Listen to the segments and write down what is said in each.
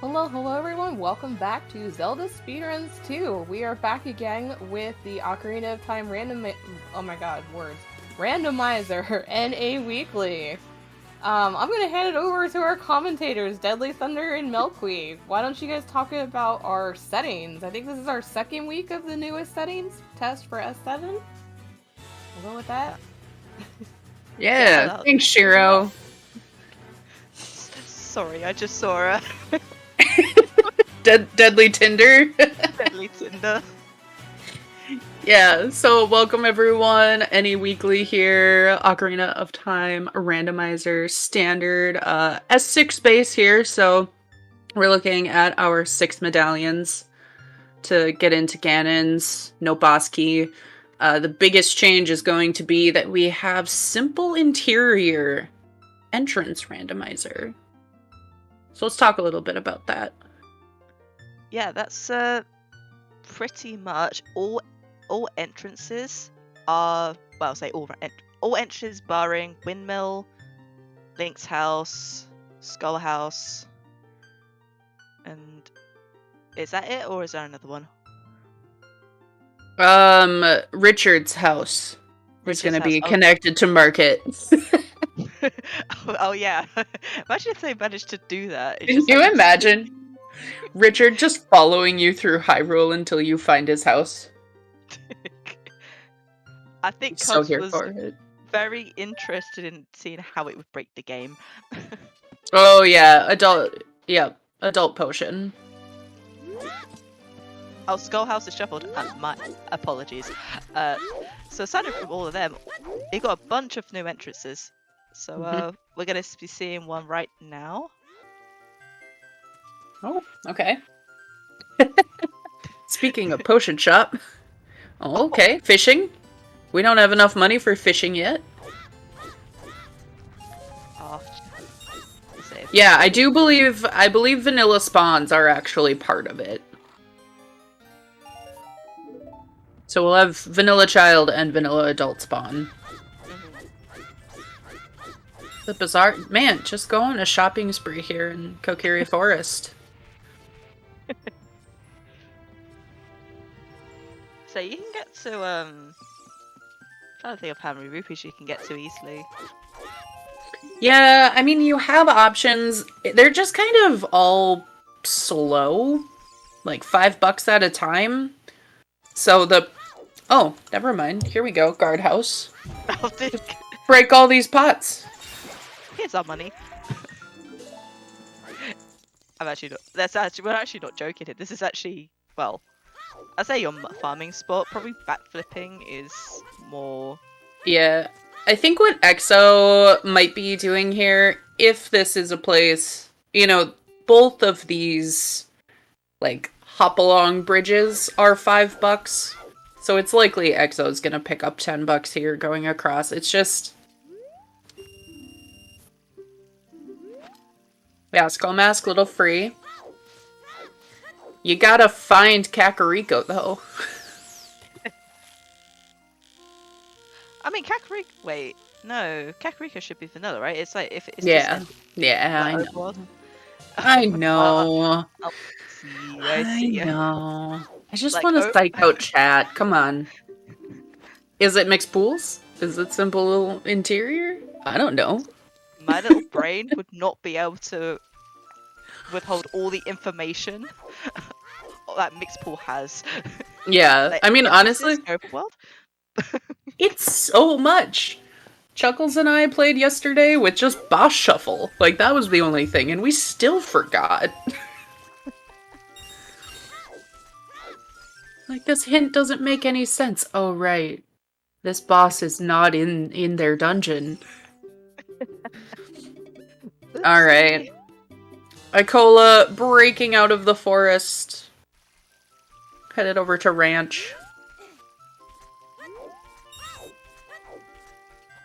Hello everyone, welcome back to Zelda Speedruns 2. We are back again with the Ocarina of Time Randomizer NA Weekly. I'm gonna hand it over to our commentators, Deadly Thunder and Milkweed. Why don't you guys talk about our settings? I think this is our second week of the newest settings test for S7. We'll go with that. Yeah, thanks, Shiro. Sorry, I just saw a Deadly Tinder. deadly Tinder. Yeah, so welcome everyone. Any Weekly here. Ocarina of Time Randomizer standard S6 base here. So we're looking at our 6 medallions to get into Ganon's. No boss key. The biggest change is going to be that we have simple interior entrance randomizer. So let's talk a little bit about that. Yeah, that's pretty much all entrances are, well, say all entrances barring Windmill, Link's house, Skull House, and is that it, or is there another one? Richard's house. It's going to be house. connected to Market. Oh yeah. Imagine if they managed to do that. Can you imagine Richard just following you through Hyrule until you find his house? I think So Cubs here was for it. very interested in seeing how it would break the game. Oh yeah, adult potion. Oh, Skull House is shuffled. My apologies. So aside from all of them, you got a bunch of new entrances. So we're gonna be seeing one right now. Oh, okay. Speaking of potion shop. Oh, okay, fishing. We don't have enough money for fishing yet. Oh, yeah, I believe vanilla spawns are actually part of it. So we'll have vanilla child and vanilla adult spawn. The bizarre man, just go on a shopping spree here in Kokiri Forest. So you can get to I'm trying to think of how many rupees you can get to easily. Yeah, I mean you have options. They're just kind of all slow. Like $5 at a time. So oh, never mind. Here we go. Guardhouse. Break all these pots. Here's our money. We're actually not joking here. This is actually, well, I'd say your farming spot. Probably backflipping is more. Yeah, I think what EXO might be doing here, if this is a place, both of these, like, hop-along bridges are $5. So it's likely EXO's gonna pick up $10 here going across. It's just... Yeah, Skull Mask, little free. You gotta find Kakariko, though. I mean, wait, no, Kakariko should be vanilla, right? It's like, if it's yeah, just I know. I know. I know. I just like, want to psych out chat. Come on. Is it mixed pools? Is it simple interior? I don't know. My little brain would not be able to withhold all the information that mixed pool has. Yeah, like, I mean, honestly, open world? it's so much. Chuckles and I played yesterday with just boss shuffle. Like, that was the only thing, and we still forgot. Like, this hint doesn't make any sense. Oh, right. This boss is not in their dungeon. Alright. Ikola breaking out of the forest. Headed over to Ranch.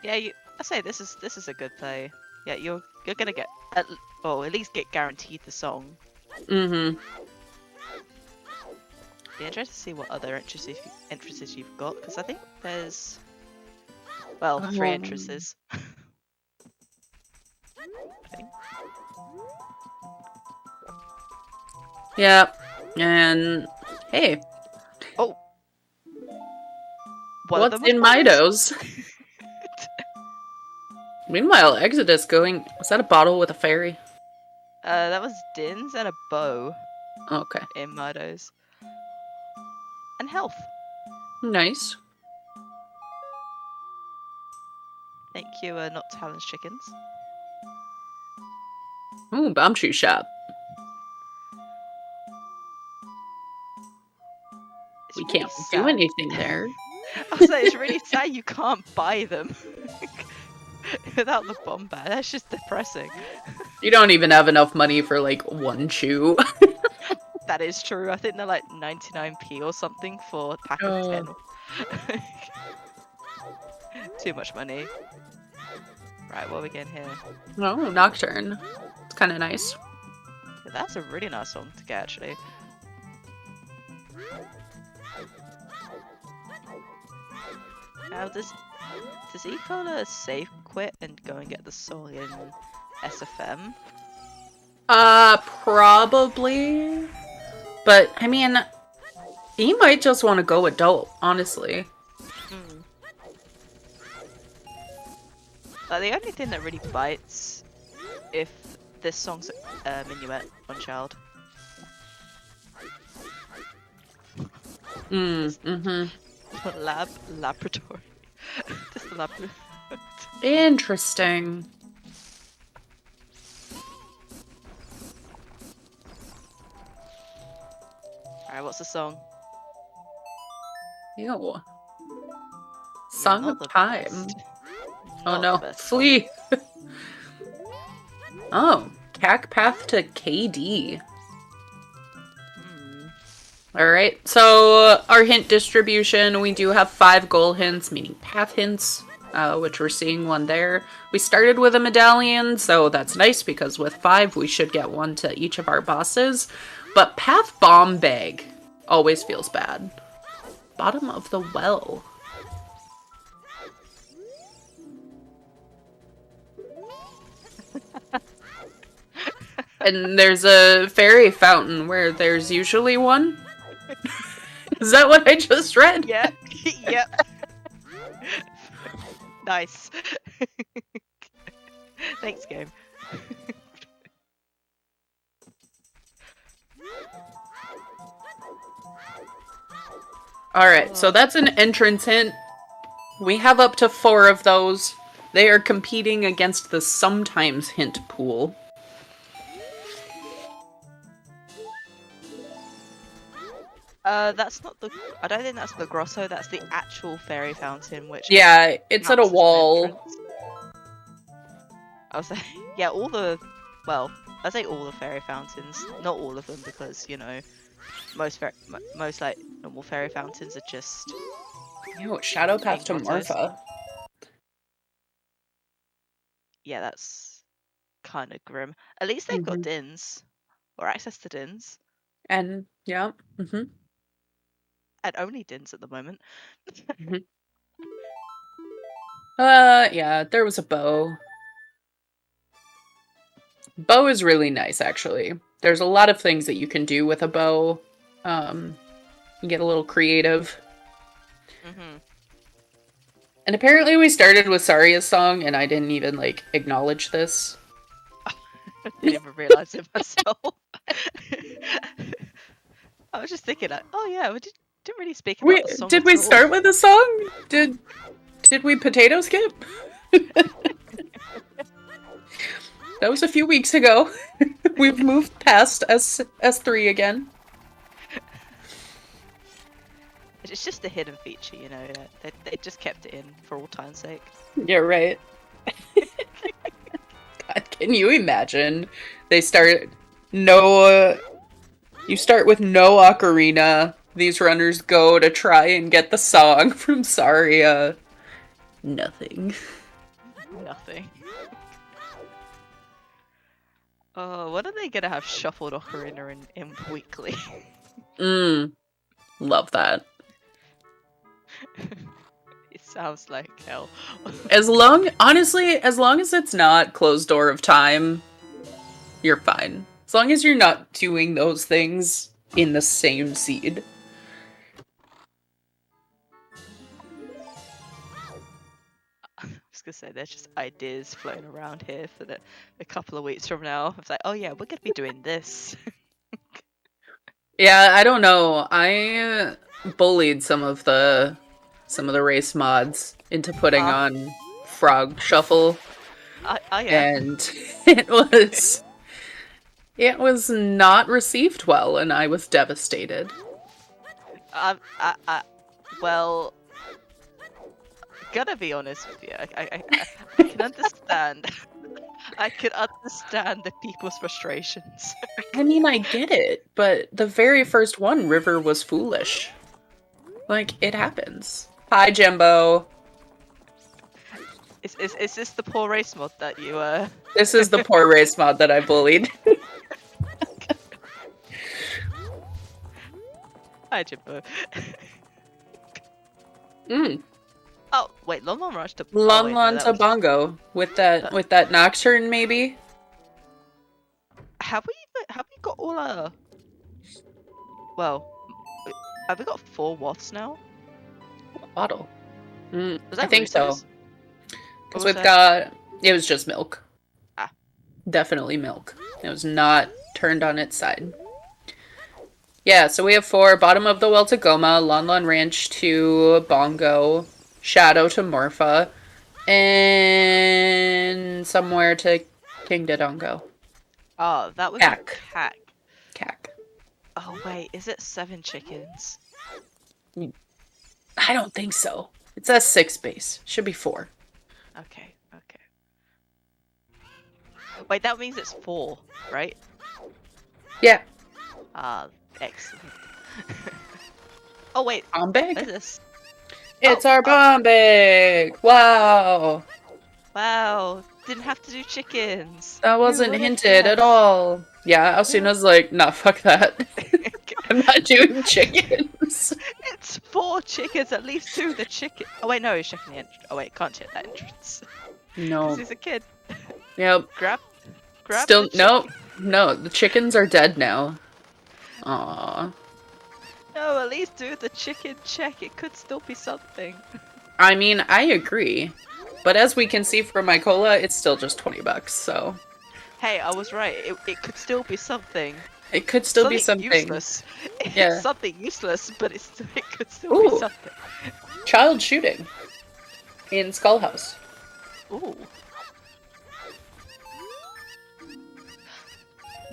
Yeah, I say this is a good play. Yeah, you're gonna get at least get guaranteed the song. Mm-hmm. Be interested to see what other entrances you've got, because I think there's 3 entrances. I think. Yep. And hey, Oh. One of what's them in was Mido's? Meanwhile, Exodus going. Was that a bottle with a fairy? That was Din's and a bow Okay. in Mido's. And health. Nice. Thank you, not Talon's chickens. Ooh, Bombchu shop. It's We really can't sad. do anything there. I was like, it's really sad you can't buy them without the bomb bag. That's just depressing. You don't even have enough money for like one chew. That is true. I think they're like 99p or something for a pack of 10. Too much money. Right, what are we getting here? Oh, Nocturne. It's kind of nice. Yeah, that's a really nice song to get, actually. Now, does he call a safe quit and go and get the song in SFM? Probably. But, I mean, he might just want to go adult, honestly. Like, the only thing that really bites if this song's Minuet on Child. Laboratory. Just the laboratory. Interesting. Alright, what's the song? Ew. Song of Time. Oh Not no, the best song. Flee! Oh, CAC path to KD. Alright, so our hint distribution, we do have 5 goal hints, meaning path hints, which we're seeing one there. We started with a medallion, so that's nice because with 5 we should get one to each of our bosses. But path bomb bag always feels bad. Bottom of the well. And there's a fairy fountain where there's usually one. Is that what I just read? Yeah. Yep. Nice. Thanks, game. Alright, so that's an entrance hint. We have up to 4 of those. They are competing against the sometimes hint pool. That's not the. I don't think that's the grotto. That's the actual fairy fountain, which. Yeah, it's at a counts as an wall. entrance. I was like, yeah, all the. Well, I say all the fairy fountains, not all of them, because you know, most like normal fairy fountains are just. Yo, Shadow Path to grottos. Marfa. Yeah, that's kind of grim. At least they've got dins, or access to dins, And, yeah. and only dins at the moment. Yeah, there was a bow. Bow is really nice, actually. There's a lot of things that you can do with a bow. You get a little creative. And apparently we started with Saria's song, and I didn't even, like, acknowledge this. I didn't even realize it myself. I was just thinking, like, oh yeah, we didn't really speak about the song. Did we start with a song? Did we potato skip? That was a few weeks ago. We've moved past S3 again. It's just a hidden feature, you know. They just kept it in for all time's sake. Yeah, right. God, can you imagine? They start you start with no ocarina. These runners go to try and get the song from Saria. Nothing. Nothing. Oh, when are they gonna have shuffled ocarina in weekly? Love that. It sounds like hell. Honestly, as long as it's not Closed Door of Time, you're fine. As long as you're not doing those things in the same seed. I was gonna say there's just ideas floating around here for a couple of weeks from now. It's like, oh yeah, we're gonna be doing this. Yeah, I don't know. I bullied some of the race mods into putting on Frog Shuffle, Yeah. and it was not received well, and I was devastated. Well, gotta be honest with you. I can understand. I can understand the people's frustrations. I mean, I get it, but the very first one, River, was foolish. Like, it happens. Hi, Jimbo. Is this the poor race mod that you This is the poor race mod that I bullied. Hi, Jimbo. Oh wait, Lon Lon Rush to Lon Lon to Bongo with that Nocturne, maybe. Have we got all our? Well, have we got 4 Woths now? Bottle. Was I that think so. Roosters? Because we've got it was just milk. Ah. Definitely milk. It was not turned on its side. Yeah, so we have 4. Bottom of the Well to Goma, Lon Lon Ranch to Bongo, Shadow to Morpha, and somewhere to King Dodongo. Oh, that was Cack. Cack. Oh wait, is it 7 chickens? I don't think so. It's a 6 base. Should be 4. Okay. Wait, that means it's 4, right? Yeah. Excellent. Oh wait, Bombig? what is this? It's our Bombig! Wow! Wow, didn't have to do chickens. That wasn't hinted at all. Yeah, Asuna's like, nah, fuck that. I'm not doing chickens. It's 4 chickens, at least 2 of the chicken. Oh wait, no, he's checking the entrance. Oh wait, can't check that entrance. No. Because he's a kid. Yep. Grab. Still, no, the chickens are dead now. Aww. No, at least do the chicken check. It could still be something. I mean, I agree. But as we can see from my cola, it's still just $20, so. Hey, I was right. It could still be something. It could still be something. Useless. Yeah. It's something useless, but it could still be something. Child shooting. In Skullhouse. Ooh.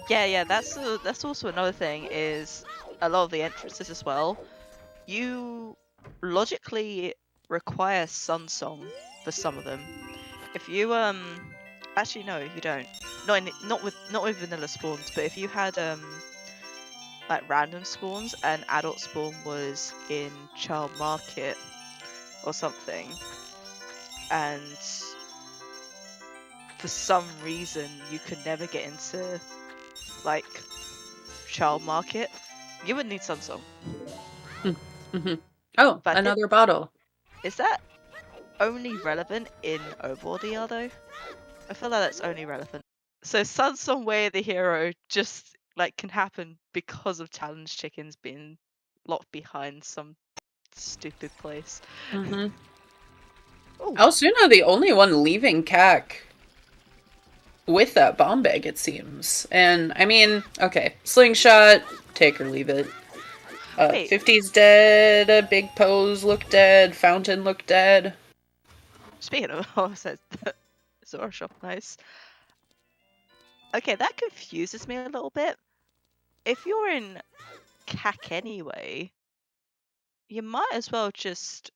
Yeah, that's also another thing, is a lot of the entrances as well. You logically require Sun Song for some of them. If you actually no, you don't. Not with vanilla spawns, but if you had like random spawns and adult spawn was in Child Market or something, and for some reason you could never get into like Child Market, you would need Sun Song. Oh, but another bottle. Is that only relevant in Overworld though? I feel like that's only relevant. So Sun Song Way of the Hero just like can happen because of challenge chickens being locked behind some stupid place. Alsuna, the only one leaving CAC with that bomb bag, it seems. And I mean, okay, Slingshot, take or leave it. 50's dead, Big Pose look dead, Fountain look dead. Speaking of, Zora Shop, nice. Okay, that confuses me a little bit. If you're in CAC anyway, you might as well just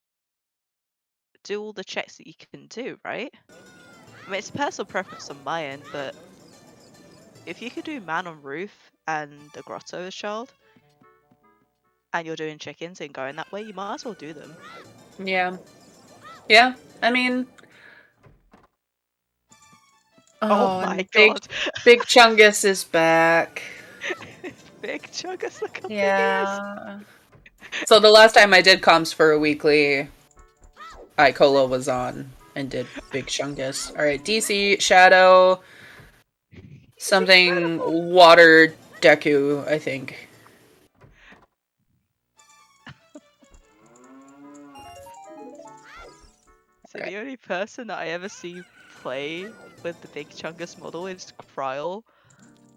do all the checks that you can do, right? I mean, it's a personal preference on my end, but if you could do Man on Roof and the Grotto as Child, and you're doing chickens and going that way, you might as well do them. Yeah. Yeah, I mean... Oh my god. Big Chungus is back. Big Chungus, look how big Yeah. So the last time I did comps for a weekly, Ikola was on and did Big Chungus. Alright, DC, Shadow. Something water Deku, I think. So the only person that I ever see play with the big Chungus model is Kryle.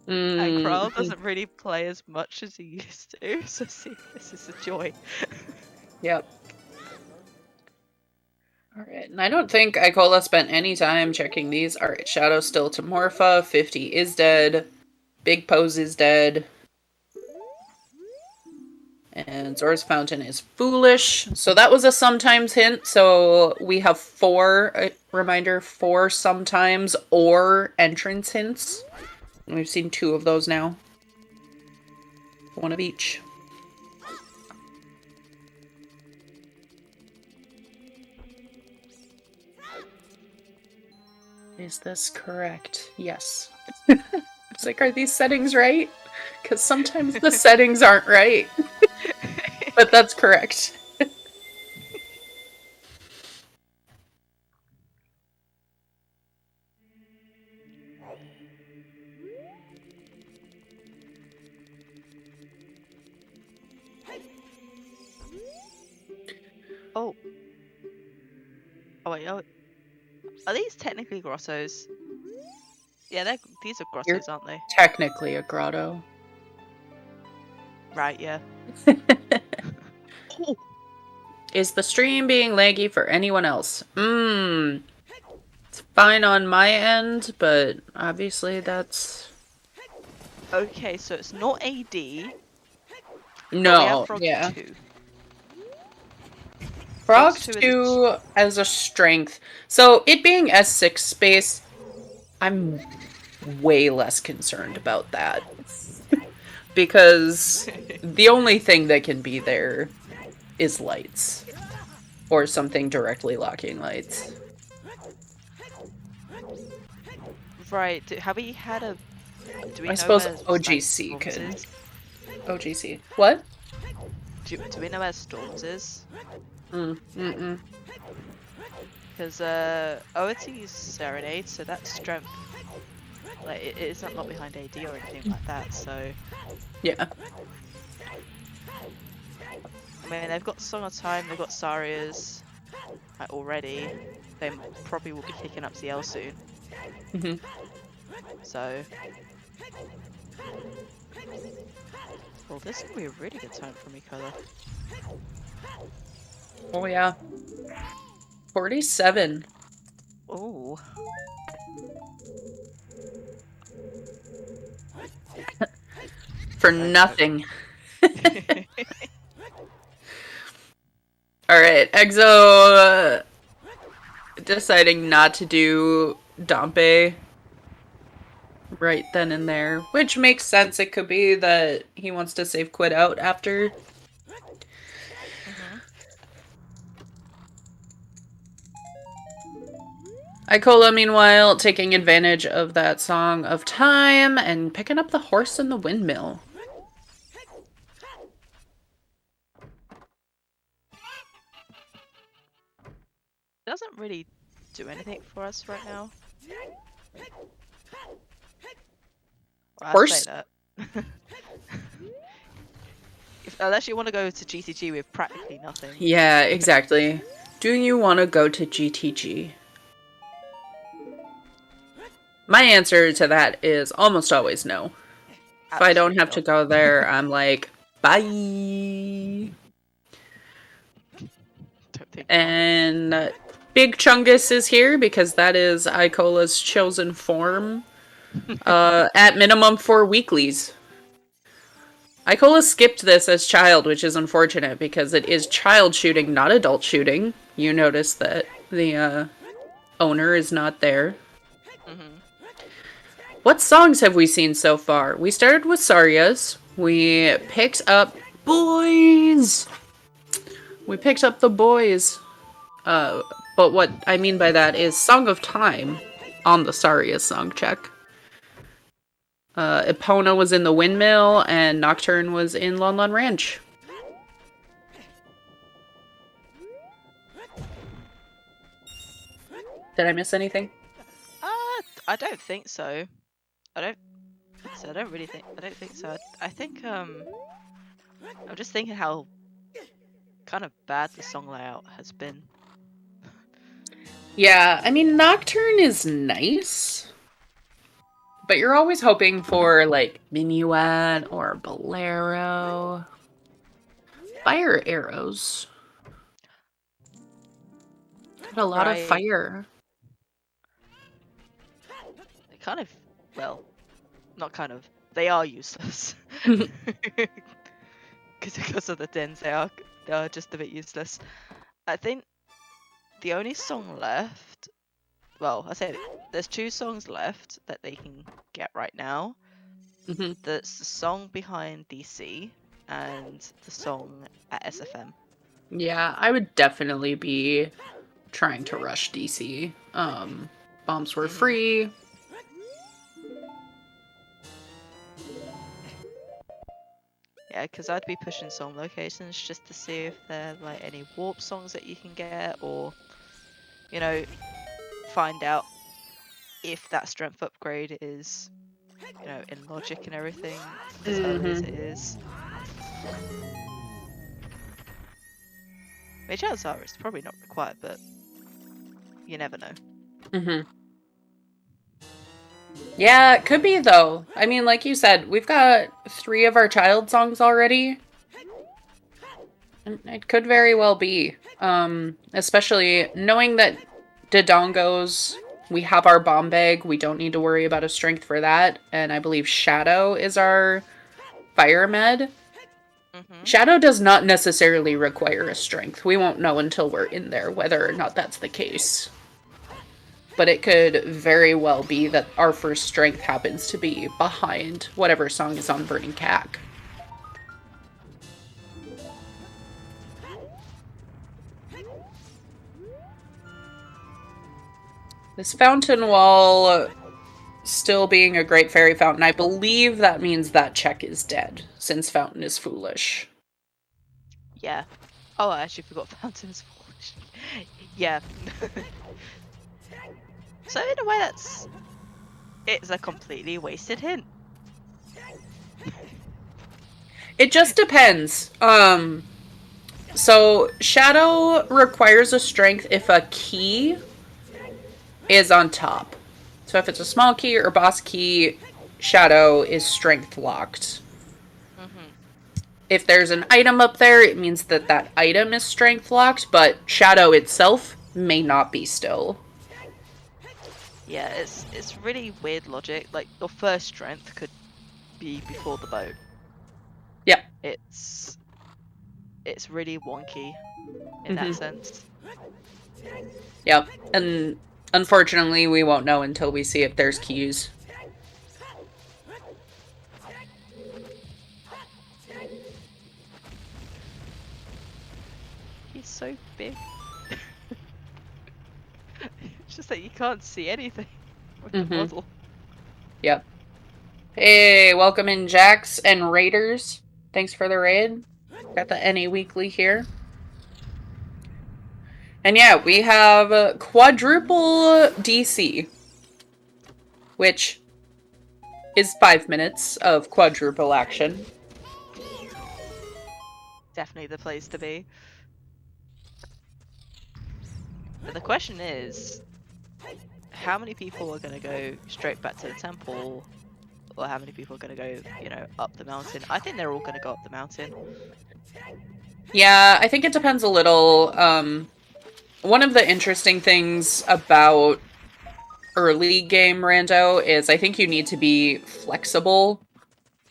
And Kryle doesn't really play as much as he used to, so see, this is a joy. Yep. Alright, and I don't think Ikola spent any time checking these. Alright, Shadow still to Morpha, 50 is dead, Big Pose is dead, and Zora's Fountain is foolish. So that was a sometimes hint, so we have 4, reminder, 4 sometimes or entrance hints. We've seen 2 of those now. 1 of each. Is this correct? Yes. It's like, are these settings right? Because sometimes the settings aren't right. But that's correct. Oh. Oh wait, oh. Are these technically grottos? Yeah, these are grottos, aren't they? Technically a grotto. Right, yeah. Oh. Is the stream being laggy for anyone else? It's fine on my end, but obviously that's... Okay, so it's not AD. No, we have Frog yeah. 2. Frog Frog's 2 as a strength. So it being S6 space, I'm way less concerned about that. Because the only thing that can be there is lights. Or something directly locking lights. Right, have we had a... Do we I know suppose where, OGC like, could. Storms is? OGC. What? Do we know where Storms is? Mm-mm. Because OOT's Serenade, so that's strength. Like, it's not behind AD or anything like that, so... Yeah. I mean, they've got Song of Time, they've got Saria's already. They probably will be picking up CL soon. So... Well, this could be a really good time for Mikola. Oh yeah. 47. Oh. For nothing. Alright, Exo deciding not to do Dompe right then and there, which makes sense. It could be that he wants to save Quid out after. Ikola, meanwhile, taking advantage of that Song of Time and picking up the horse and the windmill. Doesn't really do anything for us right now. Well, Horse? I say that. Unless you want to go to GTG with practically nothing. Yeah, exactly. Do you want to go to GTG? My answer to that is almost always no. If I don't have to go there, I'm like, bye. And Big Chungus is here because that is Ikola's chosen form. At minimum 4 weeklies. Ikola skipped this as child, which is unfortunate because it is child shooting, not adult shooting. You notice that the owner is not there. What songs have we seen so far? We started with Saria's. We picked up Boys. We picked up the Boys. But what I mean by that is Song of Time on the Saria's song check. Epona was in the Windmill, and Nocturne was in Lon Lon Ranch. Did I miss anything? I don't think so. I don't So I don't think so. I think I'm just thinking how kind of bad the song layout has been. Yeah, I mean, Nocturne is nice, but you're always hoping for, like, Minuet or Bolero. Fire arrows. Got a lot of Right. fire. They kind of, well, not kind of. They are useless. Because of the dens, they are just a bit useless. I think the only song left, well, I said there's 2 songs left that they can get right now. Mhm. That's the song behind DC and the song at SFM. Yeah, I would definitely be trying to rush DC. Bombs were free. Yeah, because I'd be pushing song locations just to see if there are like any warp songs that you can get, or you know, find out if that strength upgrade is, you know, in logic and everything as early as it is. Which chances are it's probably not required, but you never know. Yeah, it could be though. I mean, like you said, we've got 3 of our child songs already. And it could very well be. Especially knowing that Dodongos, we have our bomb bag. We don't need to worry about a strength for that. And I believe Shadow is our fire med. Shadow does not necessarily require a strength. We won't know until we're in there whether or not that's the case. But it could very well be that our first strength happens to be behind whatever song is on Burning Cack. This fountain wall still being a great fairy fountain, I believe that means that check is dead, since fountain is foolish. Yeah. Oh, I actually forgot fountain is foolish. Yeah. So in a way, it's a completely wasted hint. It just depends. So Shadow requires a strength if a key is on top. So if it's a small key or boss key, Shadow is strength locked. If there's an item up there, it means that that item is strength locked, but Shadow itself may not be still. Yeah, it's really weird logic. Like your first strength could be before the boat. Yeah. It's really wonky in that sense. Yep. And unfortunately, we won't know until we see if there's keys. He's so big. It's just that you can't see anything with the model. Yep. Hey, welcome in Jax and Raiders. Thanks for the raid. Got the NA Weekly here. And yeah, we have quadruple DC, which is 5 minutes of quadruple action. Definitely the place to be. But the question is, how many people are going to go straight back to the temple, or how many people are going to go, you know, up the mountain? I think they're all going to go up the mountain. Yeah, I think it depends a little. One of the interesting things about early game rando is I think you need to be flexible.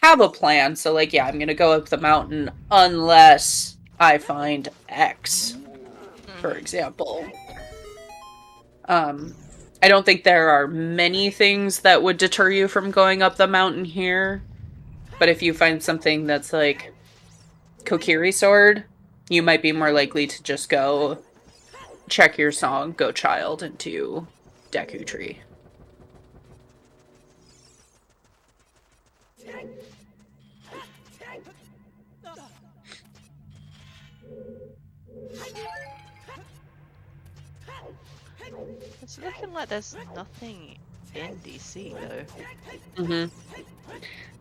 Have a plan. So, like, yeah, I'm going to go up the mountain unless I find X, for example. I don't think there are many things that would deter you from going up the mountain here. But if you find something that's like Kokiri Sword, you might be more likely to just go check your song, go child, into Deku Tree. It's looking like there's nothing in DC though.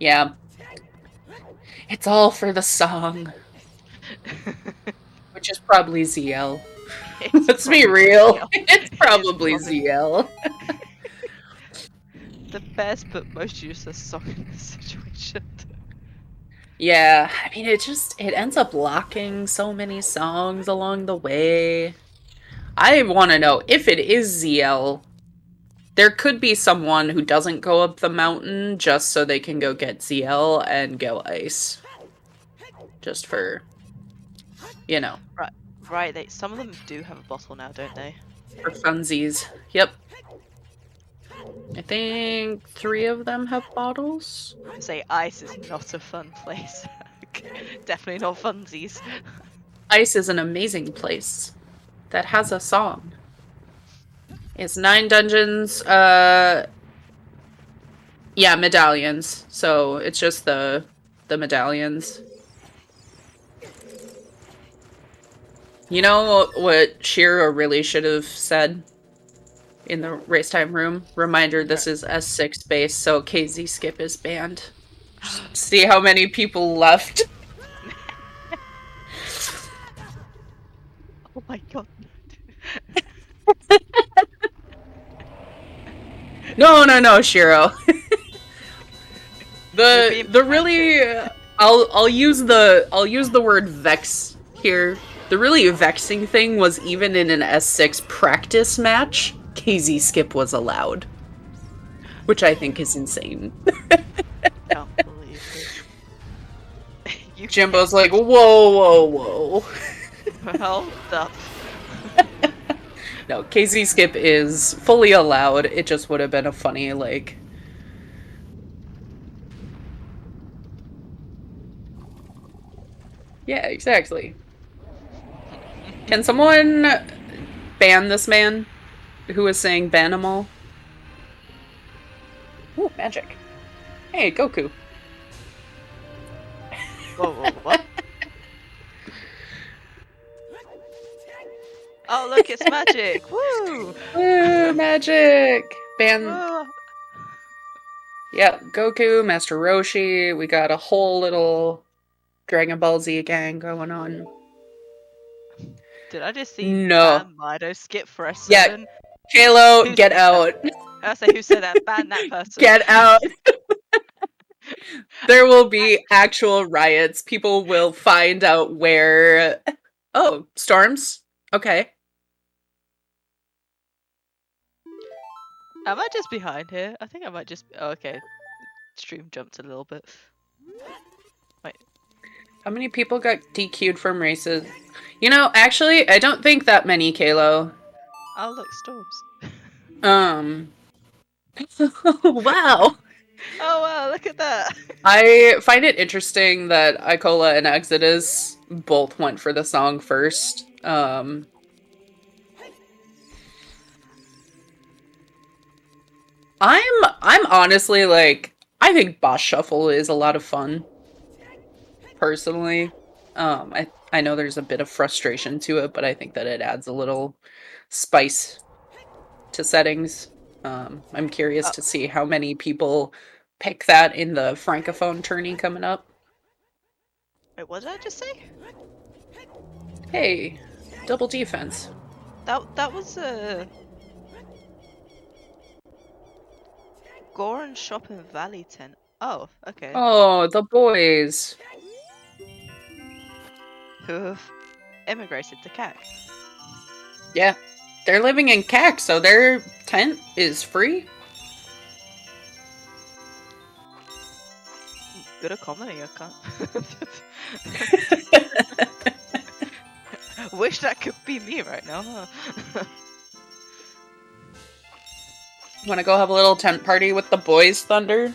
Yeah. It's all for the song. Which is probably ZL. Let's be real. ZL. It's probably ZL. The best but most useless song in this situation. Yeah, I mean, it ends up locking so many songs along the way. I want to know if it is ZL. There could be someone who doesn't go up the mountain just so they can go get ZL and go ice. Just for, you know. Right. Some of them do have a bottle now, don't they? For funsies. Yep. I think 3 of them have bottles. Say ice is not a fun place. Definitely not funsies. Ice is an amazing place that has a song. It's 9 dungeons, yeah, medallions. So it's just the medallions. You know what Shiro really should have said in the race time room? Reminder, this is S6 base, so KZ skip is banned. See how many people left. Oh my god. No, Shiro. the really I'll use the word vex here. The really vexing thing was even in an S6 practice match, KZ skip was allowed. Which I think is insane. Can't believe it. Jimbo's like, whoa. Hold up. No, KZ skip is fully allowed. It just would have been a funny, like... Yeah, exactly. Can someone ban this man who is saying ban them all? Ooh, magic. Hey, Goku. Whoa, what? Oh, look, it's magic! Woo! Woo, magic! Ban... Whoa. Yeah, Goku, Master Roshi, we got a whole little Dragon Ball Z gang going on. Did I just see No. ban Mido skip for S7? Yeah, Kalo, get out. I say, who said that? Ban that person. Get out. There will be actual riots. People will find out where... Oh, storms? Okay. Am I just behind here? I think I might just... Oh, okay. Stream jumped a little bit. Wait. How many people got DQ'd from races? You know, actually, I don't think that many, Kalo. Oh, look, storms. Wow. Oh, wow, look at that. I find it interesting that Ikola and Exodus both went for the song first. I'm honestly like, I think Boss Shuffle is a lot of fun. Personally. I know there's a bit of frustration to it, but I think that it adds a little spice to settings. I'm curious to see how many people pick that in the Francophone tourney coming up. Wait, what did I just say? Hey, double defense. That was Goran Shop in Valley 10. Oh, okay. Oh, the boys. Who have immigrated to CAC. Yeah, they're living in CAC, so their tent is free. Good economy, I can't. Wish that could be me right now. Huh? Want to go have a little tent party with the boys, Thunder?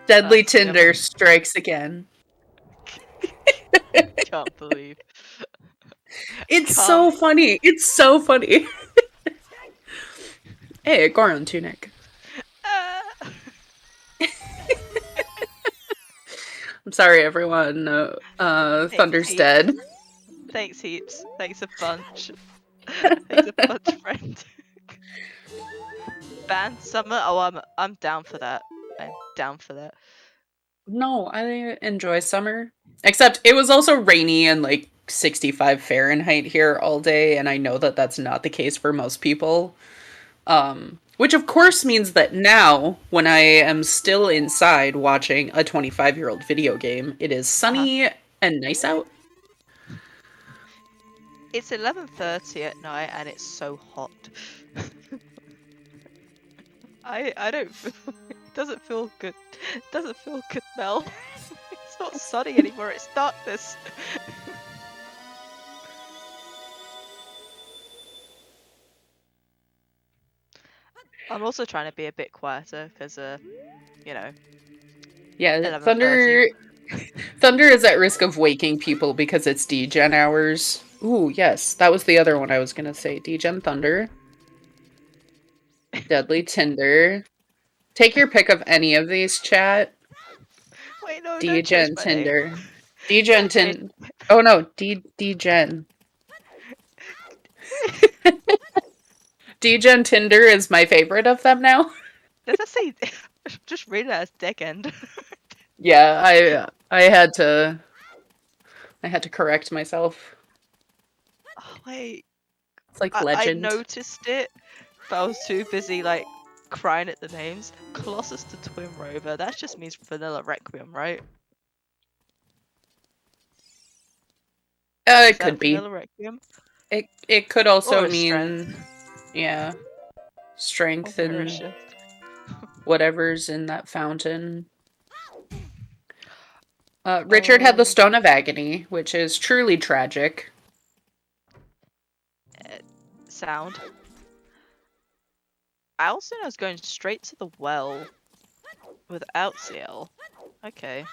Deadly Tinder strikes again. Can't believe. It's so funny. It's so funny. Hey, Goron Tunic. I'm sorry, everyone. Thunder's heaps. dead. Thanks heaps. Thanks a bunch. Thanks a bunch, friend. Ban summer? Oh, I'm down for that. I'm down for that. No, I enjoy summer. Except it was also rainy and like 65 Fahrenheit here all day, and I know that that's not the case for most people. Which of course means that now, when I am still inside watching a 25-year-old video game, it is sunny and nice out. It's 11:30 at night and it's so hot. I don't feel, it doesn't feel good. It doesn't feel good, Mel. It's not sunny anymore, it's darkness. I'm also trying to be a bit quieter because you know, Yeah, 11:30. Thunder is at risk of waking people because it's degen hours. Ooh, yes, that was the other one I was gonna say. Degen Thunder. Deadly Tinder. Take your pick of any of these, chat. Wait, no, don't change Degen my name. Tinder. Degen Don't change- Tin. Oh no, Degen. Degen Tinder is my favorite of them now. Does that say? Just read it as deck end. Yeah, I had to correct myself. Oh, wait, It's like I legend. noticed it, but I was too busy like crying at the names. Colossus to Twin Rover. That just means Vanilla Requiem, right? Is It that could be. Vanilla Requiem? It could also Or a mean strength. yeah, strength Or a and shift. whatever's in that fountain. Richard had the Stone of Agony, which is truly tragic. Sound. I also know it's going straight to the well without CL. Okay.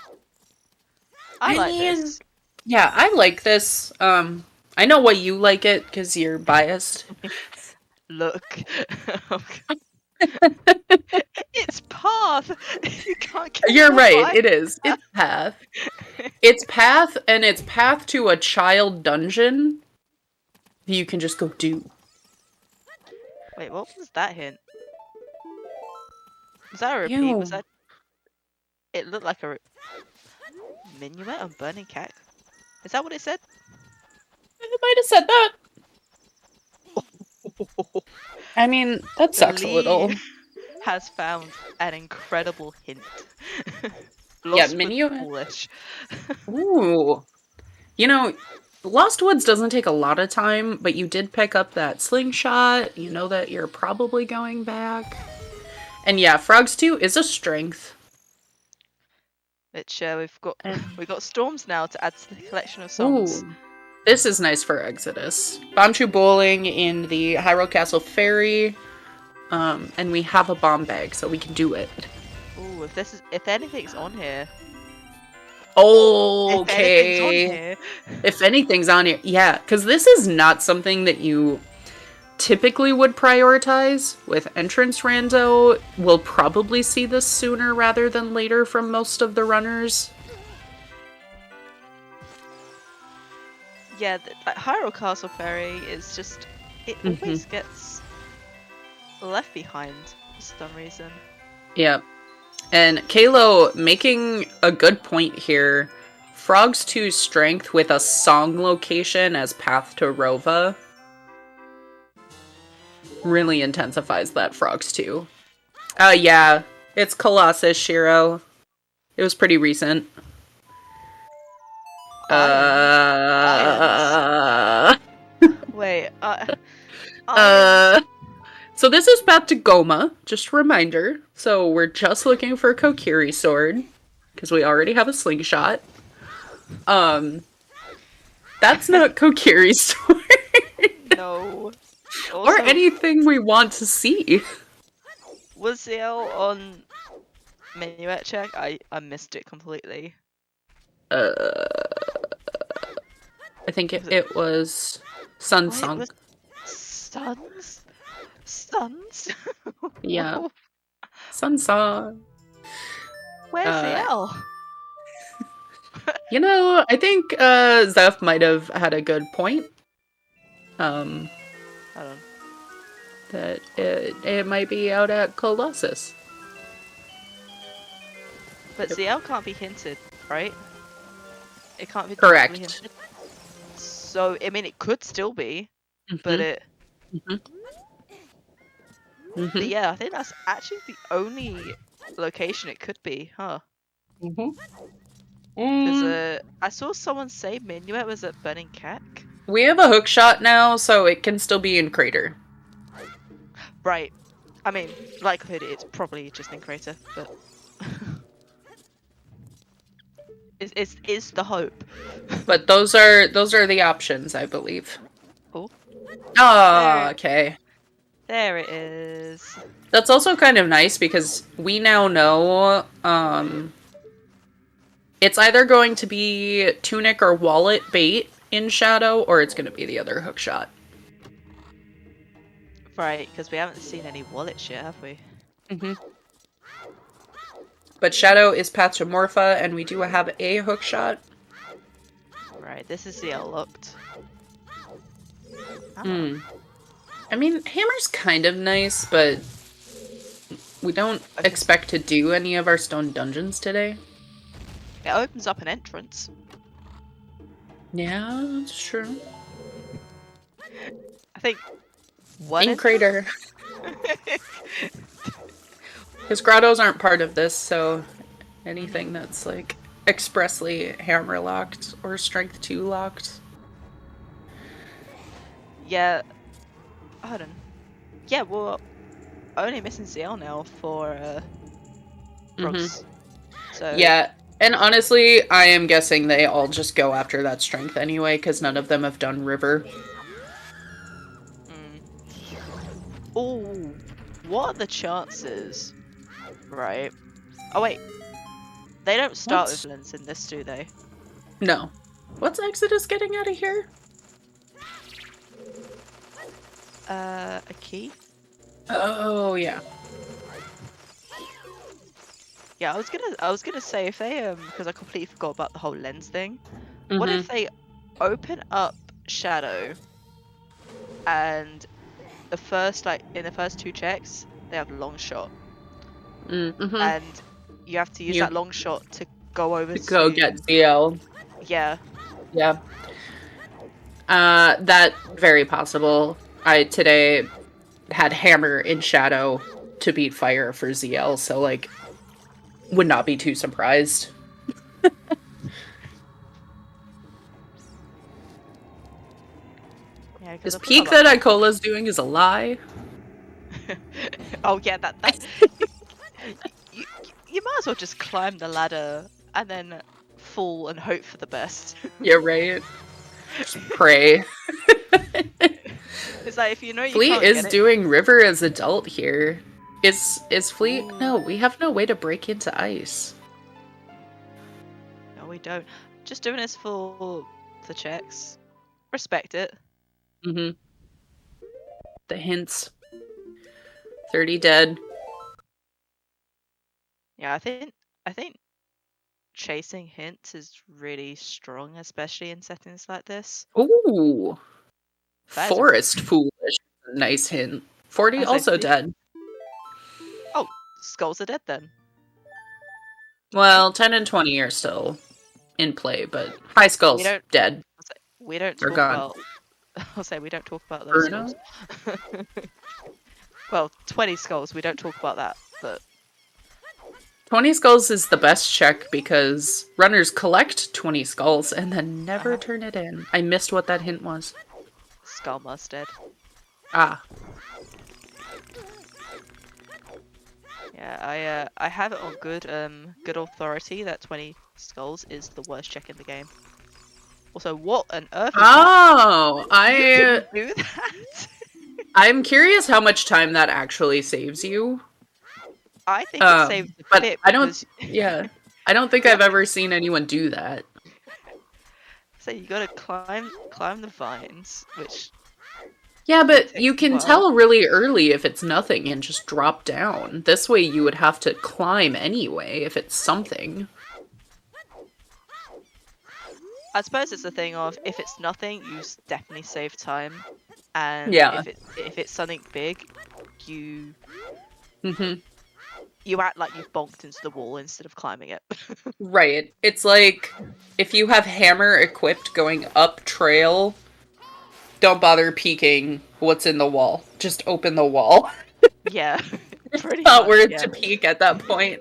I like this. Yeah, I like this. I know why you like it because you're biased. Look. It's path. You can't get You're right. by. It is. It's path. It's path, and it's path to a child dungeon. You can just go do. Wait, what was that hint? Was that a repeat? Ew. Was that? It looked like a minuet on burning cat. Is that what it said? I might have said that. I mean, that sucks a little. Has found an incredible hint. Yeah, Lost minuet. Foolish. Ooh. You know, Lost Woods doesn't take a lot of time, but you did pick up that slingshot. You know that you're probably going back. And yeah, Frogs 2 is a strength. Which we've got storms now to add to the collection of songs. Ooh. This is nice for Exodus. Bombchu Bowling in the Hyrule Castle Ferry. And we have a bomb bag, so we can do it. Ooh, if anything's on here. Okay. If anything's on here, yeah, because this is not something that you typically would prioritize with entrance rando. We'll probably see this sooner rather than later from most of the runners. Yeah, like Hyrule Castle Ferry is just it always gets left behind for some reason. Yeah. And Kalo making a good point here. Frogs 2's strength with a song location as Path to Rova really intensifies that Frogs 2. Yeah. It's Colossus, Shiro. It was pretty recent. Irons. Wait, So this is Path to Goma, just a reminder. So we're just looking for a Kokiri sword, because we already have a slingshot. That's not Kokiri's sword. No. Also, or anything we want to see. Was ZL on Minuet check? I missed it completely. I think it was Sun Song. Was Suns? Yeah. Sun Song. Where's ZL? You know, I think Zeph might have had a good point. Hold on. that it might be out at Colossus. But Yep. ZL can't be hinted, right? It can't be Correct. directly hinted. So, I mean, it could still be, but Mhm. it... Mhm. But Mhm. yeah, I think that's actually the only location it could be, huh? Mhm. Because I saw someone say Minuet was at Burning Cack. We have a hook shot now, so it can still be in Crater. Right. I mean, likelihood it's probably just in Crater, but it's the hope. But those are the options, I believe. Oh, Ah, okay. there it is. That's also kind of nice because we now know it's either going to be Tunic or Wallet bait in Shadow, or it's going to be the other hook shot. Right, because we haven't seen any wallets yet, have we? Mm-hmm. But Shadow is Pathomorpha, and we do have a hook shot. Right, this is the locked. Hmm. I mean, Hammer's kind of nice, but we don't expect to do any of our stone dungeons today. It opens up an entrance. Yeah, that's true. I think one In Crater. Because grottos aren't part of this, so anything that's like expressly hammer locked or strength 2 locked. Yeah. Hold on. Yeah, well, only missing CL now for Brooks. So Yeah, and honestly, I am guessing they all just go after that strength anyway, because none of them have done river. Oh, what are the chances? Right. Oh wait. They don't start with lens in this, do they? No. What's Exodus getting out of here? A key? Oh, yeah. Yeah, I was gonna say if they because I completely forgot about the whole lens thing. What if they open up Shadow and the first in the first 2 checks they have long shot and you have to use that long shot to go over to go get ZL. Yeah. Yeah. That very possible. I today had Hammer in Shadow to beat Fire for ZL, so like would not be too surprised. Yeah, This peak that Icola's doing is a lie. Oh yeah, that you might as well just climb the ladder and then fall and hope for the best. Yeah, right. Just pray. It's like if you know you Fleet can't is get it. doing river as adult here. Is Fleet? Ooh. No, we have no way to break into ice. No, we don't. Just doing this for the checks. Respect it. Mm-hmm. The hints. 30 dead. Yeah, I think chasing hints is really strong, especially in settings like this. Ooh. That is Forest Foolish. Nice hint. 40 also dead. Oh, skulls are dead then. Well, 10 and 20 are still in play, but high skulls dead. We don't They're talk gone. about. I'll say we don't talk about those skulls. Well, 20 skulls. We don't talk about that, but 20 skulls is the best check because runners collect 20 skulls and then never turn it in. I missed what that hint was. Skullma's dead. Ah. Yeah, I have it on good authority that 20 skulls is the worst check in the game. Also, what on earth is that? You can do that? I'm curious how much time that actually saves you. I think it saves the but bit I don't. Yeah, I don't think I've ever seen anyone do that. So you gotta climb the vines, which. Yeah, but you can tell really early if it's nothing and just drop down. This way you would have to climb anyway if it's something. I suppose it's a thing of if it's nothing, you definitely save time, and Yeah. if it's something big, you Hmm. you act like you've bonked into the wall instead of climbing it. Right. It's like if you have hammer equipped going up trail, don't bother peeking what's in the wall. Just open the wall. Yeah, pretty Not much. worth Yeah. to peek at that point.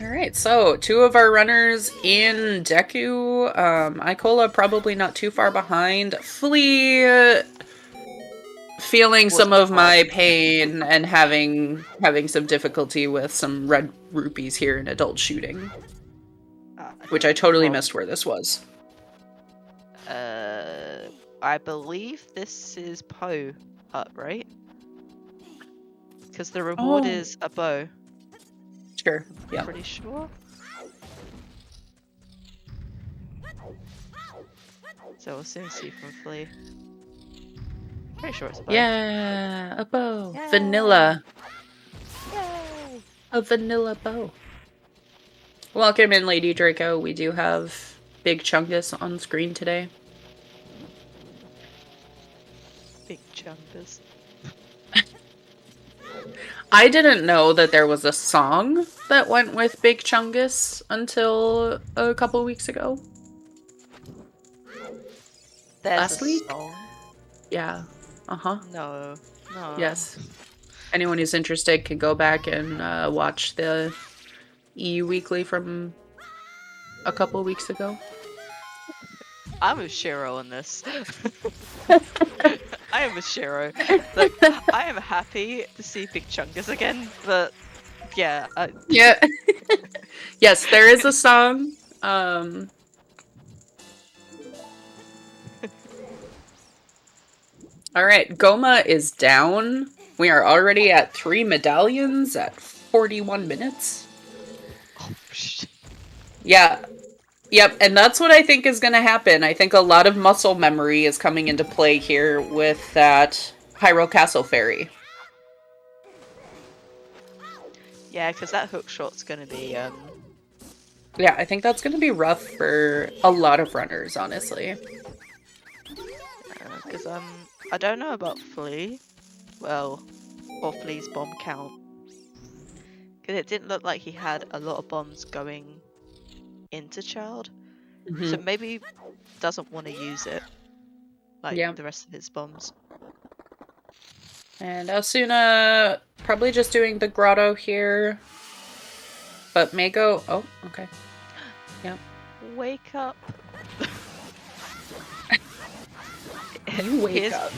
All right, so 2 of our runners in Deku. Ikola probably not too far behind. Flea feeling Was some of my hard. pain and having some difficulty with some red rupees here in adult shooting, which I totally Well, missed where this was. I believe this is Poe up, right? Because the reward Oh. is a bow. Sure. Yeah. Pretty sure. So we'll soon see from Flea. Pretty sure it's a bow. Yeah, a bow. Yay! Vanilla. Yay! A vanilla bow. Welcome in, Lady Draco. We do have Big Chungus on screen today. Big chumpers. I didn't know that there was a song that went with Big Chungus until a couple weeks ago. There's Last a week? song. Yeah. Uh-huh. No. Yes. Anyone who's interested can go back and watch the EU Weekly from a couple weeks ago. I'm with Shiro on this. I am with Shiro. Look, I am happy to see Big Chungus again, but yeah. Yeah. Yes, there is a song. All right, Goma is down. We are already at 3 medallions at 41 minutes. Oh, shit. Yeah. Yep, and that's what I think is going to happen. I think a lot of muscle memory is coming into play here with that Hyrule Castle Fairy. Yeah, because that hook shot's gonna be Yeah, I think that's going to be rough for a lot of runners, honestly. because I don't know about Flea. Well, or Flea's bomb count. Because it didn't look like he had a lot of bombs going into Child. So maybe doesn't want to use it. Like the rest of his bombs. And Asuna probably just doing the grotto here. But may go... Oh, okay. Yep. Wake up. You wake up.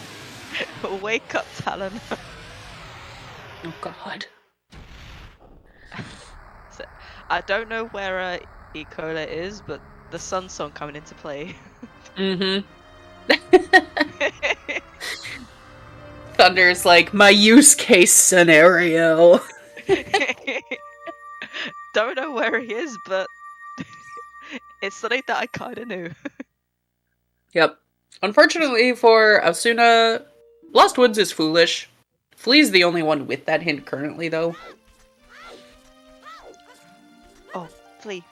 Wake up, Talon. Oh, God. So, I don't know where Ikola is, but the Sun Song coming into play. Mm-hmm. Thunder's like, my use case scenario. Don't know where he is, but it's something that I kind of knew. Yep. Unfortunately for Asuna, Lost Woods is foolish. Flea's the only one with that hint currently, though. Oh, Flea.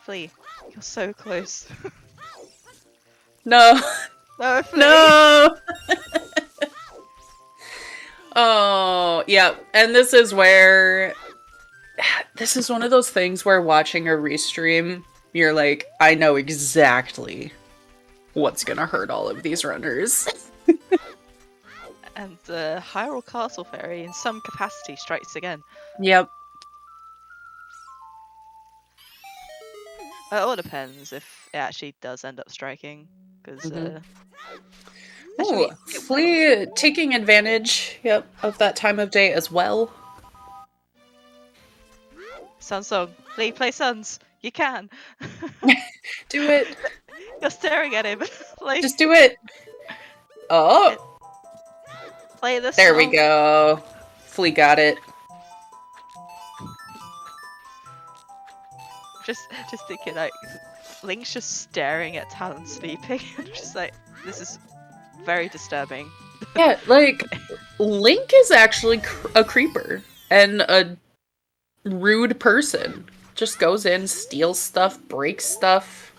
You're so close. No. No, Flea. No! Oh, yeah. And this is where... This is one of those things where watching a restream, you're like, I know exactly what's gonna hurt all of these runners. And Hyrule Castle Fairy in some capacity strikes again. Yep. It all depends if it actually does end up striking, because Ooh, Flea taking advantage, of that time of day as well. Sun Song, Flea, play Suns. You can. Do it. You're staring at him. Like, Just do it. Oh, play the there we song. go. Flea got it. Just thinking, like, Link's just staring at Talon sleeping. Just like, this is very disturbing. Yeah, like, Link is actually a creeper. And a rude person. Just goes in, steals stuff, breaks stuff.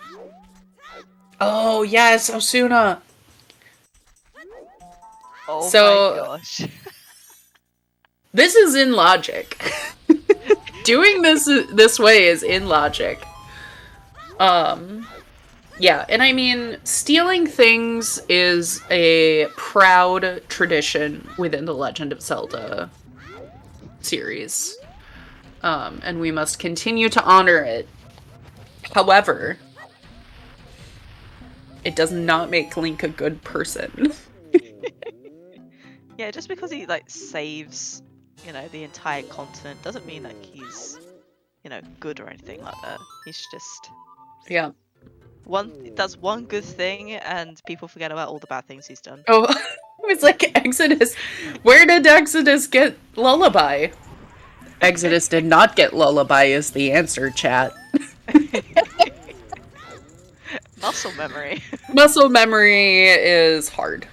Oh, yes, Osuna! Oh So- my gosh. This is in logic. Doing this way is in logic. Yeah, and I mean, stealing things is a proud tradition within the Legend of Zelda series. And we must continue to honor it. However, it does not make Link a good person. Yeah, just because he like saves, you know, the entire continent doesn't mean that he's, you know, good or anything like that. He's just Yeah. does one good thing and people forget about all the bad things he's done. Oh, it was like Exodus. Where did Exodus get Lullaby? Exodus did not get Lullaby is the answer, chat. Muscle memory. Muscle memory is hard.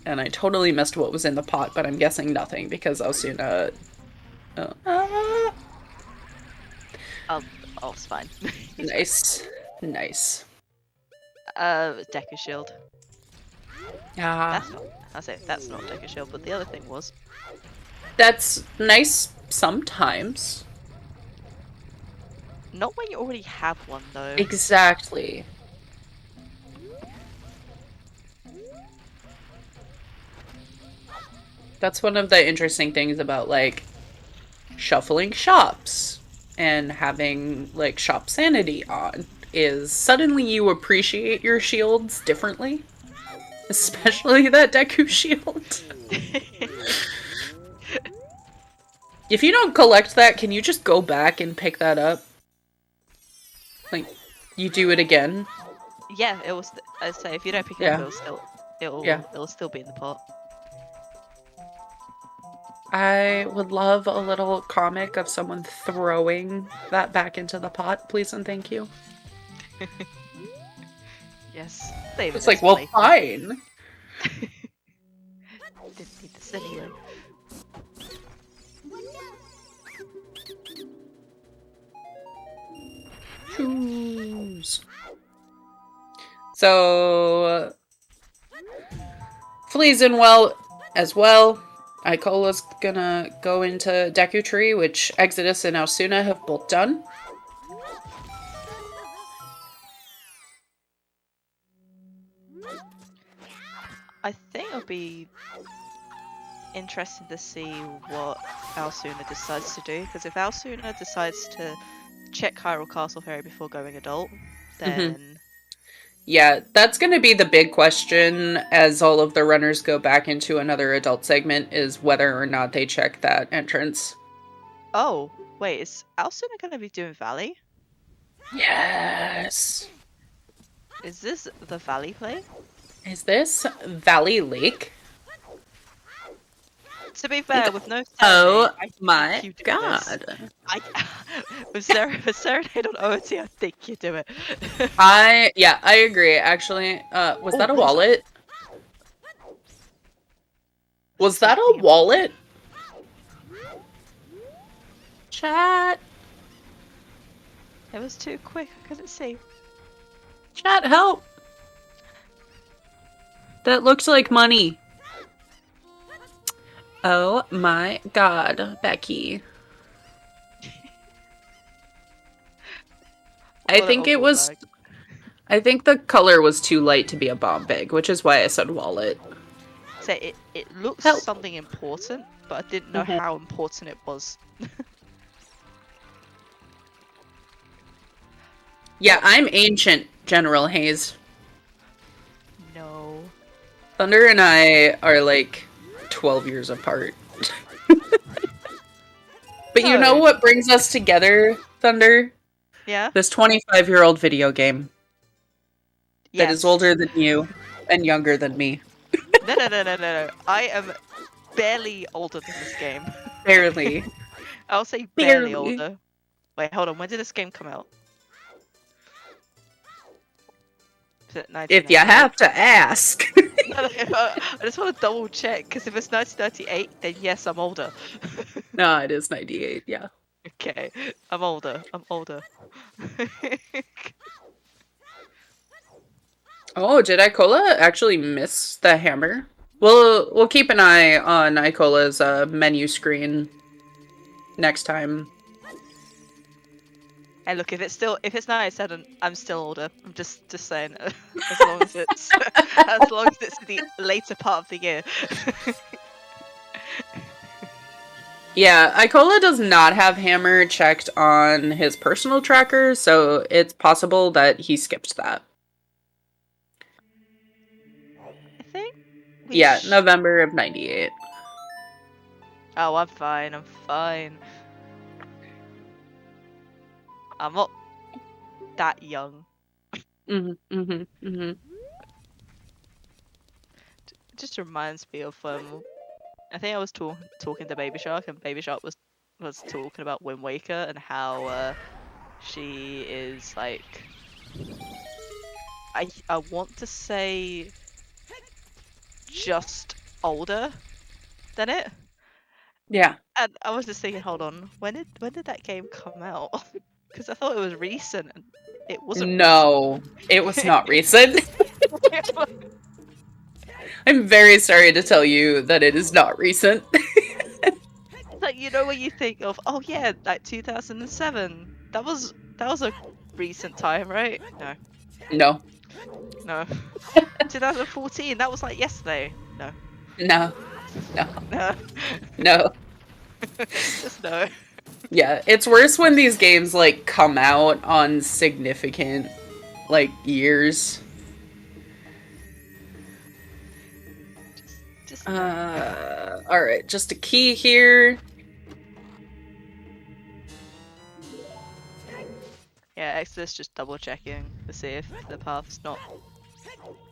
And I totally missed what was in the pot, but I'm guessing nothing because Osuna... Oh, it's fine. Nice. Nice. Deku Shield. Ah, That's not Deku Shield, but the other thing was. that's nice sometimes. Not when you already have one, though. Exactly. That's one of the interesting things about, like, shuffling shops and having, like, shop sanity on, is suddenly you appreciate your shields differently. Especially that Deku shield. If you don't collect that, can you just go back and pick that up? Like, you do it again? Yeah, it was. I say if you don't pick it Yeah. up, it'll still be in the pot. I would love a little comic of someone throwing that back into the pot, please and thank you. Yes. David, It's like, well, fine. Didn't need this anyway. Choose. So, Flea's in well as well. Icola's gonna go into Deku Tree, which Exodus and Osuna have both done. I think it'll be interesting to see what Alsuna decides to do, because if Alsuna decides to check Hyrule Castle Fairy before going adult, then Yeah, that's gonna be the big question as all of the runners go back into another adult segment, is whether or not they check that entrance. oh wait, is Alsuna gonna be doing Valley? Yes! Is this the Valley play? Is this Valley Lake? To be fair, with no Oh Serenade, I think my you do this. god. With Serenade on OoT, I think you do it. I agree, actually. Was Oh, that a what is that? wallet? Was that a wallet? Chat. It was too quick, I couldn't see. Chat, help. That looks like money. Oh my god, Becky. I think it was... I think the color was too light to be a bomb bag, which is why I said wallet. So it looks Help. something important, but I didn't know how important it was. Yeah, I'm ancient, General Hayes. No. Thunder and I are like 12 years apart. But you know what brings us together, Thunder? Yeah? This 25-year-old video game that Yes. is older than you and younger than me. No. I am barely older than this game. Barely. I'll say barely Barely. older. Wait, hold on. When did this game come out? Is it If you 1998? have to ask. I just want to double check because if it's 1998, then yes, I'm older. No, it is 98. Yeah. Okay, I'm older. I'm older. Oh, did Icola actually miss the hammer? We'll keep an eye on Icola's menu screen next time. Hey, look, if it's 97, I'm still older. I'm just saying, as long as it's the later part of the year. Yeah, Icola does not have hammer checked on his personal tracker, so it's possible that he skipped that. I think. Yeah, November of 98. Oh, I'm fine. I'm fine. I'm not that young. It Just reminds me of I think I was talking to Baby Shark, and Baby Shark was talking about Wind Waker and how she is like I want to say just older than it. Yeah. And I was just thinking, hold on, when did that game come out? Because I thought it was recent, and it wasn't. No, it was not recent. I'm very sorry to tell you that it is not recent. Like, when you think of, oh yeah, like 2007. That was a recent time, right? No. No. 2014. That was like yesterday. No. No. No. No. Just no. Yeah, it's worse when these games like come out on significant like years. Just all right, just a key here. Yeah, Exodus just double checking to see if the path's not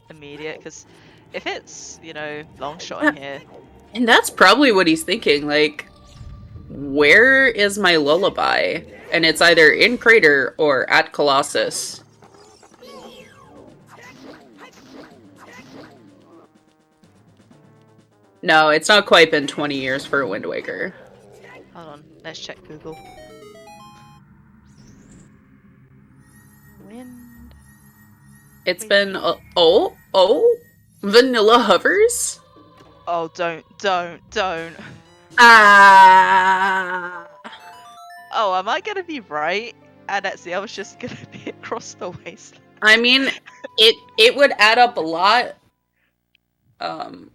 immediate, because if it's, long shot in here. And that's probably what he's thinking, like, where is my lullaby? And it's either in Crater or at Colossus. No, it's not quite been 20 years for Wind Waker. Hold on, let's check Google. Wind. It's been Vanilla Hovers? Oh, don't. Ah. Oh, am I gonna be right? And actually, I was just gonna be across the wasteland. I mean, it would add up a lot.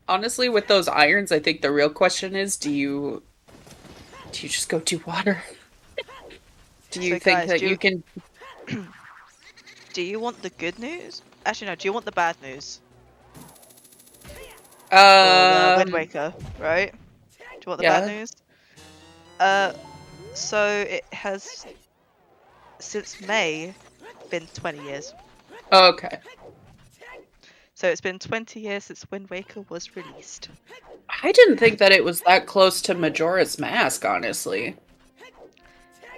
Honestly, with those irons, I think the real question is, do you just go do water? Do you think that you can... Do you want the good news? Actually, no, do you want the bad news? The Wind Waker, right? Do you want the bad news? So it has, since May, been 20 years. Okay. So it's been 20 years since Wind Waker was released. I didn't think that it was that close to Majora's Mask, honestly.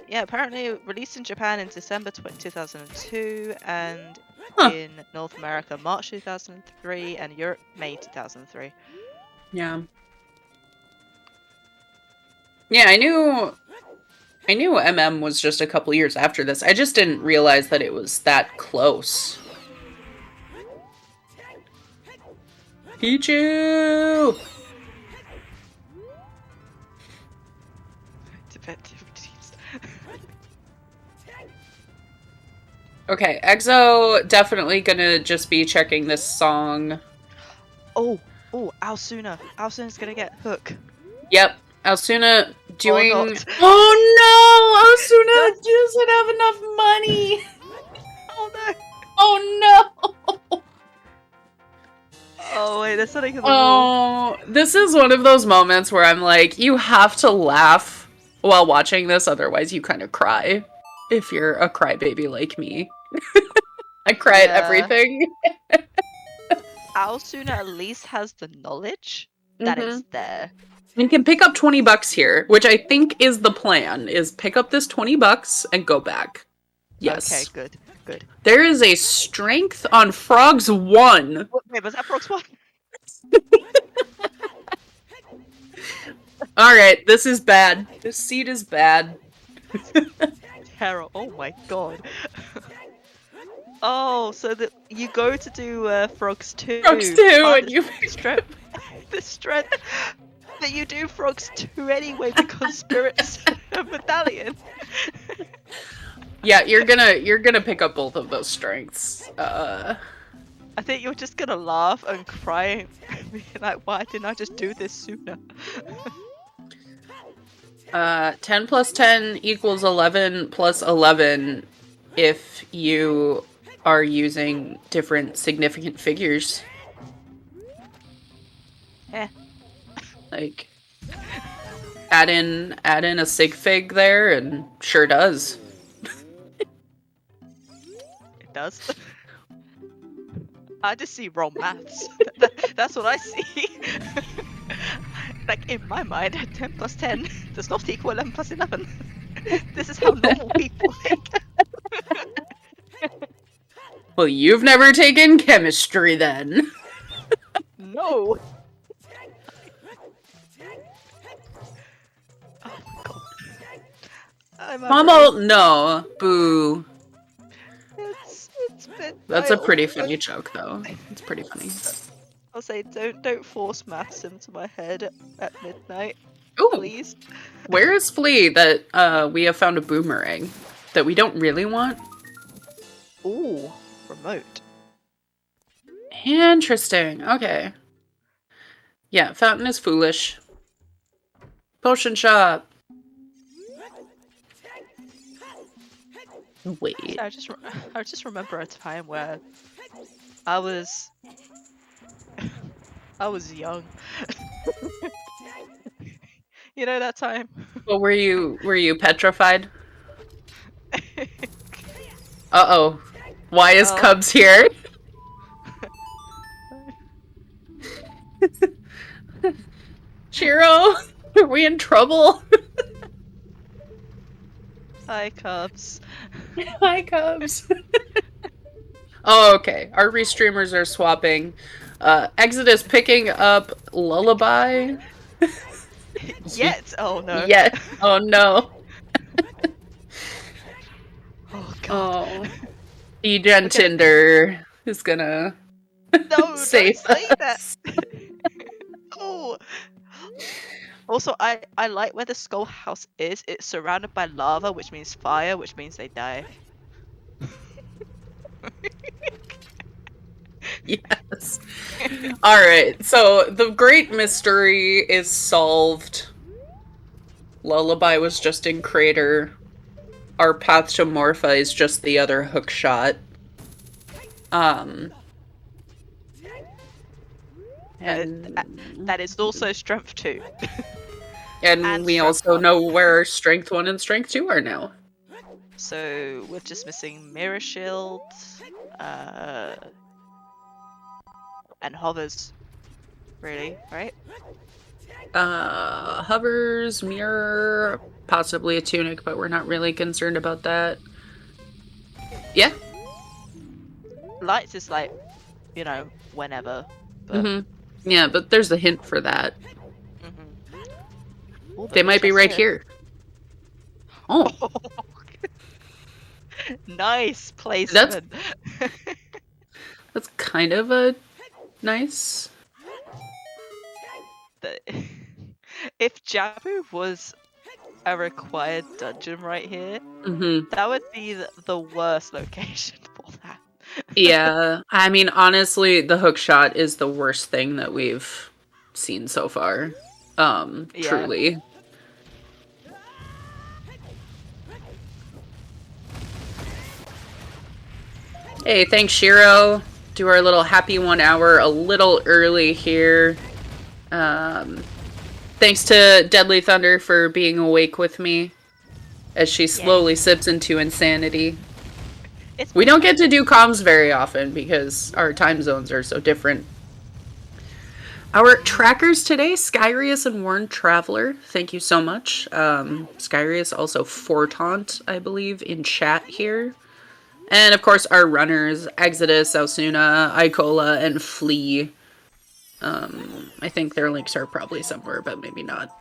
Yeah, apparently released in Japan in December 2002, and in North America March 2003, and Europe May 2003. Yeah. Yeah, I knew MM was just a couple years after this. I just didn't realize that it was that close. Pichu! Okay, Exo definitely gonna just be checking this song. Oh, Alsuna. Alsuna's gonna get Hook. Yep, Alsuna doing... Oh no! Alsuna doesn't have enough money! Oh no! Oh no! Oh wait, there's something in the wall. This is one of those moments where I'm like, you have to laugh while watching this, otherwise you kind of cry. If you're a crybaby like me. I cry at everything. Alsuna at least has the knowledge that it's there. And can pick up $20 here, which I think is the plan, is pick up this $20 and go back. Yes. Okay, good. There is a strength on Frogs 1. Wait, was that Frogs 1? Alright, this is bad. This seed is bad. Terror. Oh my god. Oh, so that you go to do Frogs 2. Frogs 2 and you... The strength that you do Frogs 2 anyway because Spirit's a medallion. Yeah, you're gonna pick up both of those strengths. I think you're just gonna laugh and cry and be like, why didn't I just do this sooner? 10 plus 10 equals 11 plus 11 if you are using different significant figures. Eh. Like, add in a sig fig there and sure does. It does. I just see wrong maths. That's what I see. Like, in my mind, 10 plus 10 does not equal 11 plus 11. This is how normal people think. Well, you've never taken chemistry then. No. Oh my god. Mama, no. Boo. It's been, That's a pretty funny joke, though. It's pretty funny. I'll say, don't force maths into my head at midnight, Ooh, please. where is Flea that we have found a boomerang that we don't really want? Ooh, remote. Interesting. Okay. Yeah, fountain is foolish. Potion shop. Wait. I just remember a time where I was young. You know that time? Well, were you petrified? Uh-oh. Why is Oh. Cubs here? Shiro, are we in trouble? Hi, Cubs. Hi, Cubs. Oh, okay. Our restreamers are swapping. Exodus picking up Lullaby. Yet? Oh no. Yeah. Oh no. Oh god. Oh. Degen Tinder is gonna No, save don't say us. that. Oh. Also, I like where the skull house is. It's surrounded by lava, which means fire, which means they die. Yes. Alright, so the great mystery is solved. Lullaby was just in Crater. Our path to Morpha is just the other hook shot. And That is also strength 2. and we strength also 1. know where Strength 1 and Strength 2 are now. So we're just missing Mirror Shield, and Hovers. Really, right? Hovers, Mirror, possibly a Tunic, but we're not really concerned about that. Yeah. Lights is like, whenever. But, Yeah, but there's a hint for that. Ooh, They might be right here. Oh. Nice placement. That's kind of a nice. If Jabu was a required dungeon right here, Mm-hmm. that would be the worst location for that. Yeah, I mean, honestly, the hook shot is the worst thing that we've seen so far. Truly. Hey, thanks, Shiro. Do our little happy 1 hour a little early here. Thanks to Deadly Thunder for being awake with me as she slowly sips into insanity. We don't get to do comms very often because our time zones are so different. Our trackers today, Skyrius and Warren Traveler. Thank you so much. Skyrius also Fortaunt, I believe, in chat here. And of course our runners, Exodus, Alsuna, Icola, and Flea. I think their links are probably somewhere, but maybe not.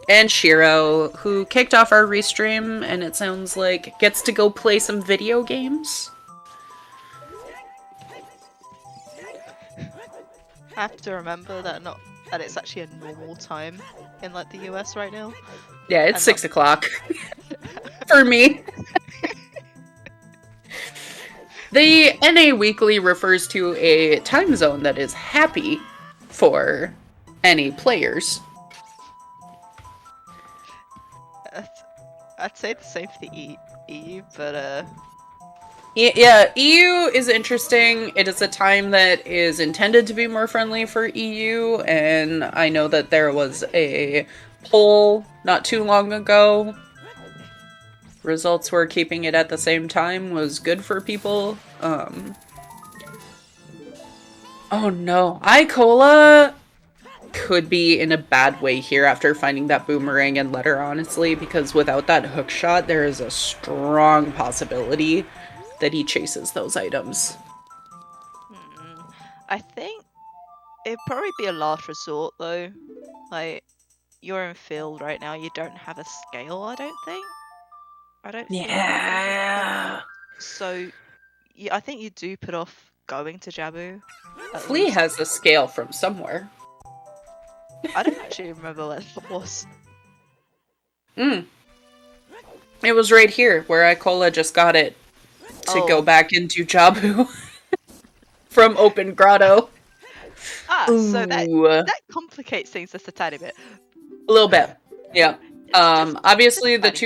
And Shiro, who kicked off our restream, and it sounds like gets to go play some video games. I have to remember that it's actually a normal time in like the US right now. Yeah, it's And 6 o'clock for me. The NA Weekly refers to a time zone that is happy for NA players. I'd say the same for the EU, but Yeah, EU is interesting. It is a time that is intended to be more friendly for EU, and I know that there was a poll not too long ago. Results were keeping it at the same time was good for people. Oh no, Icola could be in a bad way here after finding that boomerang and letter, honestly, because without that hook shot, there is a strong possibility that he chases those items. I think it'd probably be a last resort though. Like, you're in field right now, you don't have a scale, I don't think. Yeah. So, yeah, I think you do put off going to Jabu. At Flea least. has a scale from somewhere. I don't actually remember where that was. It was right here where Icola just got it to go back into Jabu from Open Grotto. So that complicates things just a tiny bit. A little bit. Yeah. Obviously just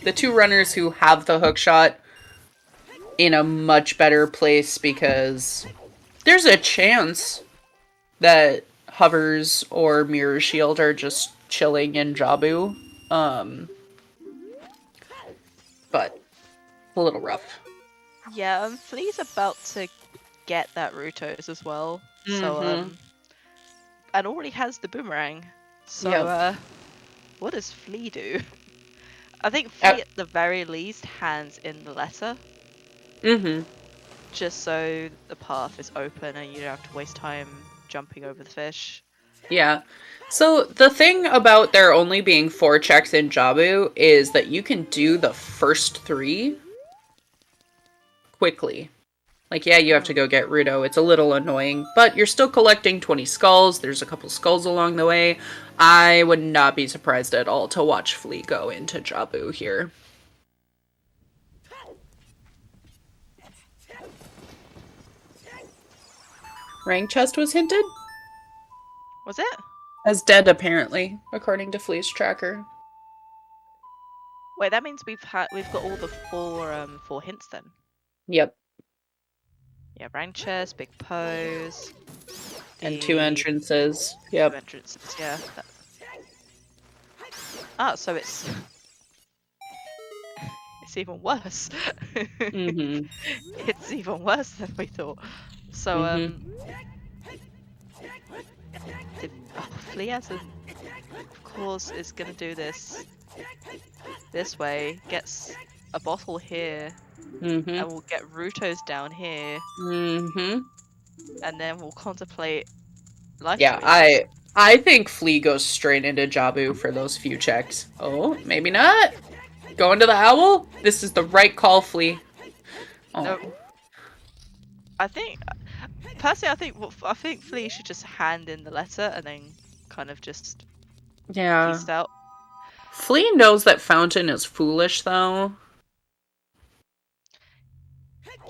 the two runners who have the hook shot in a much better place because there's a chance that Hovers or Mirror Shield are just chilling in Jabu. But a little rough. Yeah, Flea's about to get that Rutos as well. So, and already has the boomerang. So, what does Flea do? I think Flea, at the very least, hands in the letter. Just so the path is open and you don't have to waste time jumping over the fish. Yeah. So the thing about there only being 4 checks in Jabu is that you can do the first 3 quickly. Like, yeah, you have to go get Ruto. It's a little annoying, but you're still collecting 20 skulls. There's a couple skulls along the way. I would not be surprised at all to watch Flea go into Jabu here. Rank chest was hinted? Was it? As dead, apparently, according to Flea's tracker. Wait, that means we've got all the 4 hints then. Yep. Yeah, rank chest, big pose, and 2 entrances. Yep. 2 entrances. Yeah. So it's even worse. It's even worse than we thought. So Flea has of course is gonna do this way, gets a bottle here, and we'll get Rutos down here, and then we'll contemplate life choices. I think Flea goes straight into Jabu for those few checks. Oh, maybe not. Going to the owl? This is the right call, Flea. Oh. No. I think personally, I think Flea should just hand in the letter and then kind of just peace out. Flea knows that Fountain is foolish, though.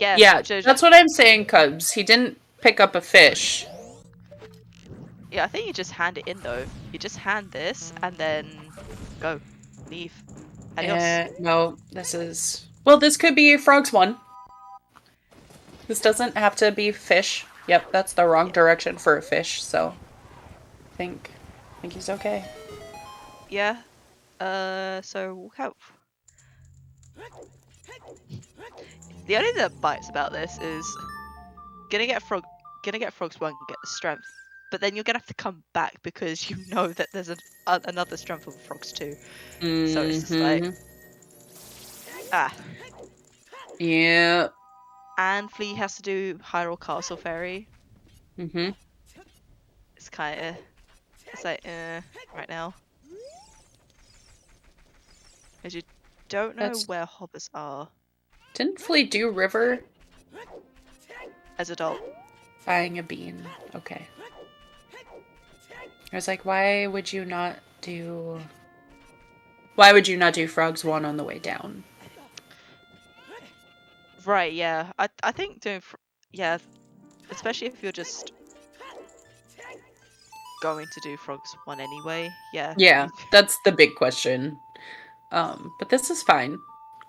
Yeah, that's what I'm saying, Cubs. He didn't pick up a fish. Yeah, I think you just hand it in, though. You just hand this, and then go. Leave. Adios. No, this is... Well, this could be Frog's one. This doesn't have to be fish. Yep, that's the wrong direction for a fish, so... I think he's okay. Yeah. So we'll have... The only thing that bites about this is... Gonna get Frog's one, get the strength. But then you're gonna have to come back because you know that there's another strength of Frogs too. So it's just like... Yeah. And Flea has to do Hyrule Castle Ferry. It's kind of... It's like, right now. Because you don't know That's- where hoppers are Didn't Flea do river? as adult. Buying a bean. Okay. I was like, why would you not do frogs 1 on the way down? Right, yeah. I think doing yeah, especially if you're just going to do frogs 1 anyway. Yeah. Yeah, that's the big question. But this is fine.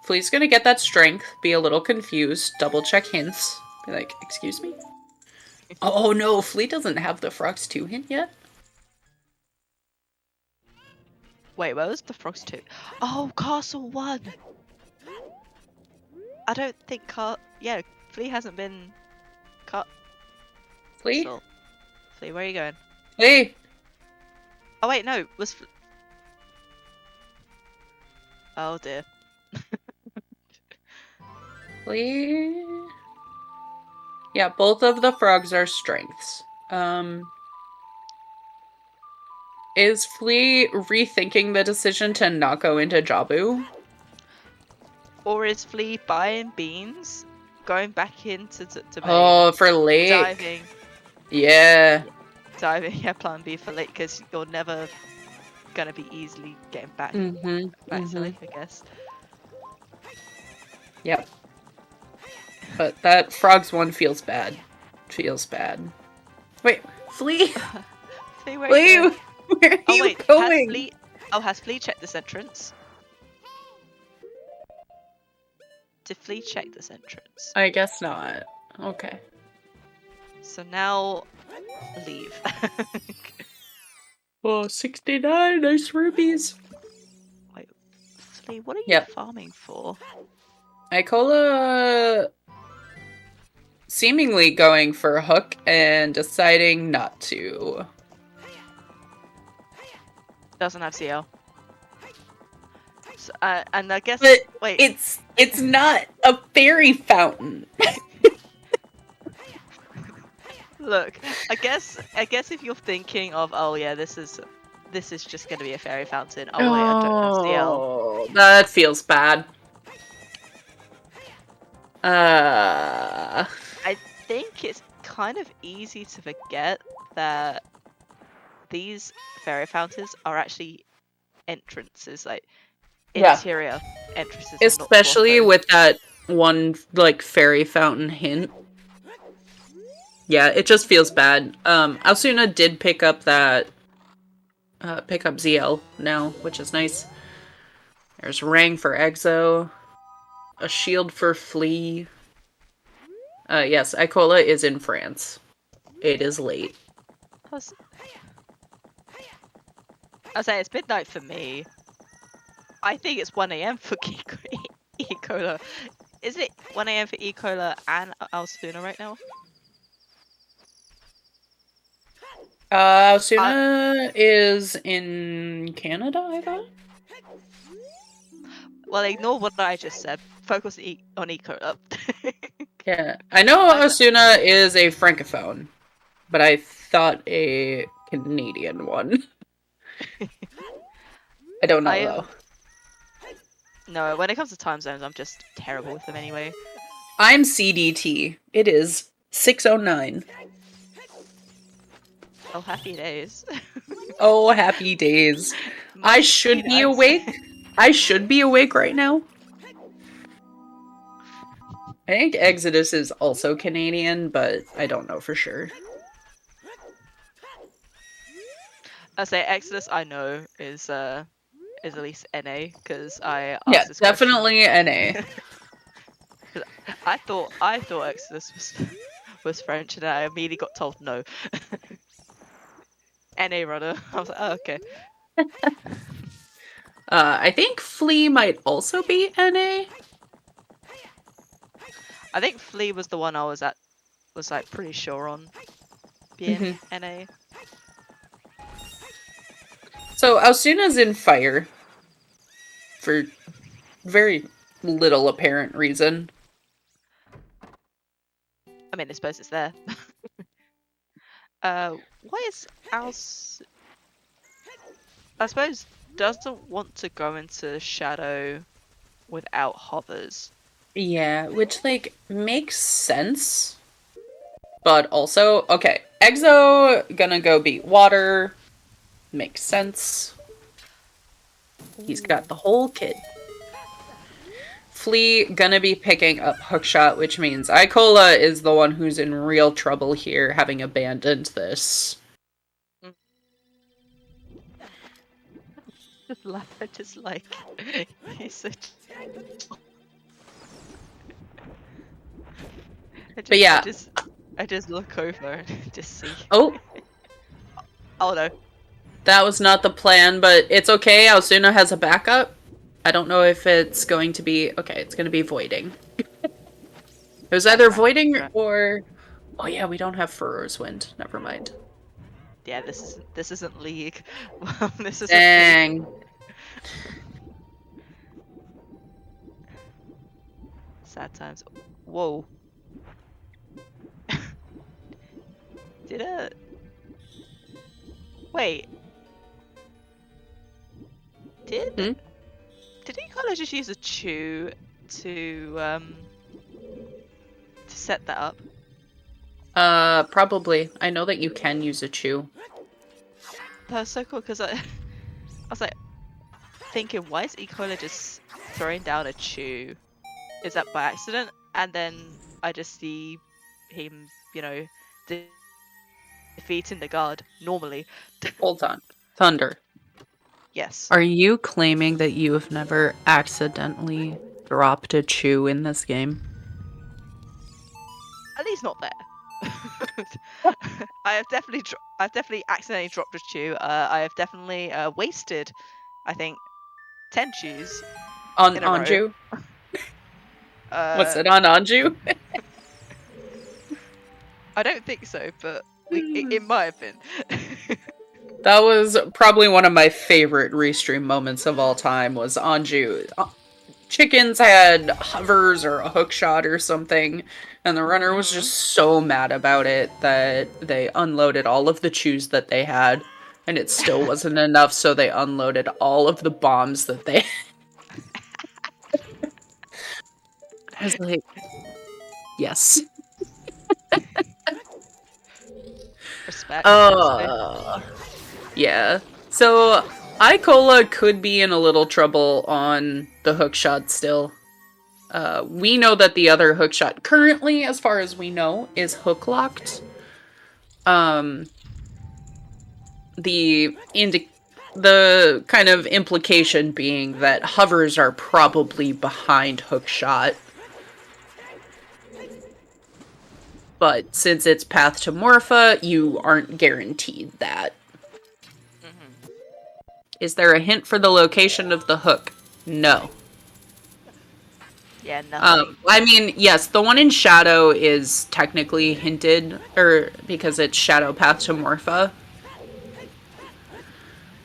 Flea's gonna get that strength, be a little confused, double check hints. Be like, excuse me? Oh no, Flea doesn't have the frogs 2 hint yet? Wait, where was the frogs 2? Oh, Castle 1! I don't think yeah, Flea hasn't been cut. Flea? Flea, where are you going? Flea! Oh wait, no, oh dear. Flea? Yeah, both of the frogs are strengths. Is Flea rethinking the decision to not go into Jabu? Or is Flea buying beans, going back into main, Oh, for Lake. diving, Yeah. yeah, plan B for Lake, because you're never gonna be easily getting back to Lake, I guess. Yep. But that frogs 1 feels bad. Feels bad. Wait, Flea? Flea, where are you going? Where are Oh you wait, going? has Flea checked this entrance? Did Flea check this entrance? I guess not. Okay. So now, leave. Oh, 69, nice rubies. Wait, Flea, what are you Yep. farming for? Icola seemingly going for a hook and deciding not to. Doesn't have CL. So, and I guess But wait, it's not a fairy fountain. look, I guess if you're thinking of, oh yeah, this is just gonna be a fairy fountain. Oh wait, I don't have CL. Oh, that feels bad. I think it's kind of easy to forget that these fairy fountains are actually entrances, like Yeah. interior entrances. and not Especially grottos. with that one like fairy fountain hint. Yeah, it just feels bad. Alsuna did pick up that pick up ZL now, which is nice. There's Rang for Exo. A shield for Flea. Yes, Icola is in France. It is late. I'll say it's midnight for me. I think it's 1 a.m. for Ecola. Is it 1 a.m. for Ecola and Alsuna right now? Alsuna is in Canada, I thought? Well, ignore what I just said. Focus on Ecola. Yeah. I know Osuna is a francophone, but I thought a Canadian one. I don't know though. No, when it comes to time zones, I'm just terrible with them anyway. I'm CDT. It is 6:09. Oh, happy days. Oh, happy days. I should be awake. I should be awake right now. I think Exodus is also Canadian, but I don't know for sure. I say Exodus. I know is at least NA because I asked Yeah, this definitely NA. I thought Exodus was French, and I immediately got told no. NA runner. I was like, oh, okay. I think Flea might also be NA. I think Flea was the one I was like pretty sure on being NA. So Alsuna's in fire for very little apparent reason. I mean, I suppose it's there. What is I suppose doesn't want to go into shadow without hovers. Yeah, which, like, makes sense. But also, okay, Exo gonna go beat water. Makes sense. He's got the whole kit. Flea gonna be picking up Hookshot, which means Icola is the one who's in real trouble here, having abandoned this. Just like he's such. But yeah. I just look over and just see. Oh, Oh no. that was not the plan, but it's okay. Alsuna has a backup. I don't know if it's going to be... Okay, it's going to be voiding. It was either voiding or... Oh yeah, we don't have Furrow's Wind. Never mind. Yeah, this isn't League. This isn't Dang. League. Sad times. Whoa. Did it? Wait. Did he kind of just use a chew to set that up? Probably. I know that you can use a chew. That was so cool because I was like thinking, why is Ecola just throwing down a chew? Is that by accident? And then I just see him, you know, defeating the guard normally. Hold on. Thunder. Yes. Are you claiming that you have never accidentally dropped a chew in this game? At least not there. I've definitely accidentally dropped a chew. I have definitely wasted, I think, 10 chews On in a row. Anju? Was it on Anju? I don't think so, but it might have been. That was probably one of my favorite restream moments of all time, was Anju. Chickens had hovers or a hook shot or something, and the runner was just so mad about it that they unloaded all of the chews that they had, and it still wasn't enough, so they unloaded all of the bombs that they I was like, yes. Respect. Yeah. So, Icola could be in a little trouble on the hookshot still. We know that the other hookshot currently, as far as we know, is hook locked. The kind of implication being that hovers are probably behind hookshot. But since it's path to Morpha, you aren't guaranteed that. Is there a hint for the location of the hook? No. Yeah, nothing. I mean, yes, the one in Shadow is technically hinted, or because it's Shadow Path to Morpha.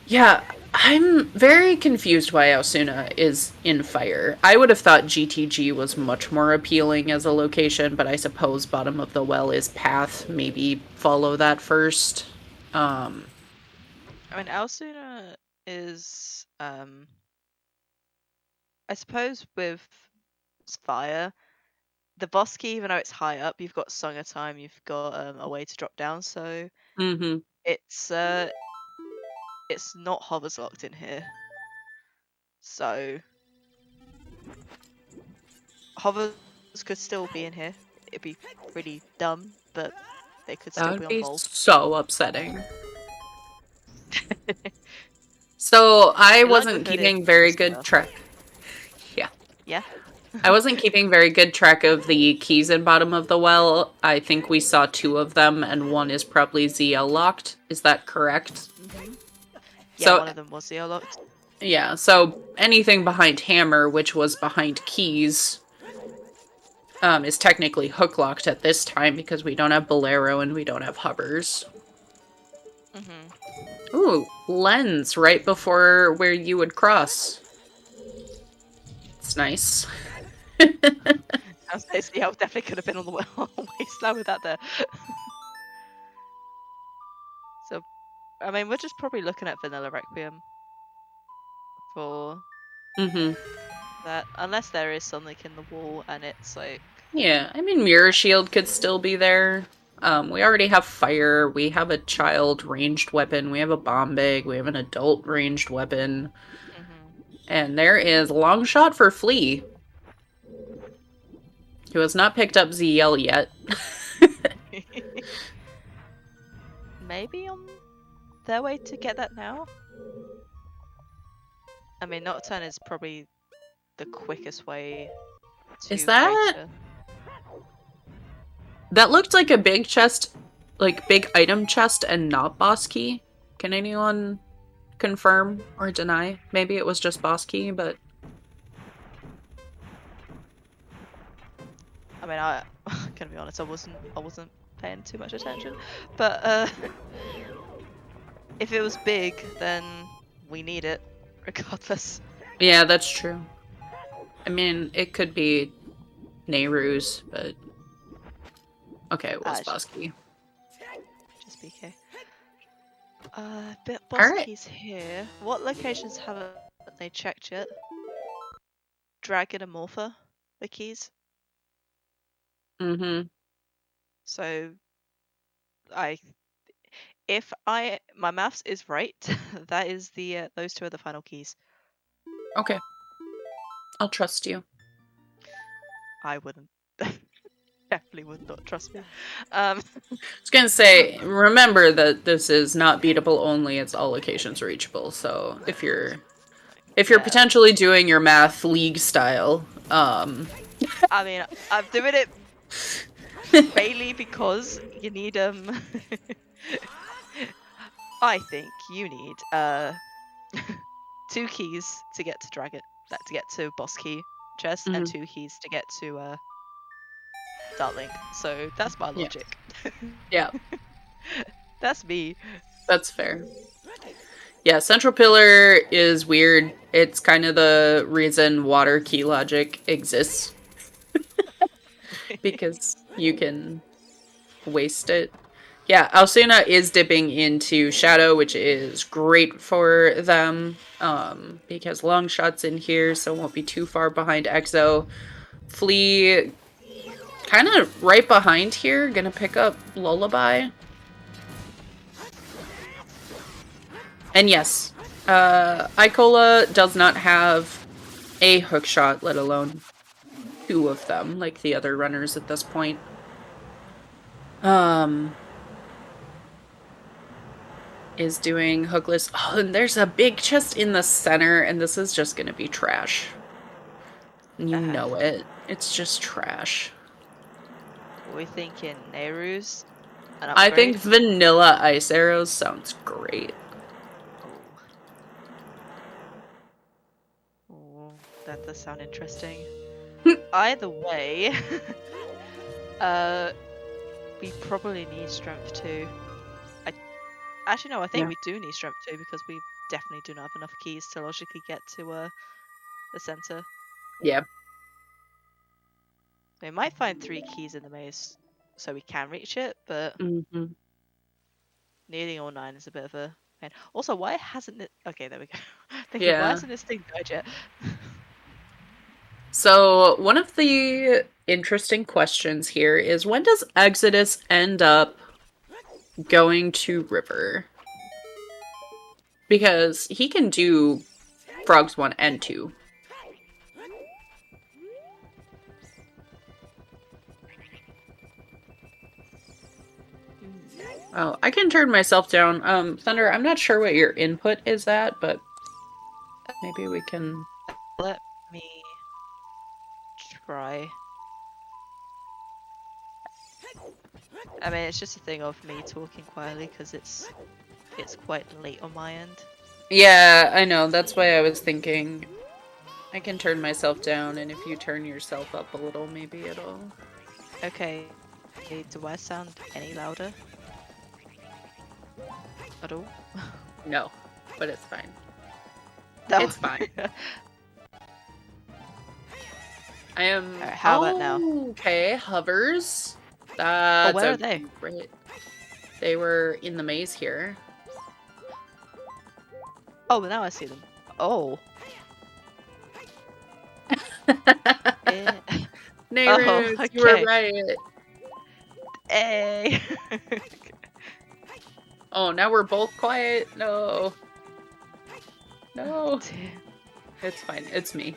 Yeah, I'm very confused why Osuna is in fire. I would have thought GTG was much more appealing as a location, but I suppose Bottom of the Well is path. Maybe follow that first. I mean, Alsuna is, I suppose with fire, the boss key, even though it's high up, you've got Summertime, you've got a way to drop down, so it's not hovers locked in here. So hovers could still be in here. It'd be pretty dumb, but they could still That would be be involved. so upsetting. So I wasn't keeping very good track. Yeah. I wasn't keeping very good track of the keys in Bottom of the Well. I think we saw 2 of them, and one is probably ZL locked. Is that correct? Yeah, So, one of them was ZL locked. Yeah, so anything behind Hammer, which was behind keys, is technically hook locked at this time because we don't have Bolero and we don't have hovers. Ooh, lens right before where you would cross. It's nice. I definitely could have been on the wasteland with that there. So, I mean, we're just probably looking at Vanilla Requiem. for Mm-hmm. that, unless there is something in the wall and it's like... Yeah, I mean, Mirror Shield could still be there. We already have fire. We have a child ranged weapon. We have a bomb bag. We have an adult ranged weapon. And there is Long Shot for Flea, who has not picked up ZL yet. Maybe on their way to get that now? I mean, Nocturne is probably the quickest way to Is that... greater. That looked like a big chest, like big item chest and not boss key. Can anyone confirm or deny? Maybe it was just boss key, but... I mean, I gonna be honest, I wasn't paying too much attention. But if it was big, then we need it, regardless. Yeah, that's true. I mean, it could be Nehru's, but... Okay, it was boss key. Just BK. Bit boss Alright. keys here. What locations haven't they checked yet? Dragon and Morpher, the keys. Mm-hmm. So, if my maths is right, that is the those two are the final keys. Okay. I'll trust you. I wouldn't. Definitely would not trust me. I was gonna say, remember that this is not beatable only, it's all locations reachable, so if you're potentially doing your math league style, I mean, I'm doing it mainly because you need I think you need 2 keys to get to dragon, to get to boss key chest, and 2 keys to get to Dark-Link. So that's my logic. Yeah. That's me. That's fair. Yeah, Central Pillar is weird. It's kind of the reason water key logic exists. Because you can waste it. Yeah, Alcuna is dipping into Shadow, which is great for them. Because Long Shot's in here, so it won't be too far behind Exo. Flea... kind of right behind here, gonna pick up Lullaby. And yes, Icola does not have a hook shot, let alone 2 of them, like the other runners at this point. Is doing hookless. Oh, and there's a big chest in the center, and this is just gonna be trash. You know it. It's just trash. We're thinking Nehru's. I think vanilla ice arrows sounds great. Oh, that does sound interesting. Either way, we probably need strength 2. Actually, no, I think we do need strength 2 because we definitely do not have enough keys to logically get to the center. Yeah. We might find 3 keys in the maze so we can reach it, but needing all 9 is a bit of a pain. Also, why hasn't it... Okay, there we go. Thinking, why hasn't this thing died yet? So, one of the interesting questions here is, when does Exodus end up going to River? Because he can do Frogs 1 and 2. Oh, I can turn myself down. Thunder, I'm not sure what your input is at, but maybe we can... Let me try. I mean, it's just a thing of me talking quietly because it's quite late on my end. Yeah, I know. That's why I was thinking I can turn myself down, and if you turn yourself up a little, maybe it'll... Okay. Do I sound any louder? At all? No, but it's fine. No. It's fine. I am... Alright, how about now? Okay, hovers. That's where are they? Great. They were in the maze here. Oh, now I see them. Oh. Eh. Neighbors, you were okay. right. Hey. Oh, now we're both quiet. No. No. Dear. It's fine. It's me.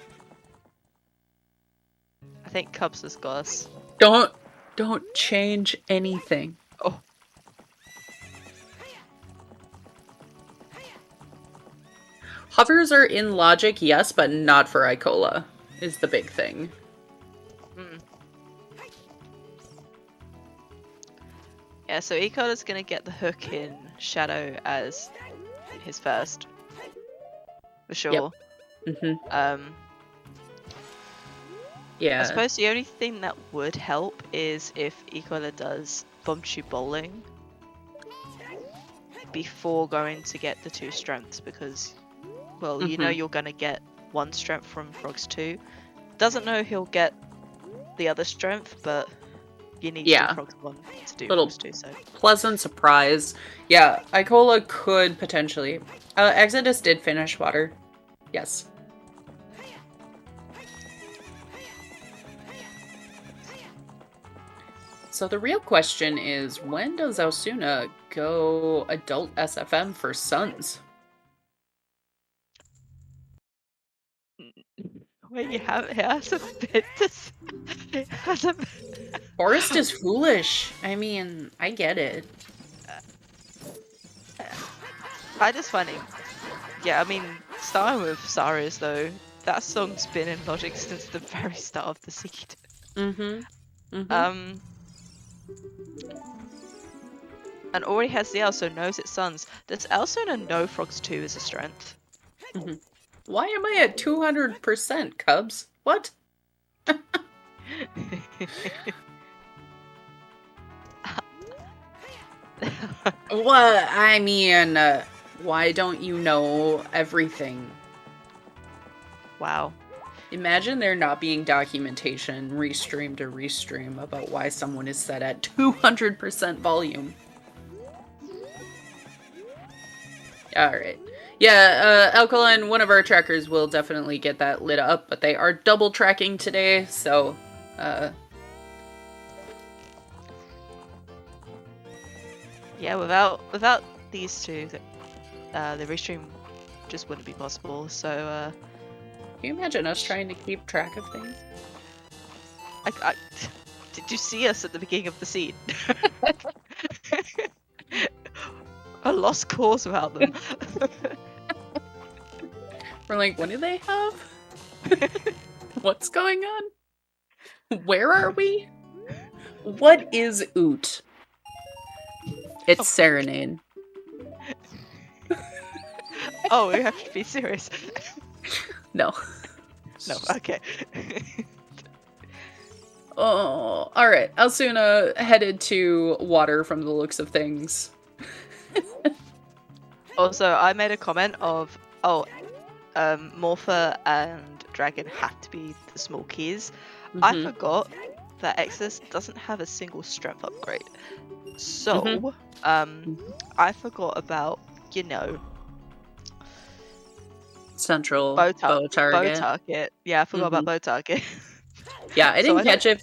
I think Cubs has got us. Don't change anything. Oh. Hovers are in logic, yes, but not for Icola, is the big thing. Yeah, so Ecola's gonna get the hook in Shadow as his first. For sure. Mm-hmm. I Yeah. suppose the only thing that would help is if Ecola does Bomb Tube Bowling before going to get the 2 strengths, because, well, you know you're gonna get 1 strength from Frogs 2. Doesn't know he'll get the other strength, but you need to do Frogs 1 to do Little Frogs 2, so. pleasant surprise. Yeah, Icola could potentially. Exodus did finish water. Yes. So the real question is, when does Osuna go adult SFM for Sons? Wait, it has a bit it has a Forest is foolish. I mean, I get it. I just find it, yeah, I mean, starting with Saris though, that song's been in Logic since the very start of the seed. And already has the L, so knows its sons. Does Elsona know Frogs 2 is a strength? Why am I at 200%, Cubs? What? What? I mean, why don't you know everything? Wow. Imagine there not being documentation, restream to restream, about why someone is set at 200% volume. Alright. Yeah, Alkaline, one of our trackers will definitely get that lit up, but they are double tracking today, so, Yeah, without these two, the restream just wouldn't be possible, so, Can you imagine us trying to keep track of things? Did you see us at the beginning of the scene? A lost cause without them. We're like, what do they have? What's going on? Where are we? What is OoT? It's Serenade. Oh, we have to be serious. No. No, okay. Oh, alright. Elsuna headed to water from the looks of things. Also, I made a comment of, Morpher and Dragon have to be the small keys. I forgot that Exodus doesn't have a single strength upgrade. So, I forgot about, Central bow target. target. Yeah, I forgot about bow target. Yeah, I didn't catch it.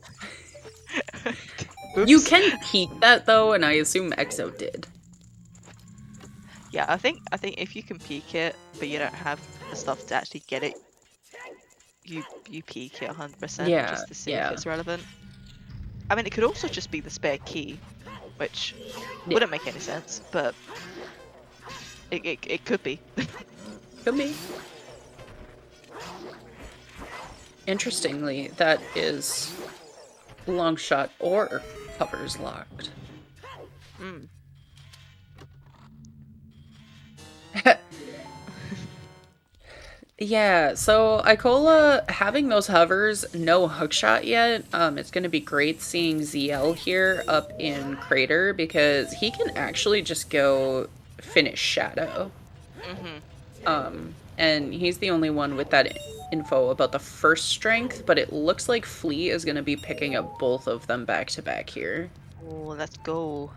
You can peek that though, and I assume Exo did. Yeah, I think if you can peek it, but you don't have the stuff to actually get it, you peek it 100%. Yeah, just to see if it's relevant. I mean, it could also just be the spare key, which wouldn't make any sense, but it could be. Could be. Interestingly, that is long shot or hovers locked. Yeah, so Icola having those hovers, no hookshot yet. It's gonna be great seeing ZL here up in Crater because he can actually just go finish Shadow. And he's the only one with that info about the first strength, but it looks like Flea is gonna be picking up both of them back to back here. Oh, let's go.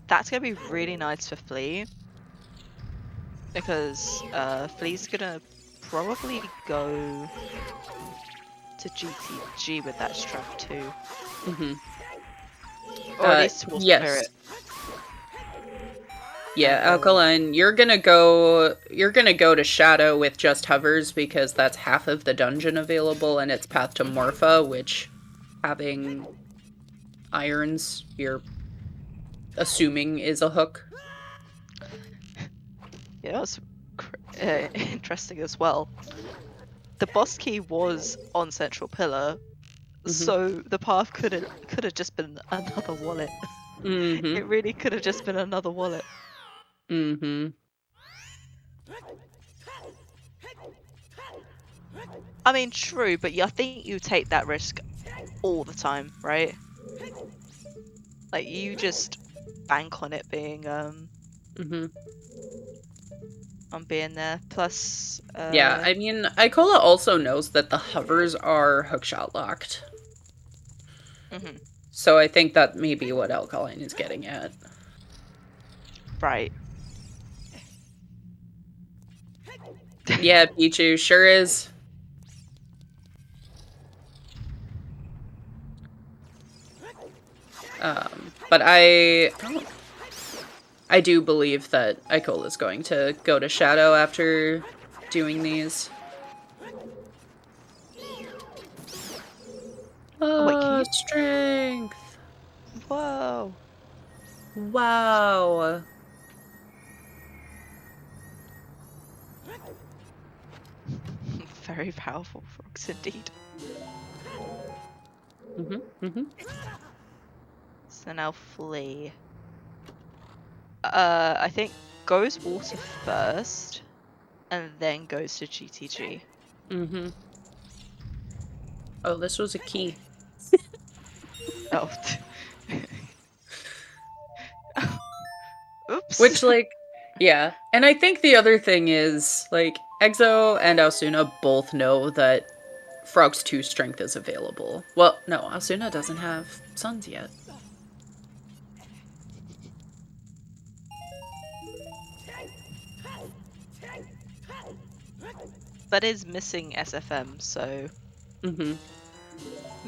that's gonna be really nice for Flea. Because Flea's gonna probably go to GTG with that strength too. Mm-hmm. Or at least towards yes. Spirit. Yeah, Alkaline, you're gonna go to Shadow with just hovers because that's half of the dungeon available and it's Path to Morpha, which having irons you're assuming is a hook. Yeah, that was interesting as well. The boss key was on Central Pillar, so the path could have just been another wallet. Mm-hmm. It really could have just been another wallet. Mm-hmm. I mean, true, but I think you take that risk all the time, right? Like, you just bank on it being, Mm-hmm. on being there. Plus, Yeah, I mean, Ikola also knows that the hovers are hookshot locked. mhm. So I think that may be what Alkaline is getting at. Right. Yeah, Pichu, sure is. But I do believe that Ikola is going to go to Shadow after doing these. Oh, wait, can you... Strength! Whoa! Wow! Very powerful frogs indeed. Mm-hmm, mm-hmm. So now Flea. I think goes water first, and then goes to GTG. Mm-hmm. Oh, this was a key. Oh. Oops. Which, like, yeah. And I think the other thing is, like, Exo and Asuna both know that Frog's 2 strength is available. Well, no, Asuna doesn't have sons yet. That is missing SFM, so Mm-hmm.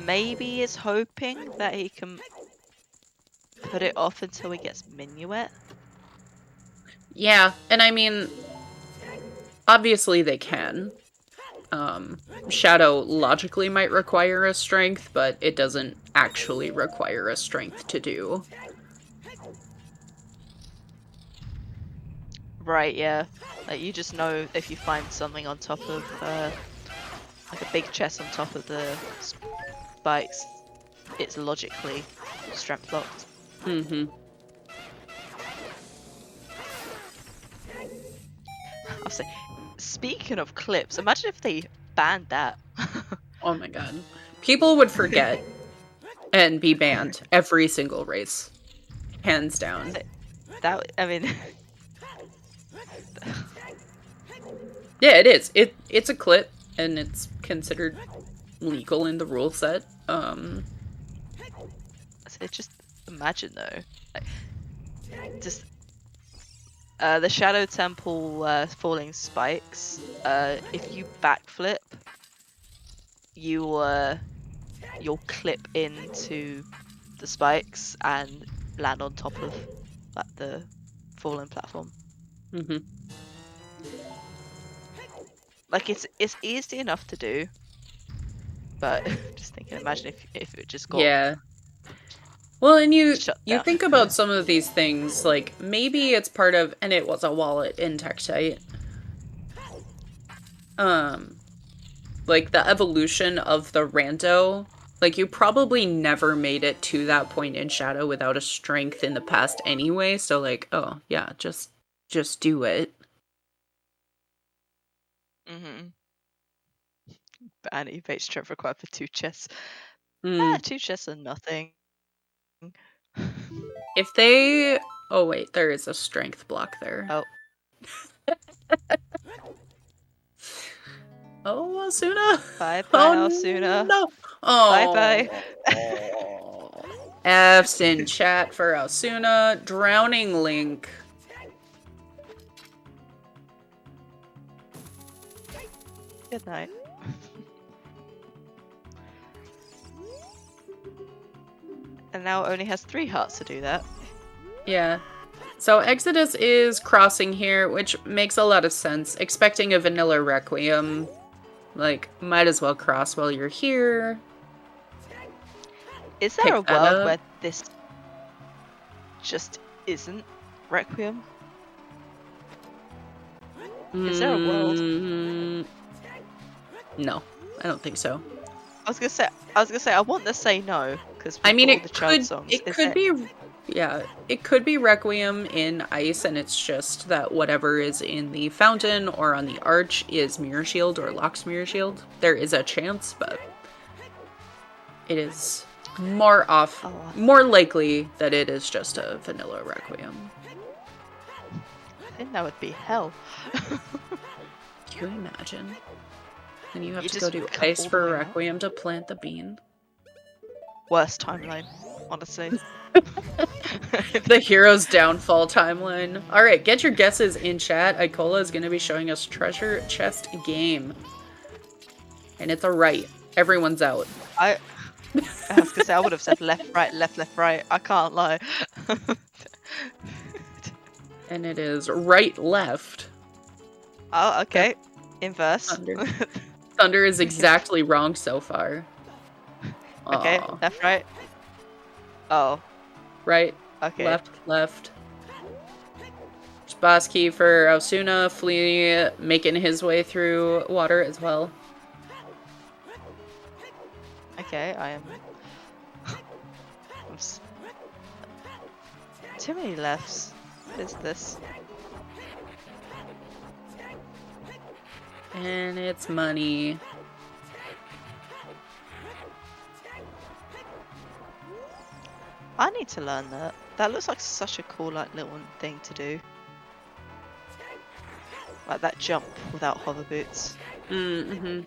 maybe is hoping that he can put it off until he gets Minuet. Yeah, and I mean, obviously they can. Shadow logically might require a strength, but it doesn't actually require a strength to do. Right, yeah. Like, you just know if you find something on top of, like a big chest on top of the spikes, it's logically strength locked. Mm-hmm. I'll say, speaking of clips, imagine if they banned that. Oh my god. People would forget and be banned every single race. Hands down. That, I mean... Yeah, it is. It's a clip, and it's considered legal in the rule set. So just imagine though, like, just the Shadow Temple falling spikes. If you backflip, you'll clip into the spikes and land on top of like the fallen platform. Mm-hmm. Like it's easy enough to do, but just thinking, imagine if it just got Yeah. Well, and you shut down. think about some of these things, like, maybe it's part of, and it was a wallet in Tektite. Like, the evolution of the Rando, like, you probably never made it to that point in Shadow without a strength in the past anyway, so, like, oh, yeah, just do it. Mm-hmm. Ban evade strength required for 2 chests. 2 chests are nothing. If they... Oh, wait, there is a strength block there. Oh. Oh, Asuna! Bye-bye, Oh, Asuna. no! Oh. Bye-bye. F's in chat for Osuna. Drowning Link. Good night. And now it only has 3 hearts to do that. Yeah. So Exodus is crossing here, which makes a lot of sense. Expecting a vanilla Requiem. Like, might as well cross while you're here. Is there a Pick that world up. where this just isn't Requiem? Is there a world? No, I don't think so. I was gonna say I want to say no because I mean, all the child songs. it could be, yeah, it could be Requiem in ice, and it's just that whatever is in the fountain or on the arch is Mirror Shield or Locke's Mirror Shield. There is a chance, but it is more likely that it is just a vanilla Requiem. I think that would be hell. Can you imagine? And you have You to go just do cut ice all the for way out? Requiem to plant the bean. Worst timeline, honestly. The hero's downfall timeline. Alright, get your guesses in chat. Ikola is going to be showing us treasure chest game. And it's a right. Everyone's out. I was gonna say I would have said left, left, right. I can't lie. And it is right, left. Oh, okay. Inverse. Thunder. Thunder is exactly wrong so far. Okay, Aw. left, right. Oh, Right, okay. left. Boss key for Osuna. Flea making his way through water as well. Okay, I am. Too many lefts. What is this? And it's money. I need to learn that. That looks like such a cool, like, little thing to do. Like that jump without hover boots. Mm-hmm.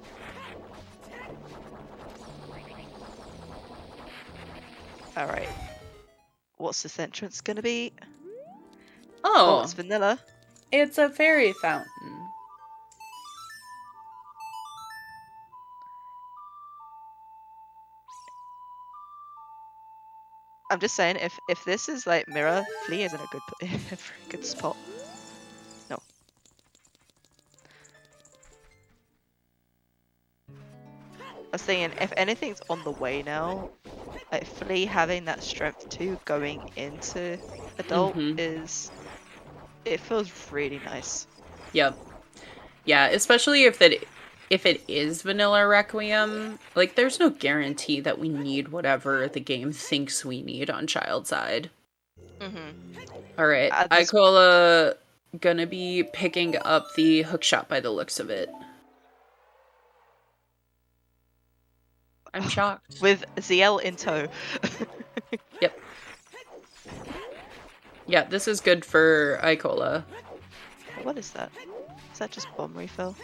Alright. What's this entrance gonna be? Oh, it's vanilla. it's a fairy fountain. I'm just saying, if this is like mirror, Flea is in a very good spot. No. I was thinking, if anything's on the way now, like Flea having that strength too going into adult it feels really nice. Yep. Yeah, especially if it is vanilla Requiem, like there's no guarantee that we need whatever the game thinks we need on child side. Alright, Ikola gonna be picking up the hookshot by the looks of it. I'm shocked. With ZL in tow. Yep. Yeah, this is good for Ikola. What is that? Is that just bomb refill?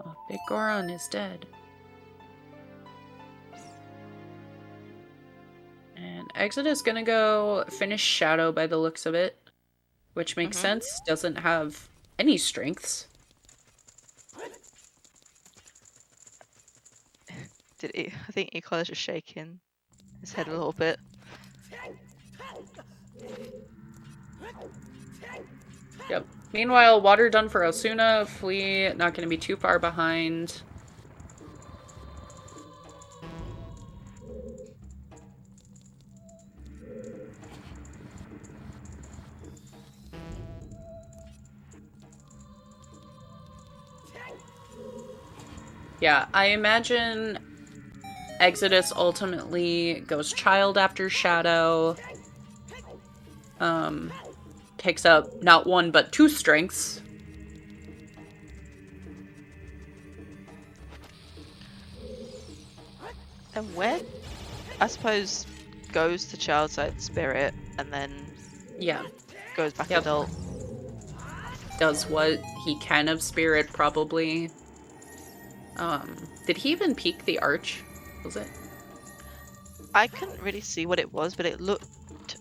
Oh, Big Goron is dead. And Exodus is gonna go finish Shadow by the looks of it. Which makes sense. Doesn't have any strengths. I think Ikola is just shaking his head a little bit. Yep. Meanwhile, water done for Osuna. Flea not going to be too far behind. Yeah, I imagine Exodus ultimately goes Child after Shadow. Picks up not 1 but 2 strengths. And where, I suppose, goes to Child side Spirit and then goes back adult. Does what he can of Spirit, probably. Did he even peek the arch? Was it? I couldn't really see what it was, but it looked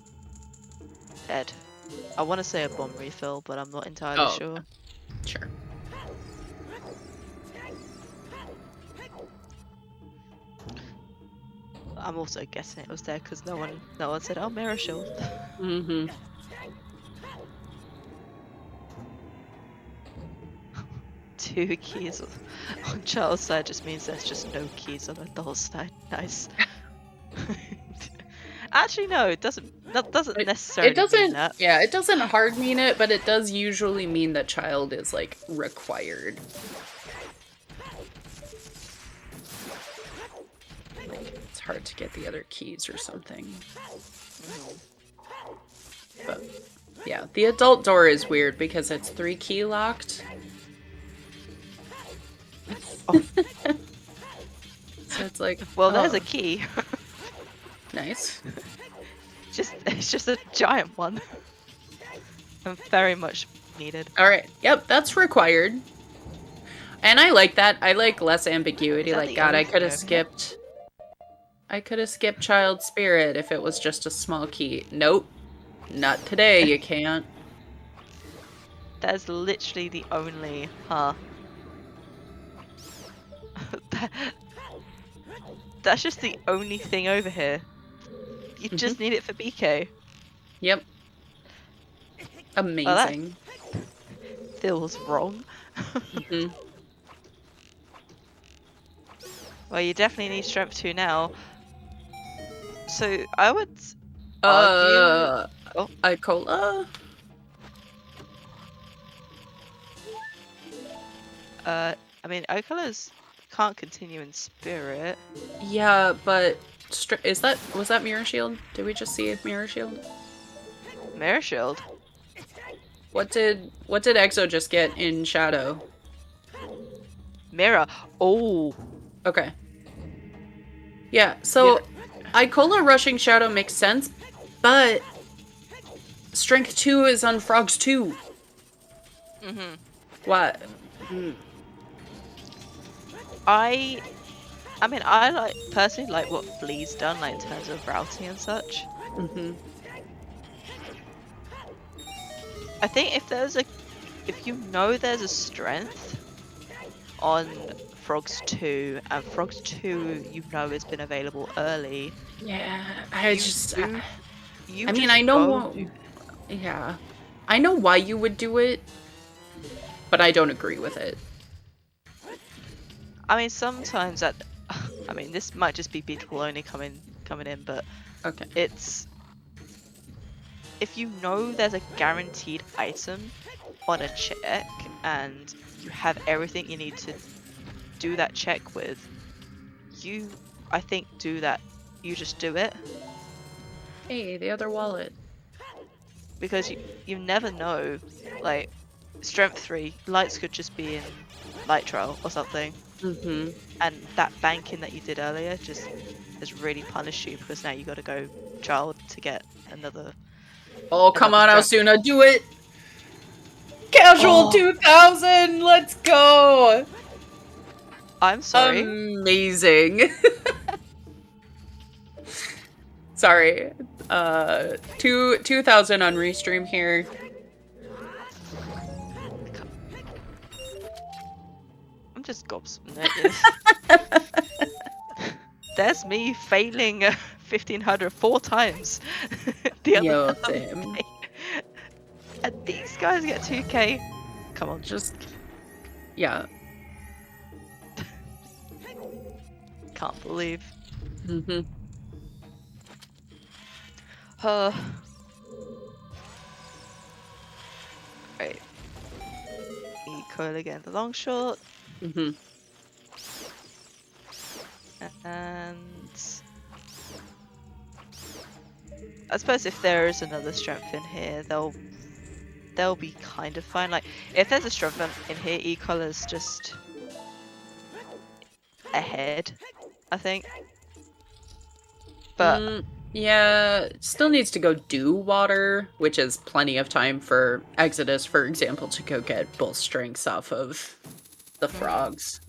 dead. I want to say a bomb refill, but I'm not entirely sure. Sure. I'm also guessing it was there because no one said, "Oh, mirror shield." Mm-hmm. Two keys on child's side just means there's just no keys on adult's side. Nice. Actually, no, it doesn't. That doesn't necessarily It doesn't. mean that. Yeah, it doesn't hard mean it, but it does usually mean that child is like required. Like it's hard to get the other keys or something. But yeah, the adult door is weird because it's 3 key locked. Oh. So it's like, Well, there's a key. Nice. It's just a giant one. And very much needed. All right. Yep, that's required. And I like that. I like less ambiguity. Like, God, I could have skipped. I could have skipped Child Spirit if it was just a small key. Nope. Not today, you can't. That's literally the only, That's just the only thing over here. You just need it for BK. Yep. Amazing. Well, that feels wrong. Well, you definitely need strength 2 now. So I would argue... Icola? I mean, Icola's can't continue in spirit. Yeah, but was that Mirror Shield? Did we just see a Mirror Shield? Mirror Shield? What did Exo just get in Shadow? Mirror. Oh. Okay. Yeah, so Icola rushing Shadow makes sense, but Strength 2 is on Frogs too. Mm-hmm. What? I mean, I personally like what Flea's done, like in terms of routing and such. I think if you know there's a strength on Frogs 2, and Frogs 2 you know has been available early. Yeah, I know why you would do it, but I don't agree with it. I mean, sometimes I mean, this might just be people only coming in, but okay, it's if you know there's a guaranteed item on a check and you have everything you need to do that check with, I think do that. You just do it. Hey, the other wallet. Because you never know, like strength 3 lights could just be in light trail or something. And that banking that you did earlier just has really punished you because now you got to go child to get another. Oh, come on, Asuna, do it! Casual 2000, let's go! I'm sorry. Amazing. Sorry. 2000 on restream here. I'm just gobsmacked at this. There's me failing 1500 4 times. The other same. And these guys get 2k. Come on, just yeah. Can't believe. Right. Eco again, the long shot. And I suppose if there is another strength in here, they'll be kind of fine. Like if there's a strength in here, E-Color's just ahead, I think. But yeah, still needs to go do water, which is plenty of time for Exodus, for example, to go get both strengths off of the frogs.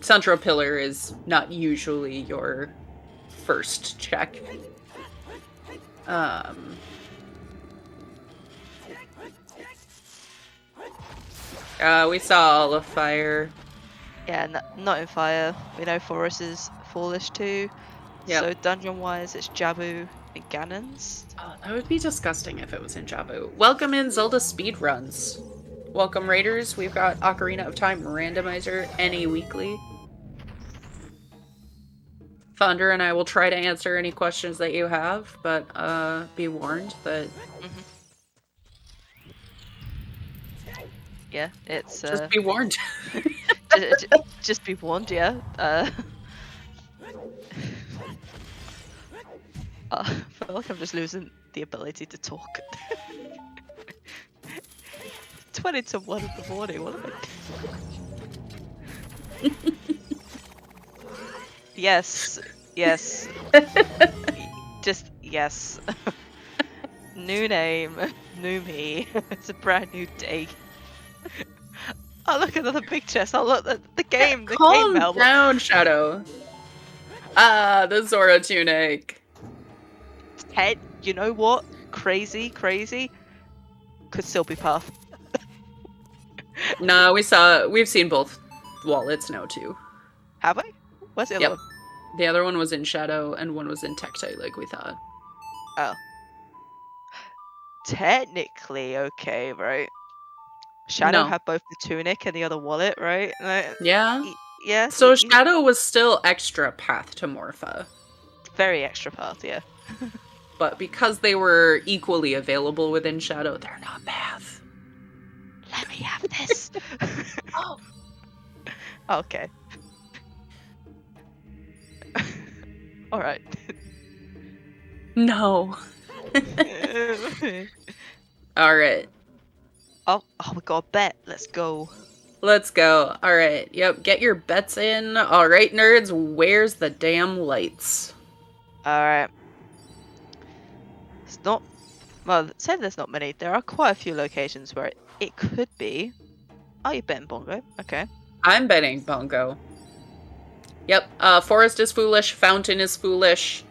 Central Pillar is not usually your first check. We saw all of fire. Yeah, not in fire. We know Forest is foolish too. Yep. So dungeon-wise, it's Jabu and Ganon's. Oh, that would be disgusting if it was in Jabu. Welcome in ZeldaSpeedRuns. Welcome, Raiders. We've got Ocarina of Time Randomizer NA Weekly. Thunder and I will try to answer any questions that you have, but be warned that... Yeah, it's... Just be warned. just be warned, yeah. I feel like I'm just losing the ability to talk. 20 to 1 in the morning, what am I doing? Yes. Just, yes. New name, new me. It's a brand new day. Oh, look, another big chest. Oh, look, the game. The Calm game album. down, Shadow. Ah, the Zora tunic. Head, you know what? Crazy. Could still be Path. Nah, we've seen both wallets now, too. Have I? Where's the other one? The other one was in Shadow, and one was in Tektite, like we thought. Oh. Technically, okay, right? Shadow had both the tunic and the other wallet, right? Yeah. Yeah. So Shadow was still extra path to Morpha. Very extra path, yeah. But because they were equally available within Shadow, they're not path. Let me have this. Oh. Okay. All right. No. All right. Oh, we got a bet. Let's go. Let's go. All right. Yep. Get your bets in. All right, nerds. Where's the damn lights? All right. It's not. Well, say there's not many. There are quite a few locations where it could be. Oh, you're betting Bongo. Okay. I'm betting Bongo. Yep. Forest is foolish. Fountain is foolish.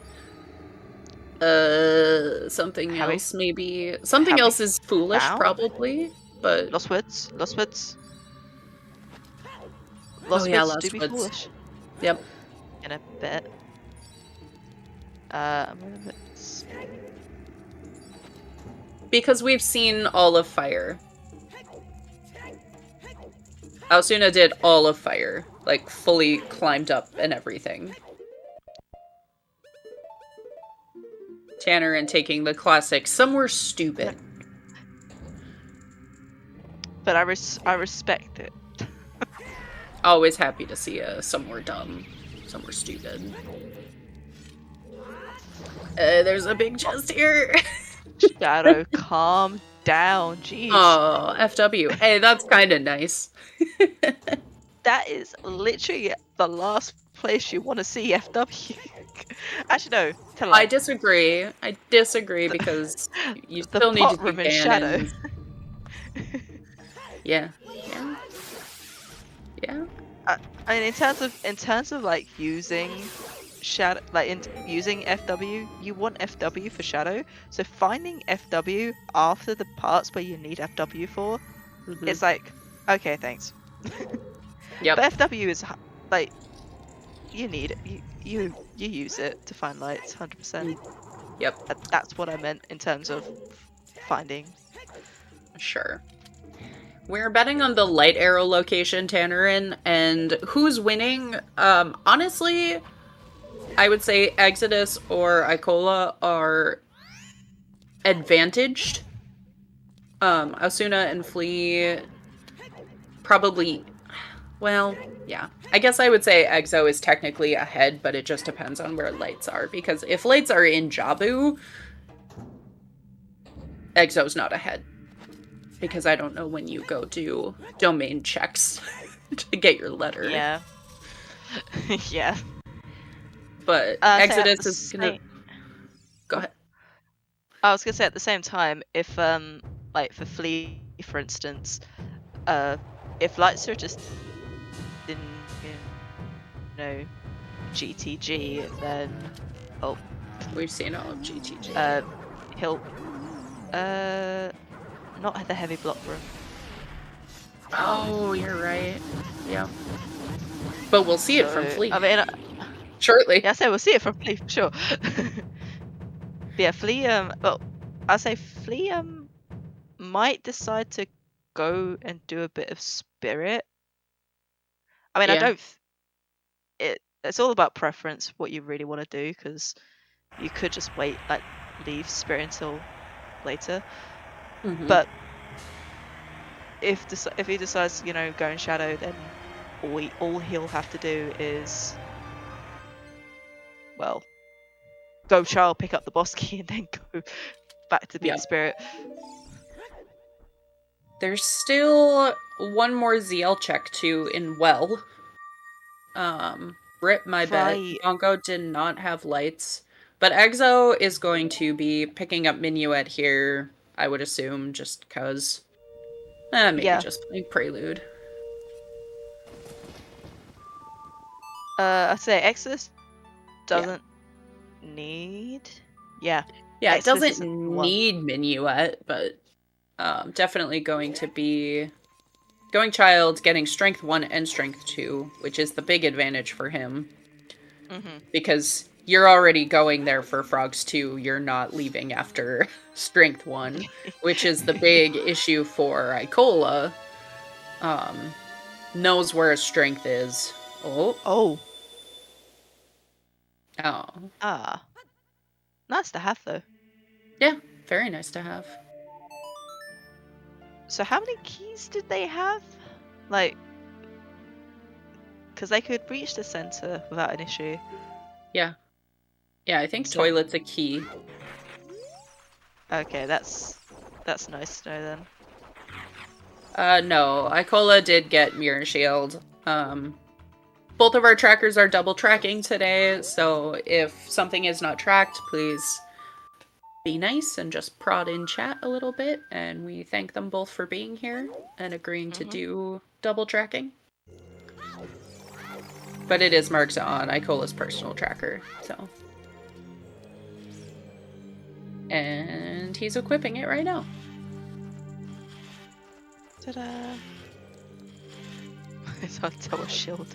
Something else maybe. Something else is foolish, probably. But Lost Woods. Oh yeah, Woods Lost do be Woods. foolish. Yep. In a bit. I'm gonna bet. Because we've seen all of fire. Alsuna did all of fire, like fully climbed up and everything. Tanner and taking the classic somewhere stupid. But I respect it. Always happy to see a somewhere dumb, somewhere stupid. There's a big chest here. Shadow, calm down, jeez. Oh, FW. Hey, that's kind of nice. That is literally the last place you want to see FW. Actually, no. Tell I disagree. I disagree because you still need to do room in Shadow. Yeah. I mean, in terms of like using Shadow, like using FW, you want FW for Shadow. So finding FW after the parts where you need FW for, it's like, okay, thanks. Yep. But FW is like, you need it. You use it to find lights, 100%. Yep. That's what I meant in terms of finding. Sure. We're betting on the light arrow location, Tannerin, and who's winning? Honestly, I would say Exodus or Icola are advantaged. Asuna and Flea probably, well, yeah. I guess I would say Exo is technically ahead, but it just depends on where lights are, because if lights are in Jabu, Exo's not ahead. Because I don't know when you go do domain checks to get your letter. Yeah. Yeah. But Exodus is gonna... Go ahead. I was gonna say at the same time, if like for Flea, for instance, if lights are just in you know, GTG, then We've seen all of GTG. he'll not the heavy block room. Oh, you're right. Yeah. But we'll see it from So, Flea I mean, shortly. yeah, I say we'll see it from Flea for sure. But yeah, Flea. Well, I say Flea. Might decide to go and do a bit of spirit. I mean, I Yeah. don't. It's all about preference. What you really want to do, because you could just wait, like leave spirit until later. Mhm. But if he decides, go in shadow, then all he'll have to do is, well, go child, pick up the boss key, and then go back to being Yep. spirit. There's still one more ZL check too in Well. Rip my bet. Right. Bongo did not have lights. But Exo is going to be picking up Minuet here, I would assume, just because. Maybe Yeah. just playing Prelude. I'd say Exodus doesn't need. Yeah. Yeah, it Exodus doesn't isn't the one. need Minuet, but definitely going to be going Child, getting Strength 1 and Strength 2, which is the big advantage for him. Mm-hmm. Because you're already going there for Frogs 2, you're not leaving after Strength 1, which is the big issue for Icola. Knows where his strength is. Oh. Oh. Oh. Ah. Nice to have, though. Yeah, very nice to have. So how many keys did they have? Like, because they could reach the center without an issue. Yeah. Yeah, I think So- Toilet's a key. Okay, that's nice to know then. No, Icola did get Mirror Shield. Both of our trackers are double tracking today, so if something is not tracked, please be nice and just prod in chat a little bit, and we thank them both for being here and agreeing to do double tracking. But it is marked on Icola's personal tracker, so. And he's equipping it right now. Ta-da! It's on double shield.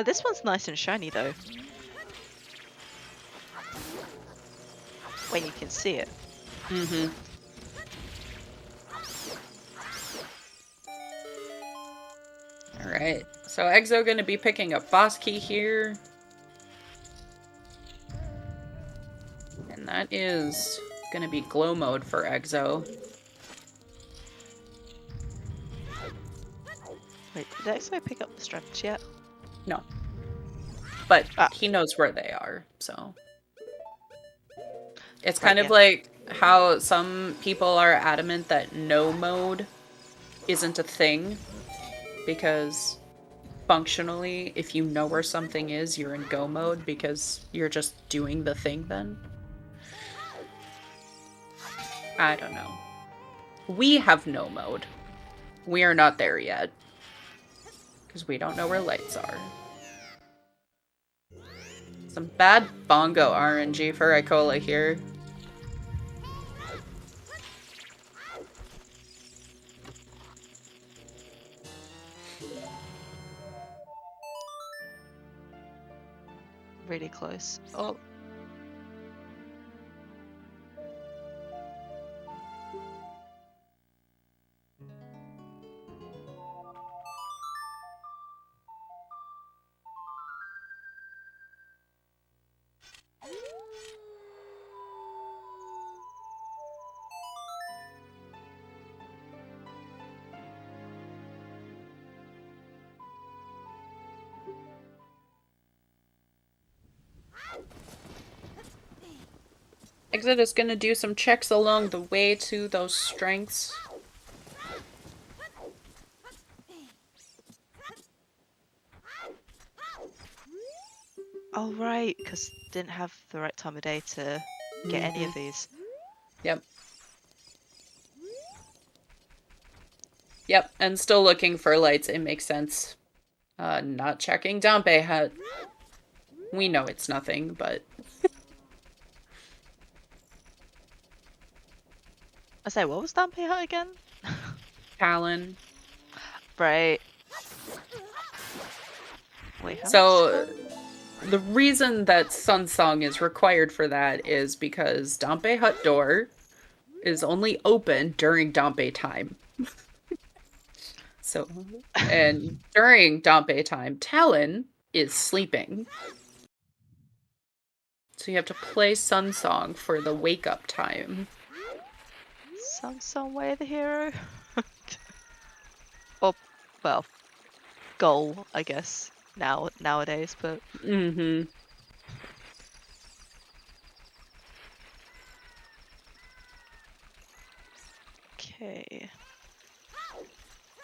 This one's nice and shiny though. When you can see it. Mm-hmm. Alright, so Exo gonna be picking up Boss Key here. And that is gonna be glow mode for Exo. Wait, did Exo pick up the strengths yet? No. But he knows where they are, so. It's kind of like how some people are adamant that no mode isn't a thing. Because functionally, if you know where something is, you're in go mode because you're just doing the thing then. I don't know. We have no mode. We are not there yet. Because we don't know where lights are. Some bad bongo RNG for Icola here. Really close. Oh. Exit is gonna do some checks along the way to those strengths. Oh right, because didn't have the right time of day to get any of these. Yep. Yep, and still looking for lights. It makes sense. Not checking Dompe Hut. We know it's nothing, but... I say, what was Dampy Hut again? Talon. Right. Wait, how So, the reason that Sunsong is required for that is because Dompe Hut door is only open during Dompe time. So, and during Dompe time, Talon is sleeping. So you have to play Sunsong for the wake up time. some way the hero? Or, well, goal, I guess, nowadays, but... Mm-hmm. Okay.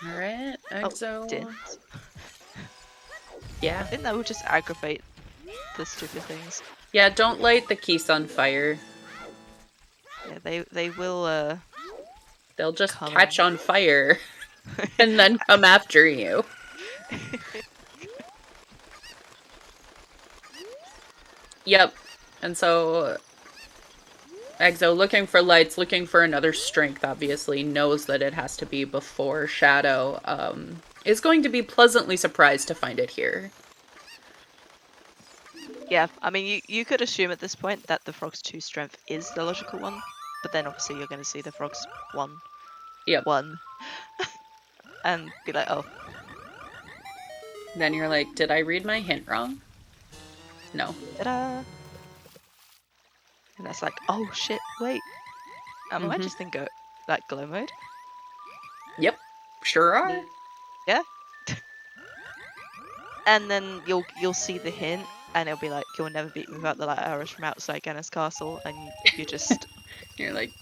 Alright, Exo. Didn't. Yeah. I think that would just aggravate the stupid things. Yeah, don't light the keys on fire. Yeah, they will, They'll just come catch on fire and then come after you. Yep. And so Exo, looking for lights, looking for another strength, obviously, knows that it has to be before Shadow. Is going to be pleasantly surprised to find it here. Yeah, I mean, you could assume at this point that the Frog's 2 strength is the logical one, but then obviously you're going to see the Frog's 1. Yep. 1. And be like, oh. Then you're like, did I read my hint wrong? No. Ta-da! And that's like, oh shit, wait. Am I just in glow mode? Yep. Sure are. Yeah. And then you'll see the hint, and it'll be like, you'll never beat me without the light arrows from outside Gannis Castle, and you just... You're like,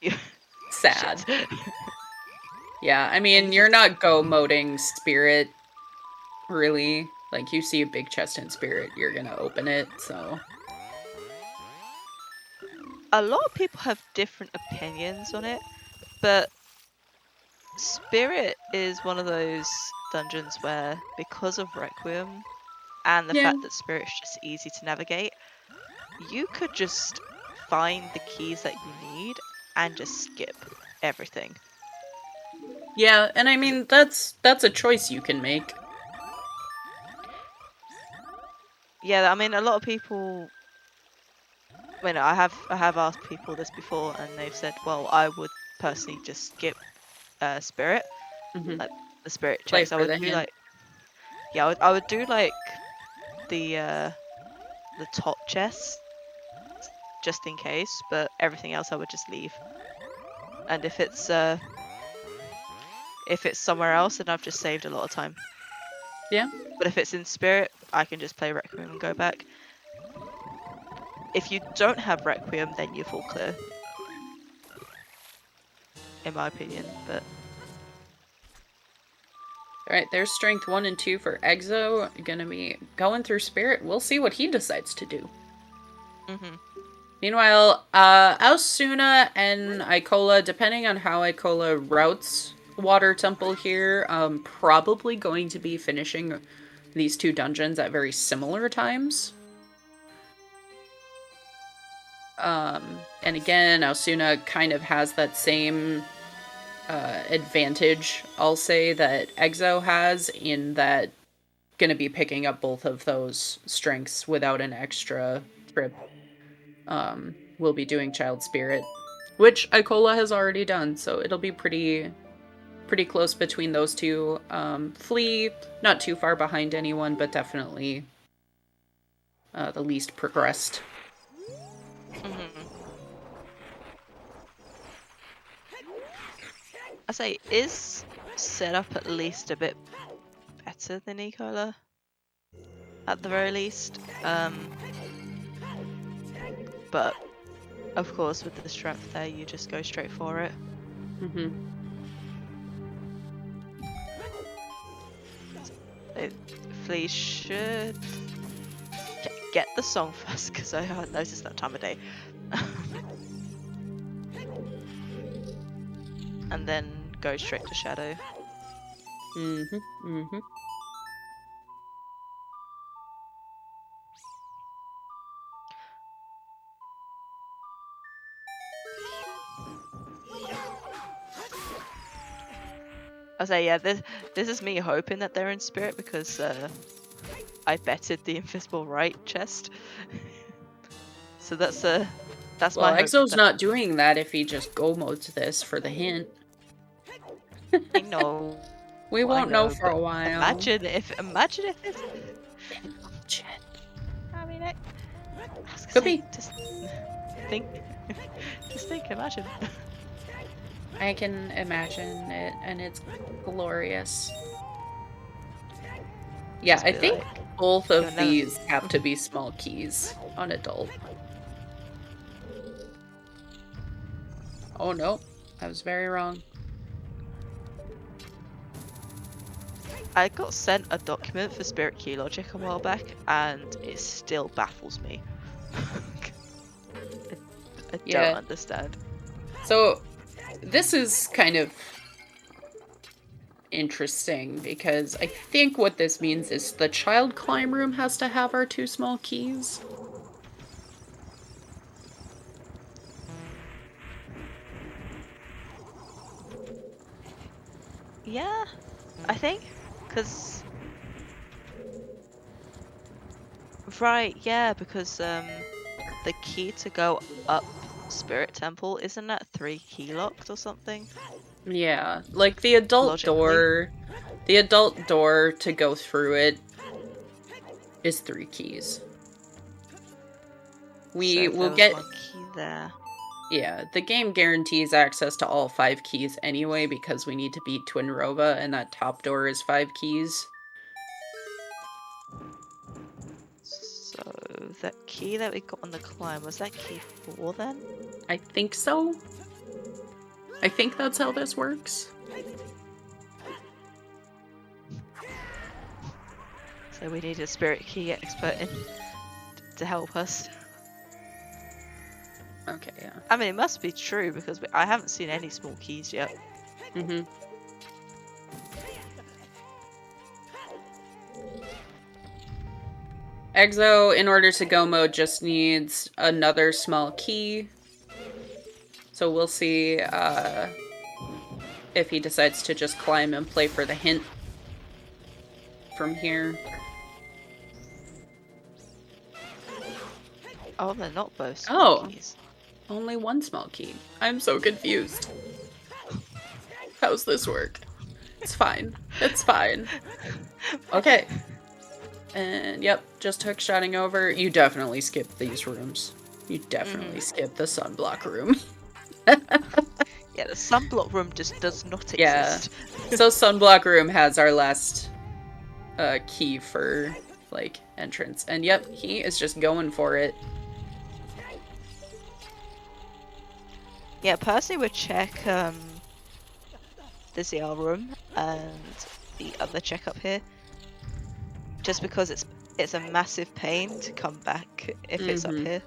you... sad. Shit. Yeah, I mean, you're not go-moding Spirit, really. Like, you see a big chest in Spirit, you're gonna open it, so... A lot of people have different opinions on it, but Spirit is one of those dungeons where, because of Requiem and the fact that Spirit's just easy to navigate, you could just find the keys that you need and just skip everything. Yeah, and I mean, that's a choice you can make. Yeah, I mean, a lot of people... I mean, I have asked people this before, and they've said, well, I would personally just skip Spirit, like the Spirit checks. I would do like, yeah, I would do like the top chest just in case, but everything else I would just leave. And if it's somewhere else, then I've just saved a lot of time. Yeah. But if it's in Spirit, I can just play Requiem and go back. If you don't have Requiem, then you fall clear. In my opinion, but... Alright, there's strength 1 and 2 for Exo. Gonna be going through Spirit. We'll see what he decides to do. Meanwhile, Ausuna and Ikola, depending on how Ikola routes Water Temple here, probably going to be finishing these 2 dungeons at very similar times. And again, Ausuna kind of has that same advantage, I'll say, that Exo has, in that gonna be picking up both of those strengths without an extra trip. We'll be doing Child Spirit, which Ikola has already done, so it'll be pretty close between those two. Flea, not too far behind anyone, but definitely the least progressed. I say, is setup at least a bit better than Ikola? At the very least. But, of course, with the strength there, you just go straight for it. Flea should get the song first, because I noticed that time of day. And then go straight to Shadow. Mm-hmm. Mm-hmm. I'll say, yeah, this is me hoping that they're in spirit because I betted the invisible right chest. So that's Well, my hope. Exo's not doing that if he just go modes this for the hint. I know. We I won't know know, for a but while. imagine if it's. Imagine. I mean, I was gonna Could say, be. just think, just think, imagine. I can imagine it, and it's glorious. Yeah, Just I be think like, both you'll of never. these have to be small keys on adult. Oh no, I was very wrong. I got sent a document for Spirit Key Logic a while back, and it still baffles me. I Yeah. don't understand. So, this is kind of interesting because I think what this means is the child climb room has to have our 2 small keys. Yeah, I think, because right, yeah, because the key to go up Spirit Temple isn't that 3 key locked or something? Yeah, like the adult Logically. door to go through it is 3 keys. We So will there was get 1 key there. Yeah, the game guarantees access to all 5 keys anyway because we need to beat Twinrova and that top door is 5 keys. So that key that we got on the climb, was that key 4 then? I think so. I think that's how this works. So we need a spirit key expert in to help us. Okay, yeah. I mean, it must be true because I haven't seen any small keys yet. Mm-hmm. Exo, in order to go mode, just needs another small key. So we'll see if he decides to just climb and play for the hint from here. Oh, they're not both small keys. Only 1 small key. I'm so confused. How's this work? It's fine. It's fine. Okay. And yep, just hook shotting over. You definitely skipped these rooms. You definitely skipped the sunblock room. Yeah, the sunblock room just does not exist. Yeah. So sunblock room has our last key for like entrance. And yep, he is just going for it. Yeah, Percy would check the ZL room and the other check up here. Just because it's a massive pain to come back if it's up here.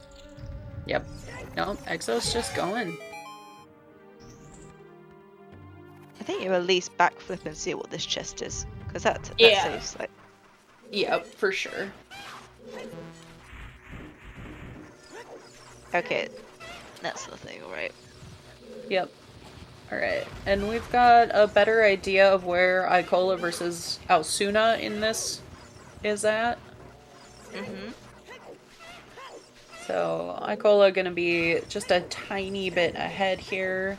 Yep. No, Exo's just going. I think you at least backflip and see what this chest is. Because that saves like... Yep, for sure. Okay, that's the thing, right? Yep. Alright, and we've got a better idea of where Icola versus Alsuna in this is at. So, Icola gonna be just a tiny bit ahead here.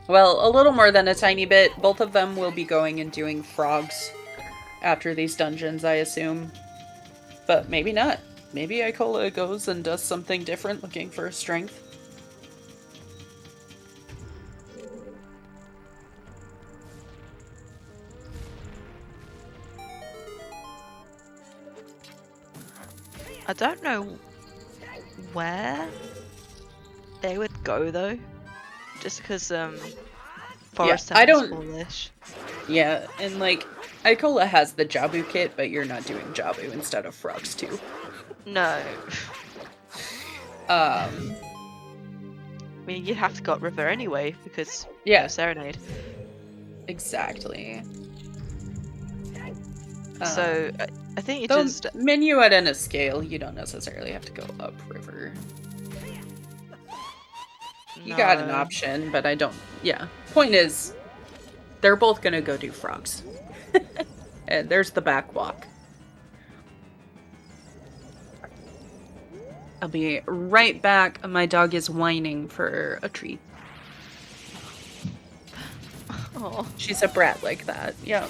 Well, a little more than a tiny bit. Both of them will be going and doing frogs after these dungeons, I assume. But maybe not. Maybe Icola goes and does something different looking for a strength. I don't know where they would go though. Just because Forest I Temple's don't- smallish. Yeah, and like, Icola has the Jabu kit, but you're not doing Jabu instead of frogs too. No. I mean, you'd have to go up river anyway because Yeah, Serenade. exactly. So I think you Though just Minuet and a scale, you don't necessarily have to go upriver. You got an no. option, but I don't. Yeah. Point is, they're both gonna go do frogs. And there's the back walk. I'll be right back. My dog is whining for a treat. Oh, She's a brat like that. Yeah.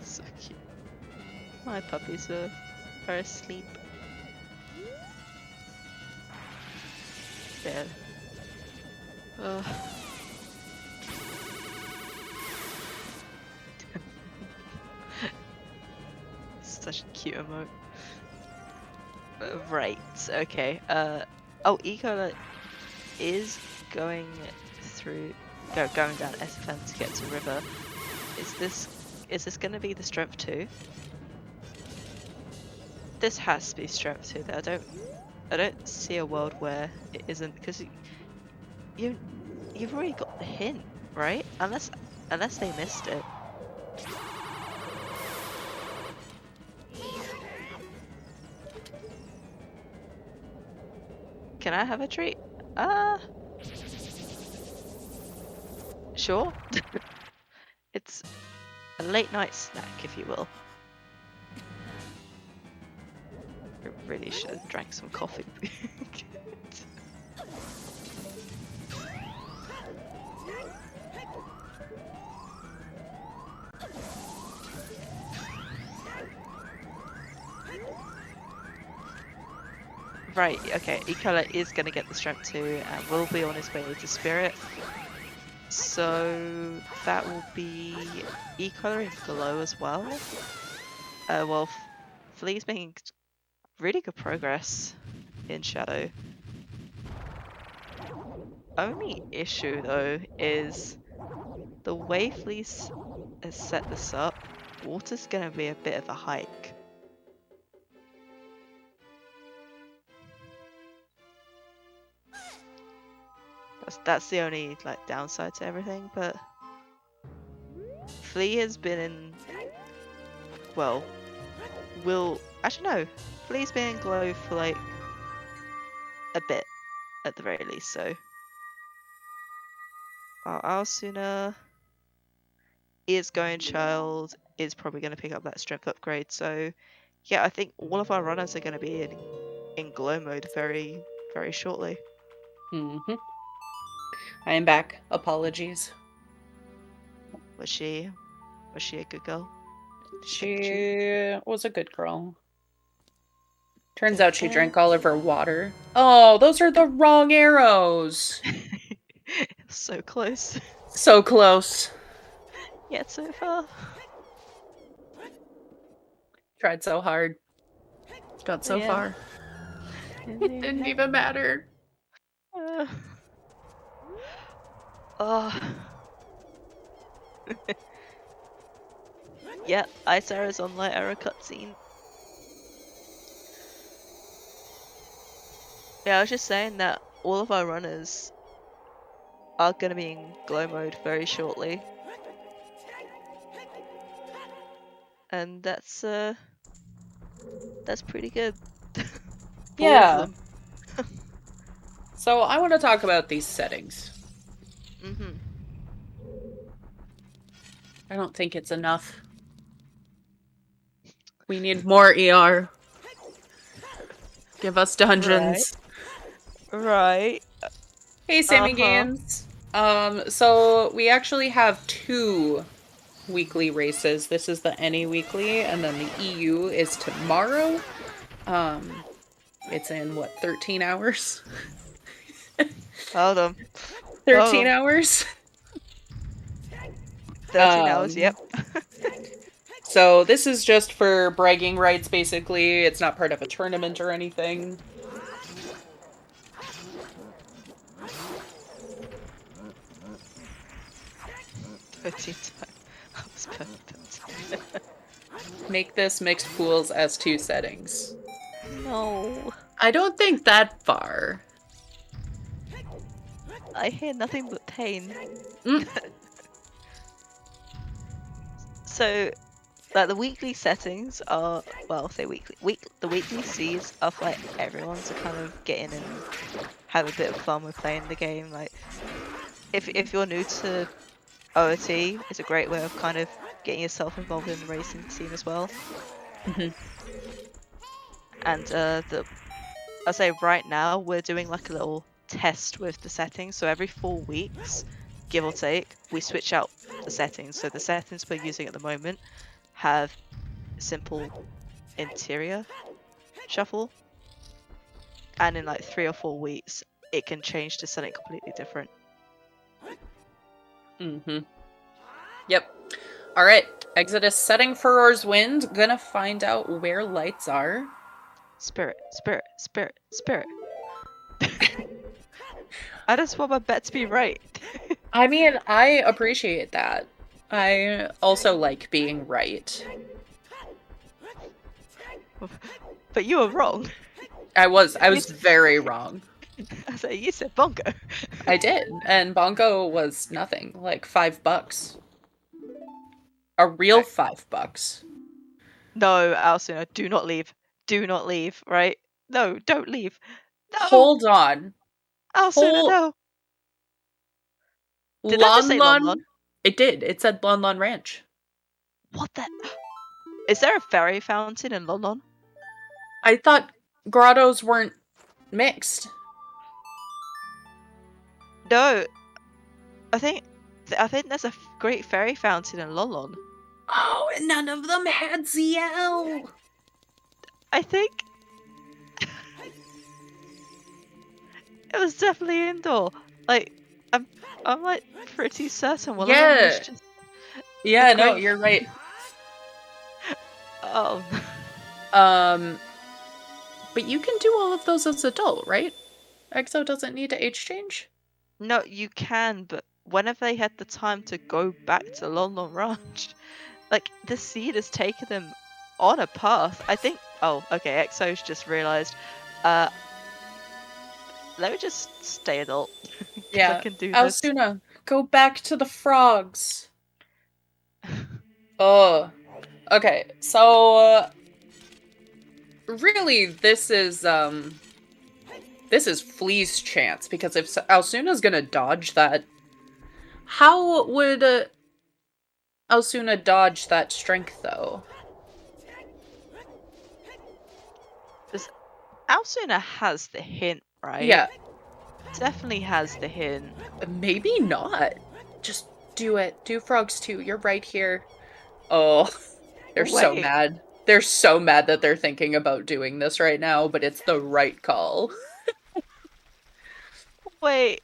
so cute. My puppies are asleep. There. Such a cute emote. Right. Okay. Oh, Eco is going going down SFN to get to river. Is this gonna be the strength 2? This has to be strength 2. I don't see a world where it isn't, because you've already got the hint, right? Unless they missed it. Can I have a treat? Sure. It's a late night snack, if you will. I really should have drank some coffee. Right, okay, Ecola is going to get the strength 2 and will be on his way to Spirit. So that will be Ecola and Glow as well. Well, Flea's making really good progress in Shadow. Only issue though is the way Fleece has set this up, water's going to be a bit of a hike. That's the only like downside to everything, but Flea has been in, well, actually no, Flea's been in Glow for like a bit at the very least, so Alsuna is going Child, is probably going to pick up that strength upgrade, so yeah, I think all of our runners are going to be in Glow mode very, very shortly. Mm-hmm. I am back. Apologies. Was she a good girl? She was a good girl. Turns out she drank all of her water. Oh, those are the wrong arrows. So close. So close. Yet so far. Tried so hard. Got so far. It didn't even matter. Oh. Yeah, Isara's on light arrow cutscene. Yeah, I was just saying that all of our runners are going to be in glow mode very shortly. And that's pretty good. Yeah. So I want to talk about these settings. Mm-hmm. I don't think it's enough. We need more ER. Give us dungeons. Right. Hey, Sammy Games. So we actually have 2 weekly races. This is the NA weekly, and then the EU is tomorrow. It's in what, 13 hours? Hold on. 13 hours? 13 hours, yep. So this is just for bragging rights, basically. It's not part of a tournament or anything. Make this mixed pools as 2 settings. No. I don't think that far. I hear nothing but pain. Mm. So, like the weekly settings are, well, say the weekly seeds are for like everyone to kind of get in and have a bit of fun with playing the game. Like, if you're new to OOT, it's a great way of kind of getting yourself involved in the racing scene as well. Mhm. And I'll say right now we're doing like a little test with the settings. So every 4 weeks, give or take, we switch out the settings. So the settings we're using at the moment have simple interior shuffle, and in like 3 or 4 weeks, it can change to something completely different. Yep. All right. Exodus setting Furor's wind. Gonna find out where lights are. Spirit, spirit, spirit, spirit. I just want my bet to be right. I mean, I appreciate that. I also like being right. But you were wrong. I was very wrong. I say you said bongo. I did, and Bongo was nothing, like $5. A real Right. $5. No, Alcina, do not leave. Do not leave, right? No, don't leave. No! Hold on. Alcina, no! Did that just say Lon Lon? It did. It said Lon Lon Ranch. What the? Is there a fairy fountain in Lon Lon? I thought grottos weren't mixed. No. I think there's a great fairy fountain in Lon Lon. Oh, and none of them had ZL. I think it was definitely indoor. Like, I'm like pretty certain one of them was just. Yeah, a no, great- you're right. Oh. But you can do all of those as adult, right? EXO doesn't need to age change? No, you can, but whenever they had the time to go back to Lon Lon Ranch, like the seed has taken them on a path. I think. Oh, okay. EXO's just realized. Let me just stay adult. Yeah. I can do this. Alsuna, go back to the frogs. Oh. Okay, so really this is Flea's chance, because if Alsuna's gonna dodge that, how would Alsuna dodge that strength though? Alsuna has the hint, right? Yeah. Definitely has the hint. Maybe not. Just do it. Do frogs too. You're right here. Oh, they're so Wait. mad. They're so mad that they're thinking about doing this right now, but it's the right call. Wait.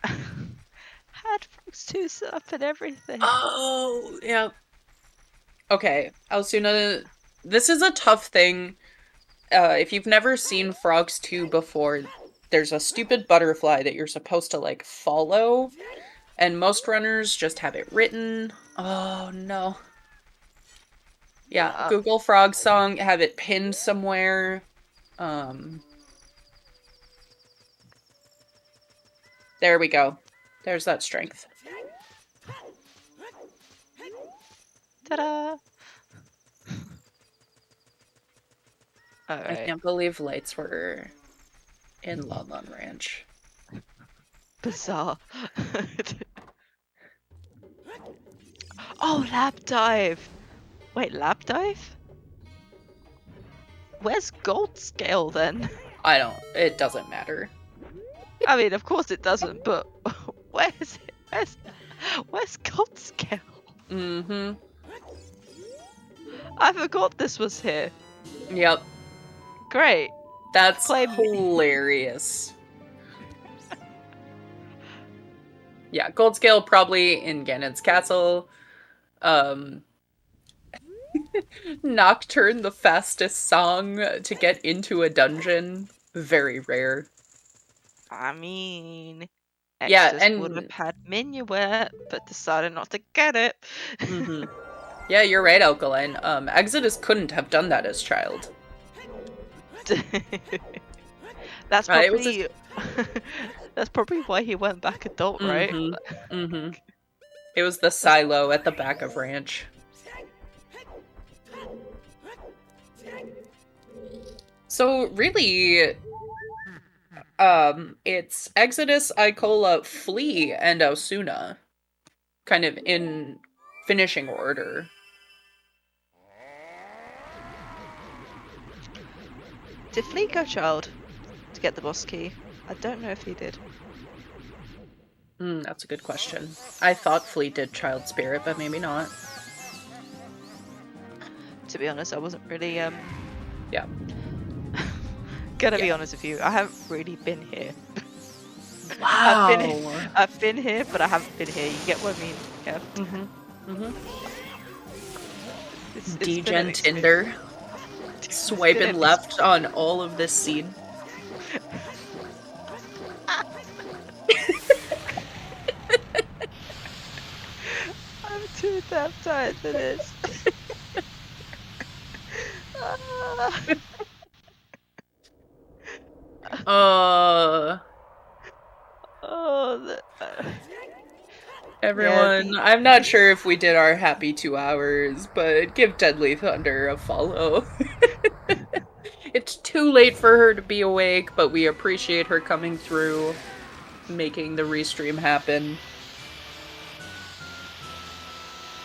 Had frogs too set up and everything. Oh, yeah. Okay, Alsuna, this is a tough thing. If you've never seen Frogs 2 before, there's a stupid butterfly that you're supposed to, like, follow, and most runners just have it written. Oh, no. Yeah, Google Frog Song, have it pinned somewhere. There we go. There's that strength. Ta-da! Alright. I can't believe lights were in Lon Lon Ranch. Bizarre. Oh, lap dive! Wait, lap dive? Where's gold scale then? It doesn't matter. I mean, of course it doesn't, but where is it? Where's gold scale? Mm-hmm. I forgot this was here. Yep. Great. That's Play me. hilarious. Yeah, gold scale probably in Ganon's castle. Nocturne, the fastest song to get into a dungeon. Very rare. I mean, Yeah, Exodus and would have had Minuet, but decided not to get it. mm-hmm. Yeah, you're right, Alkaline. Exodus couldn't have done that as child. That's It was probably that's probably why he went back adult, right? Mm-hmm. Mm-hmm. It was the silo at the back of Ranch. So really, it's Exodus, Icola, Flea, and Osuna, kind of in finishing order. Did Flea go child to get the boss key? I don't know if he did. That's a good question. I thought Flea did Child Spirit, but maybe not. To be honest, I wasn't really Yeah. Gonna be honest with you, I haven't really been here. Wow. I've been here, but I haven't been here. You get what I mean? Yeah. It's been an Degen experience. Tinder. It's Swiping been an left on all of this seed. I'm too damn tired for this. Everyone, I'm not sure if we did our happy 2 hours, but give Deadly Thunder a follow. It's too late for her to be awake, but we appreciate her coming through, making the restream happen.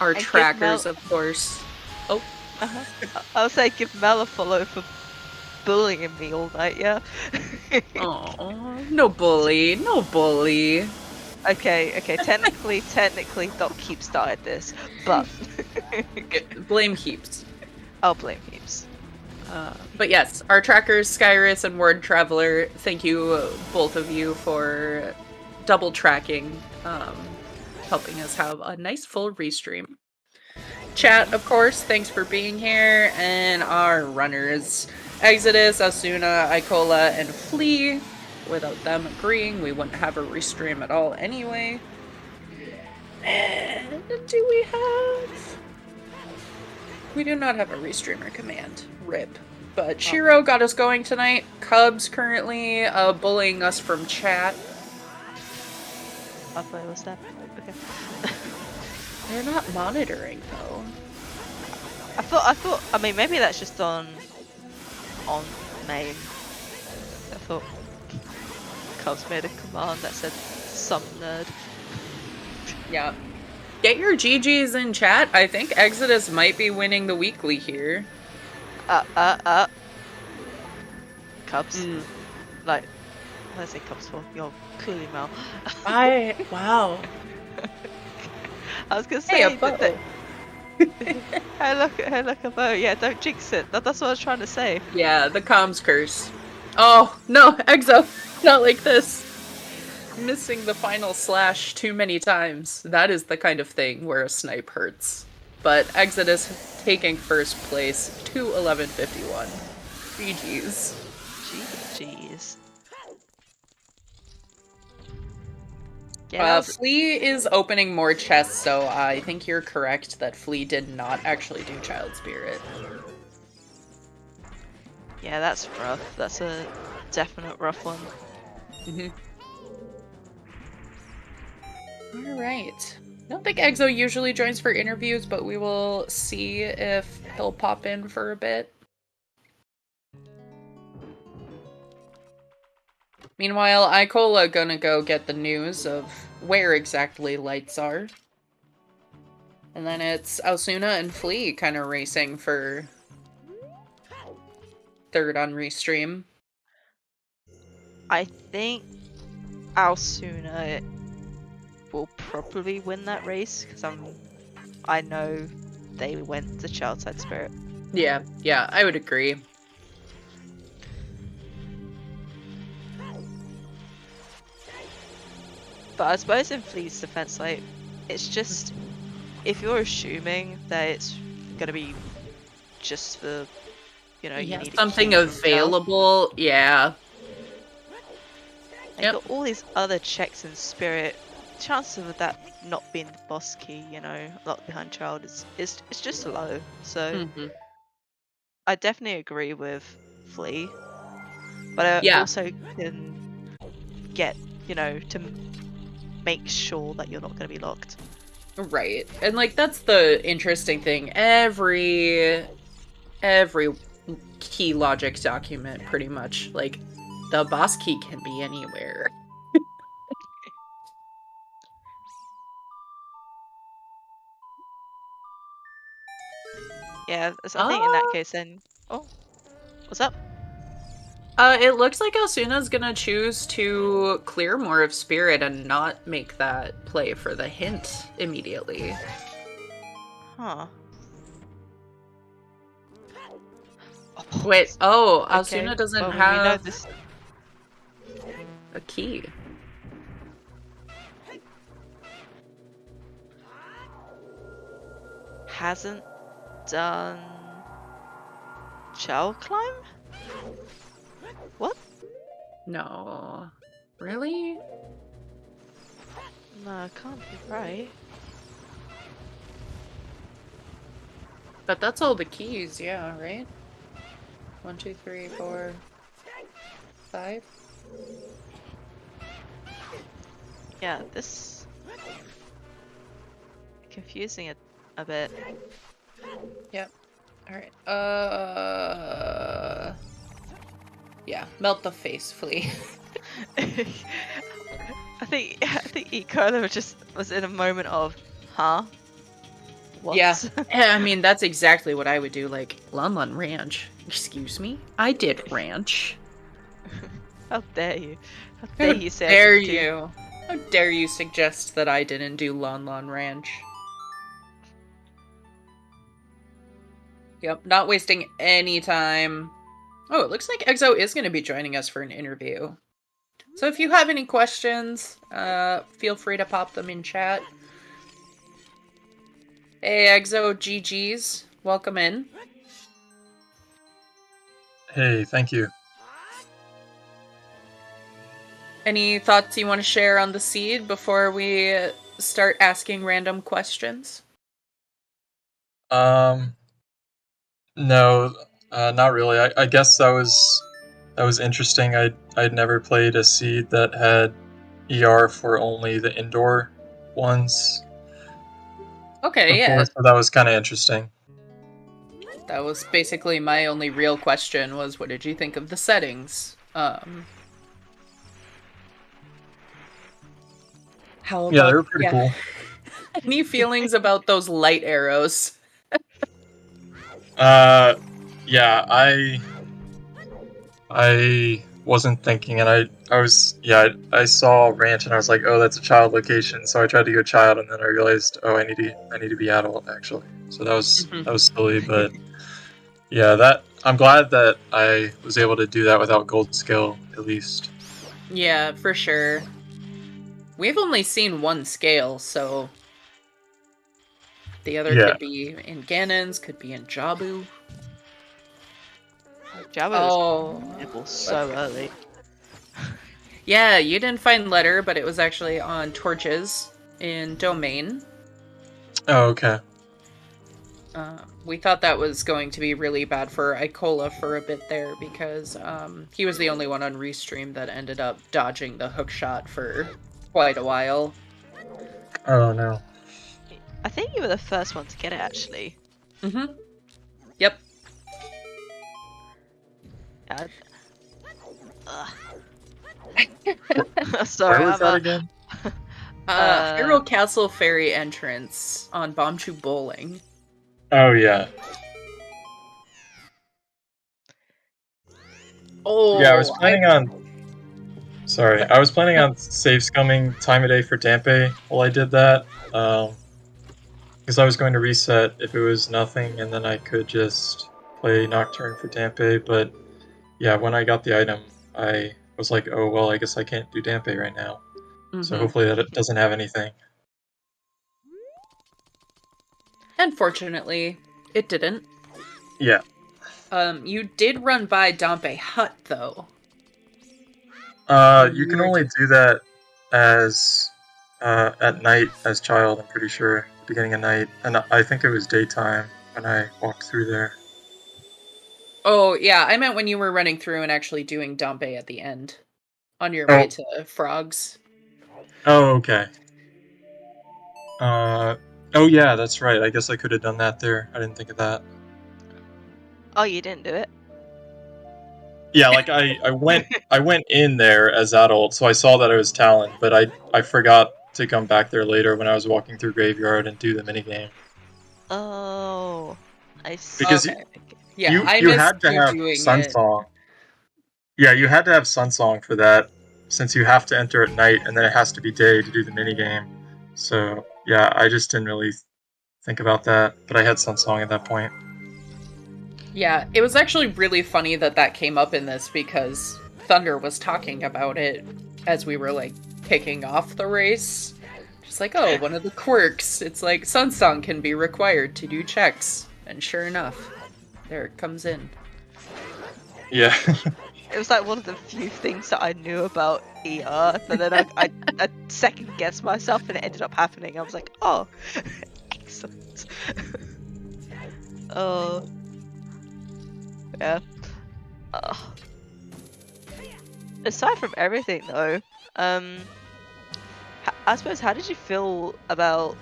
Our trackers, of course. Oh. I'll say give Mel a follow for bullying me all night, yeah? Oh, no bully, no bully. Okay, technically, Doc Keep started this, but... Blame Heaps. I'll blame Heaps. But yes, our trackers, Skyrus and Word Traveler, thank you, both of you, for double tracking, helping us have a nice full restream. Chat, of course, thanks for being here, and our runners, Exodus, Asuna, Icola, and Flea. Without them agreeing, we wouldn't have a restream at all anyway. And do we have... We do not have a restreamer command. RIP. But Shiro got us going tonight. Cubs currently bullying us from chat. I thought it was that. Okay. They're not monitoring though. I mean, maybe that's just on main. I thought Cubs made a command that said some nerd. Yeah. Get your GGs in chat. I think Exodus might be winning the weekly here. Cubs. Like, what did I say Cubs for? You're clearly Mel. Wow. I was gonna say a bow. Hey, look, a bow. Yeah, don't jinx it. That's what I was trying to say. Yeah, the comms curse. Oh, no, Exo, not like this. Missing the final slash too many times. That is the kind of thing where a snipe hurts. But Exodus taking first place, 2:11:51. GG's. GG's. Flea is opening more chests, so I think you're correct that Flea did not actually do Child Spirit. Yeah, that's rough. That's a definite rough one. Alright. I don't think Exo usually joins for interviews, but we will see if he'll pop in for a bit. Meanwhile, Icola gonna go get the news of where exactly lights are. And then it's Osuna and Flea kind of racing for third on restream. I think Alsuna will probably win that race because I know they went to Childside Spirit. Yeah, I would agree. But I suppose in Flea's defense, like, it's just, if you're assuming that it's gonna be just for, you know, you need something available, yeah. And got all these other checks in Spirit, chances of that not being the boss key, you know, locked behind child it's just slow. So I definitely agree with Flea, but I Yeah. also can get, you know, to make sure that you're not going to be locked. Right. And like that's the interesting thing. Every key logic document pretty much like the boss key can be anywhere. Yeah, so I think in that case then... Oh, what's up? It looks like Asuna's gonna choose to clear more of Spirit and not make that play for the hint immediately. Huh. Wait, oh, Okay, Asuna doesn't well, we know have this. a key. Hasn't done... Shell climb? What? No. Really? No, it can't be right. But that's all the keys, yeah, right? 1, 2, 3, 4, 5. Yeah, this... confusing a bit. Yep. Alright. Yeah, melt the face, Flea. I think Ecola was in a moment of, huh? What? Yeah. I mean, that's exactly what I would do, like, Lon Ranch. Excuse me? I did ranch. How dare you? How How dare you say I dare didn't do- you? How dare you suggest that I didn't do Lon Ranch? Yep, not wasting any time. Oh, it looks like Exo is going to be joining us for an interview. So if you have any questions, feel free to pop them in chat. Hey, Exo GG's. Welcome in. Hey, thank you. Any thoughts you want to share on the seed before we start asking random questions? No, not really. I guess that was interesting. I'd never played a seed that had ER for only the indoor ones. Okay, Before, yeah. so that was kind of interesting. That was basically my only real question was, what did you think of the settings? How about, Yeah, they were pretty cool. Any feelings about those light arrows? Yeah, I wasn't thinking, and I saw ranch, and I was like, oh, that's a child location. So I tried to go child, and then I realized, oh, I need to be adult actually. So that was silly, but yeah, I'm glad that I was able to do that without gold skill at least. Yeah, for sure. We've only seen one scale, so the other could be in Ganon's, could be in Jabu. Jabu was so early. Yeah, you didn't find letter, but it was actually on torches in Domain. Oh, okay. We thought that was going to be really bad for Icola for a bit there because he was the only one on Restream that ended up dodging the hook shot for quite a while. Oh no. I think you were the first one to get it, actually. Mm-hmm. Yep. Yeah. Sorry, Where was that again? Hero Castle Ferry entrance on Bombchu Bowling. Oh yeah. Oh yeah, I was planning on save scumming time of day for Dampe while I did that. Because I was going to reset if it was nothing, and then I could just play Nocturne for Dampe. But yeah, when I got the item, I was like, oh well, I guess I can't do Dampe right now. So hopefully that it doesn't have anything. Unfortunately, it didn't. Yeah. You did run by Dampe Hut, though. You can only do that as at night as child, I'm pretty sure. Beginning of night. And I think it was daytime when I walked through there. Oh, yeah, I meant when you were running through and actually doing Dompe at the end. On your Oh. way to Frogs. Oh, okay. Oh yeah, that's right. I guess I could have done that there. I didn't think of that. Oh, you didn't do it? Yeah, like I went in there as adult, so I saw that I was Talon, but I forgot to come back there later when I was walking through Graveyard and do the minigame. Oh, I see. Because Okay. Yeah, I you missed had to you have doing it. Sunsong. Yeah, you had to have Sunsong for that, since you have to enter at night and then it has to be day to do the minigame. So yeah, I just didn't really think about that, but I had Sunsong at that point. Yeah, it was actually really funny that that came up in this because Thunder was talking about it as we were like kicking off the race. Just like, oh, one of the quirks. It's like Sunsong can be required to do checks. And sure enough, there it comes in. Yeah. It was like one of the few things that I knew about ER, but then I second guessed myself and it ended up happening. I was like, oh, excellent. Oh, yeah. Aside from everything, though, I suppose, how did you feel about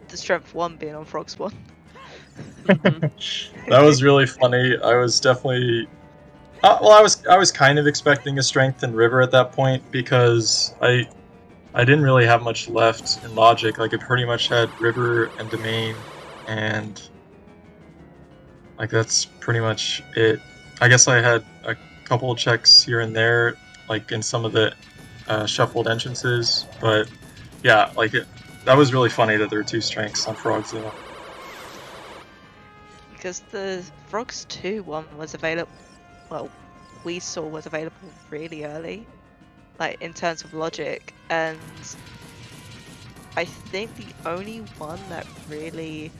the Strength 1 being on Frogs 1? That was really funny. I was definitely well, I was kind of expecting a strength in River at that point because I didn't really have much left in Logic. Like I pretty much had River and Domain, and like that's pretty much it. I guess I had a couple checks here and there, like in some of the shuffled entrances, but yeah, like that was really funny that there were 2 strengths on Frogs though. Because the Frogs 2 one was available, well, we saw was available really early, like in terms of Logic, and I think the only one that really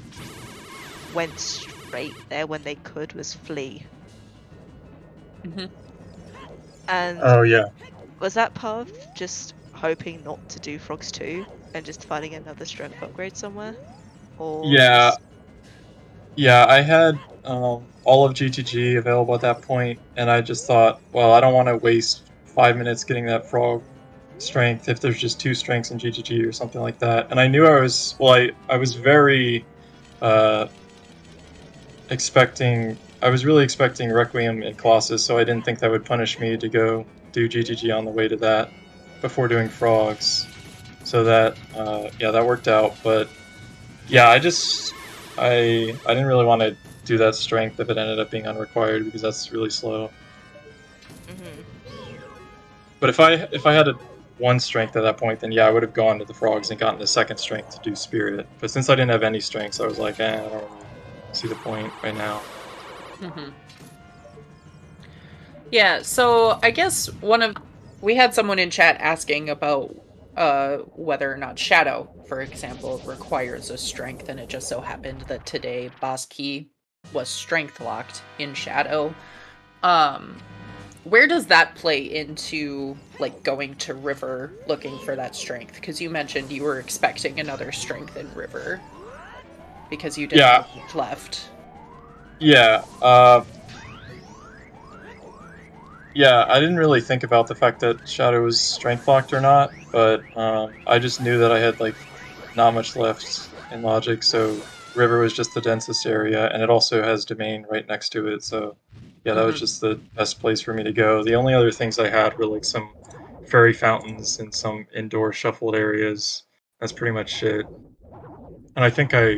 went straight there when they could was Flea. And Oh yeah. was that part of just hoping not to do Frogs 2 and just finding another strength upgrade somewhere? Or Yeah. just... Yeah, I had all of GTG available at that point, and I just thought, well, I don't want to waste 5 minutes getting that frog strength if there's just 2 strengths in GTG or something like that. And I knew I was, well, I was very I was really expecting Requiem in Colossus, so I didn't think that would punish me to go do GTG on the way to that before doing frogs. So that, yeah, that worked out. But yeah, I didn't really want to do that strength if it ended up being unrequired because that's really slow. But if I had one strength at that point, then yeah, I would have gone to the frogs and gotten the second strength to do spirit. But since I didn't have any strengths, I was like, I don't really see the point right now. Yeah, so I guess we had someone in chat asking about whether or not Shadow, for example, requires a strength, and it just so happened that today Boss Key was strength locked in Shadow. Where does that play into like going to River looking for that strength? Because you mentioned you were expecting another strength in River because you didn't have much left. Yeah, yeah, I didn't really think about the fact that Shadow was strength locked or not, but I just knew that I had like not much left in Logic, so River was just the densest area, and it also has Domain right next to it, so yeah, that was just the best place for me to go. The only other things I had were like some fairy fountains and some indoor shuffled areas. That's pretty much it. And I think I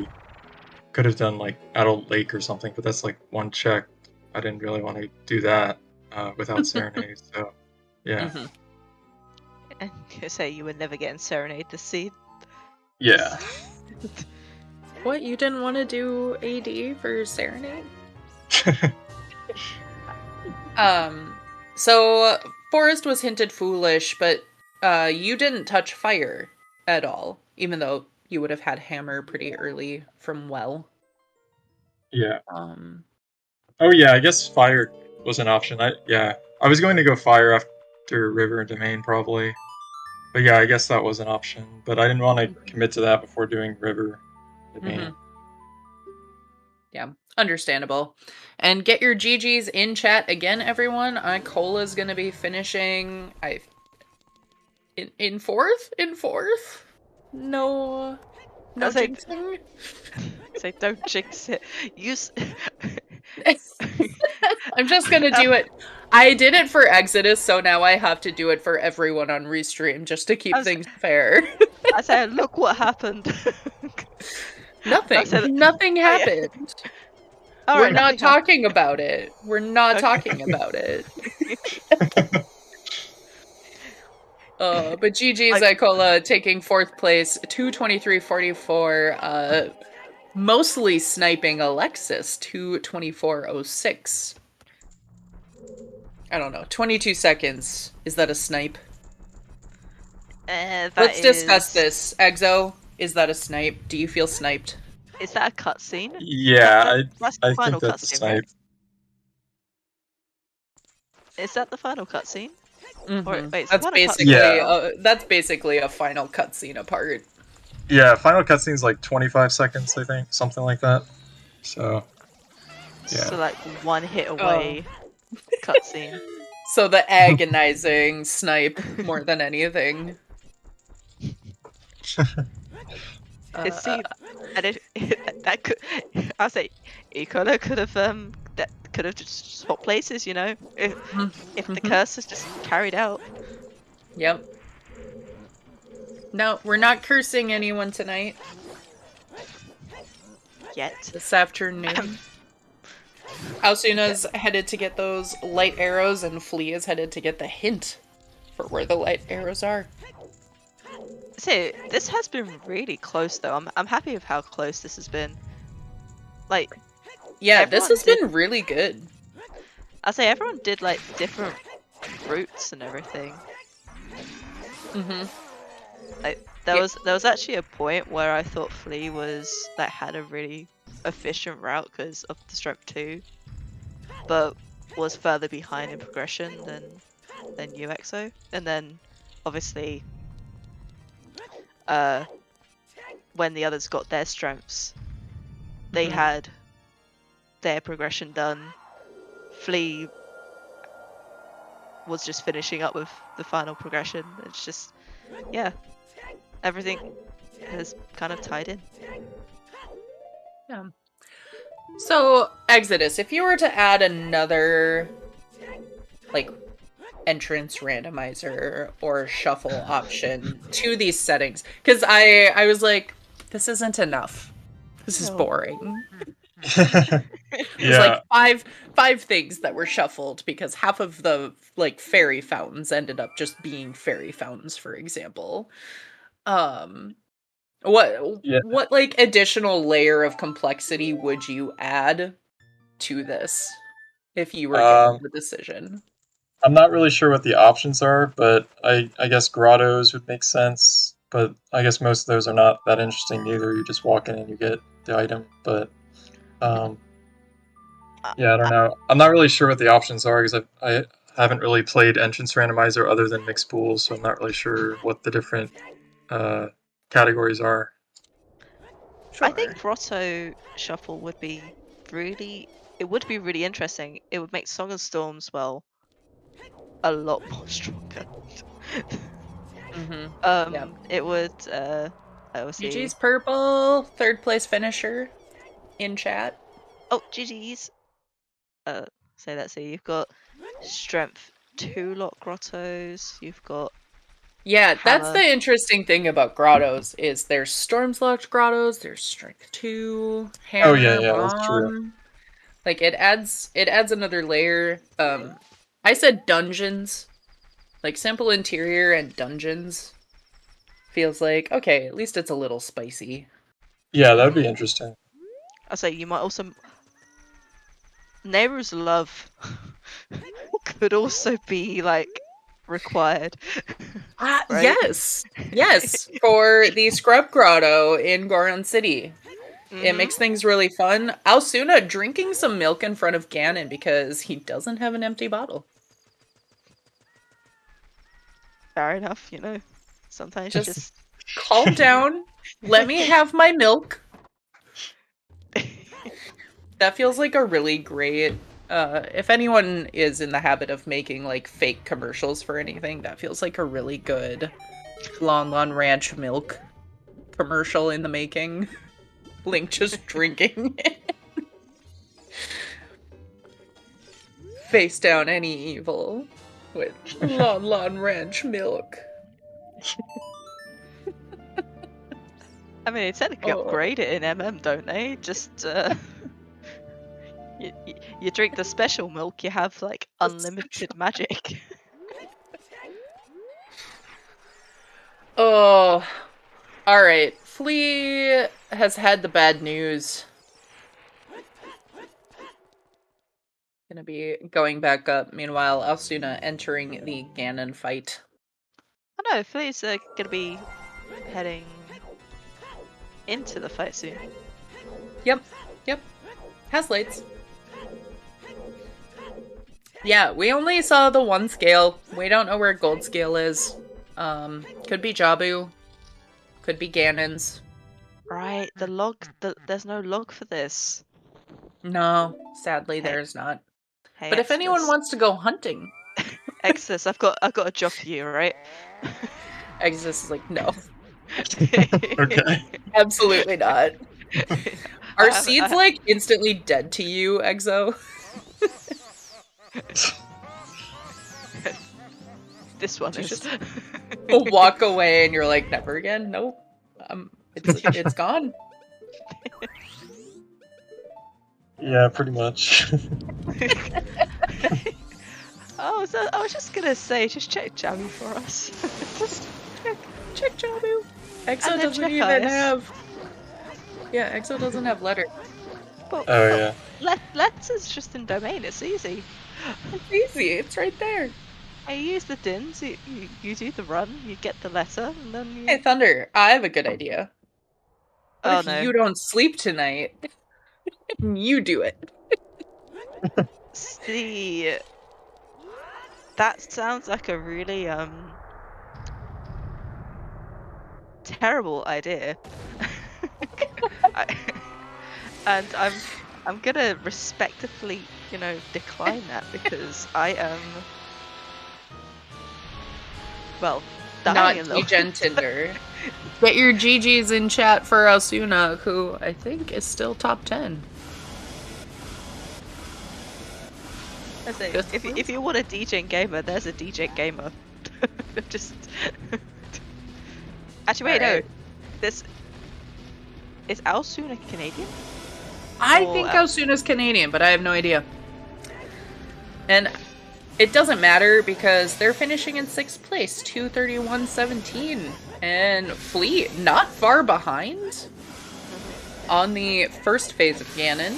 could have done like Adult Lake or something, but that's like one check. I didn't really want to do that without Serenade, so yeah. And you say you would never get in Serenade to see. Yeah. What, you didn't want to do AD for Serenade? So Forest was hinted foolish, but you didn't touch fire at all, even though you would have had hammer pretty early from Well. Yeah. Oh yeah, I guess fire was an option. I was going to go fire after River and Domain probably. But yeah, I guess that was an option. But I didn't want to commit to that before doing river. I mean, Yeah, understandable. And get your GGs in chat again, everyone. Cola's gonna be finishing in fourth? In fourth? No Like, jinxing? say don't jinx it. I'm just gonna do it. I did it for Exodus, so now I have to do it for everyone on Restream just to keep things fair. I said, look what happened. Nothing. Nothing happened. All We're right, not talking about it. We're not talking about it. But GG's Icola taking fourth place, 2:23.44. Mostly sniping Alexis, 2:24.06. I don't know. 22 seconds. Is that a snipe? Let's discuss this. Exo, is that a snipe? Do you feel sniped? Is that a cutscene? yeah, That's I the final think that's a cutscene, snipe. right? Is that the final cutscene? Or, wait, that's basically a final cutscene apart. Yeah, final cutscene's like 25 seconds, I think, something like that. So, yeah. So like one hit away cutscene. So the agonizing snipe more than anything. That could, I say, Ecola could have just swapped places, you know, if the curse is just carried out. Yep. No, we're not cursing anyone tonight. Yet. This afternoon. Alsuna's headed to get those light arrows, and Flea is headed to get the hint for where the light arrows are. So this has been really close, though. I'm happy with how close this has been. Like, yeah, this has been really good. I say everyone did like different routes and everything. Like there was actually a point where I thought Flea had a really efficient route because of the stroke 2, but was further behind in progression than UXO, and then obviously when the others got their strengths, they had their progression done. Flea was just finishing up with the final progression. It's just, yeah, everything has kind of tied in. Yeah. So, Exodus, if you were to add another, like, entrance randomizer or shuffle option to these settings, because I was like, this isn't enough. This is boring. There's like five things that were shuffled because half of the like fairy fountains ended up just being fairy fountains, for example. What like additional layer of complexity would you add to this if you were given the decision? I'm not really sure what the options are, but I guess grottos would make sense. But I guess most of those are not that interesting either. You just walk in and you get the item. But yeah, I don't know. I'm not really sure what the options are because I haven't really played Entrance Randomizer other than Mixed Pools, so I'm not really sure what the different categories are. Sure. I think Grotto Shuffle would be really interesting. It would make Song of Storms, well, a lot more stronger. It would, I will see. GG's Purple, third place finisher in chat. Oh, GG's. So you've got Strength 2 lot grottos, you've got... Yeah, that's the interesting thing about grottos, is there's Storms locked grottos, there's Strength 2, Hammer, oh yeah, Bomb. That's true. Like it adds another layer. I said dungeons. Like simple interior and dungeons. Feels like, okay, at least it's a little spicy. Yeah, that would be interesting. I say you might also... Neighbor's Love could also be, like, required. Right? Yes, for the Scrub Grotto in Goron City. It makes things really fun. Alsuna drinking some milk in front of Ganon because he doesn't have an empty bottle. Fair enough, you know. Sometimes you Just- just Calm down. Let me have my milk. That feels like a really great. If anyone is in the habit of making like fake commercials for anything, that feels like a really good Lon Lon Ranch milk commercial in the making. Link just drinking it. Face down any evil with Lon Lon Ranch milk. I mean, they technically Oh. upgrade it in MM, don't they? Just you drink the special milk, you have like unlimited magic. Oh, all right. Flea has had the bad news. Gonna be going back up. Meanwhile, Alsuna entering the Ganon fight. I know, Flea's gonna be heading into the fight soon. Yep. Has lights. Yeah, we only saw the one scale. We don't know where gold scale is. Could be Jabu. Could be Ganon's. Right, the log. There's no log for this. No, sadly Hey. there's not. Hey, But if anyone Exodus. wants to go hunting, Exodus, I've got a job for you, right? Exodus is like, no, Okay. absolutely not. Are I have- seeds like instantly dead to you, Exo? This one You is. just- Walk away and you're like, never again? Nope. It's gone. Yeah, pretty much. Oh, so I was just gonna say, just check Jammy for us. Just check Jabu. Exo And then doesn't check even us. have. Yeah, Exo doesn't have letter. But Oh yeah. letters just in domain. It's easy. It's easy. It's right there. You use the dins. You do the run. You get the letter, and then you. Hey, Thunder, I have a good idea. What Oh if no. you don't sleep tonight? You do it. See, that sounds like a really terrible idea. And I'm gonna respectfully, decline that because I am dying Not a little. G-Gen Tinder. Get your GGs in chat for Asuna, who I think is still top 10. I say, Just if you want a DJ gamer, there's a DJ gamer. Just actually, wait, Alright. no. This is Alsuna Canadian? I Or, think Osuna's Canadian, but I have no idea. And it doesn't matter because they're finishing in 6th place, 231.17. And Flea, not far behind on the first phase of Ganon.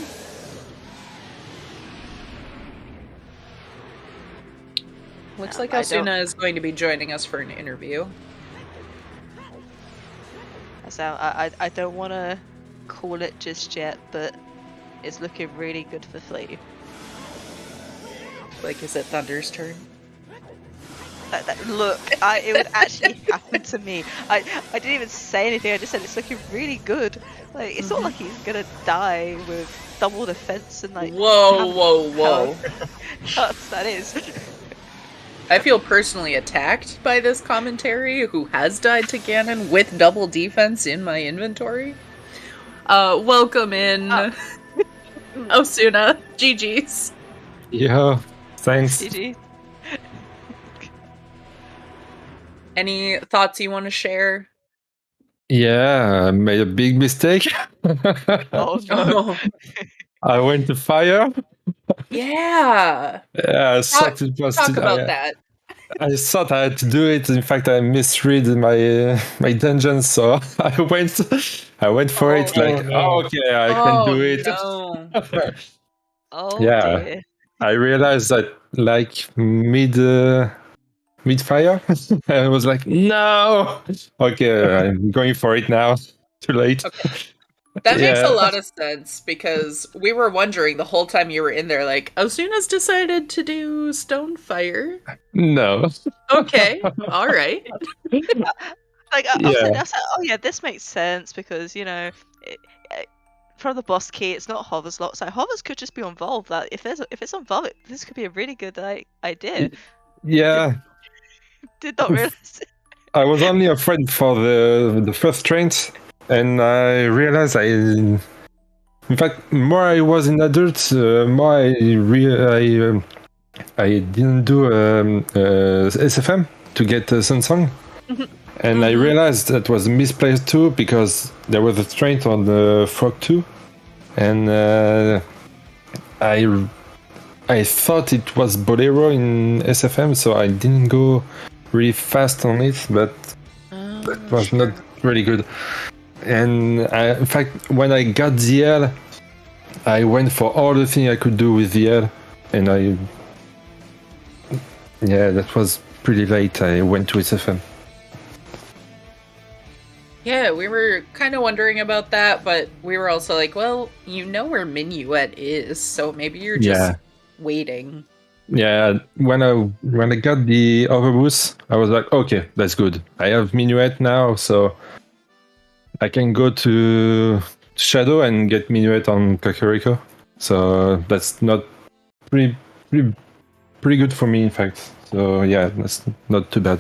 Looks like I don't- Osuna is going to be joining us for an interview. So I don't want to call it just yet, but it's looking really good for Flea. Like, is it Thunder's turn? Look, it would actually happen to me. I didn't even say anything. I just said it's looking really good. Like it's not like he's gonna die with double defense and like. Whoa. That is. I feel personally attacked by this commentary, who has died to Ganon with double defense in my inventory. Welcome in, Osuna. GG's. Yeah, thanks. GG. Any thoughts you want to share? Yeah, I made a big mistake. Oh no. I went to fire. Yeah. Yeah, I thought it was Talk about I, that. I thought I had to do it. In fact, I misread my dungeon, so I went for it. Oh, Like, no. okay, I can do it. No. Oh Yeah. dear. I realized that like mid fire, I was like, no. Okay, I'm going for it now. Too late. Okay. That makes Yeah. a lot of sense because we were wondering the whole time you were in there, like, Osuna's decided to do Stonefire. No. Okay, all right. Like I was Yeah. like, oh yeah, this makes sense because from the boss key, it's not Hover's lot. So Hover's could just be on Volve. Like if it's on Volve, this could be a really good idea. Yeah. Did not realize. I was only afraid for the first trains, and I realized in fact, more I was in adult, more I didn't do SFM to get Sunsong. And I realized that was misplaced too because there was a train on the Frog 2, and I thought it was Bolero in SFM, so I didn't go really fast on it, but that was not really good. And in fact, when I got ZL, I went for all the things I could do with ZL, and that was pretty late. I went to SFM. Yeah, we were kind of wondering about that, but we were also like, well, you know where Minuet is, so maybe you're just waiting. Yeah, when I got the overboost, I was like, okay, that's good. I have Minuet now, so I can go to Shadow and get Minuet on Kakariko. So that's not pretty good for me, in fact. So yeah, that's not too bad.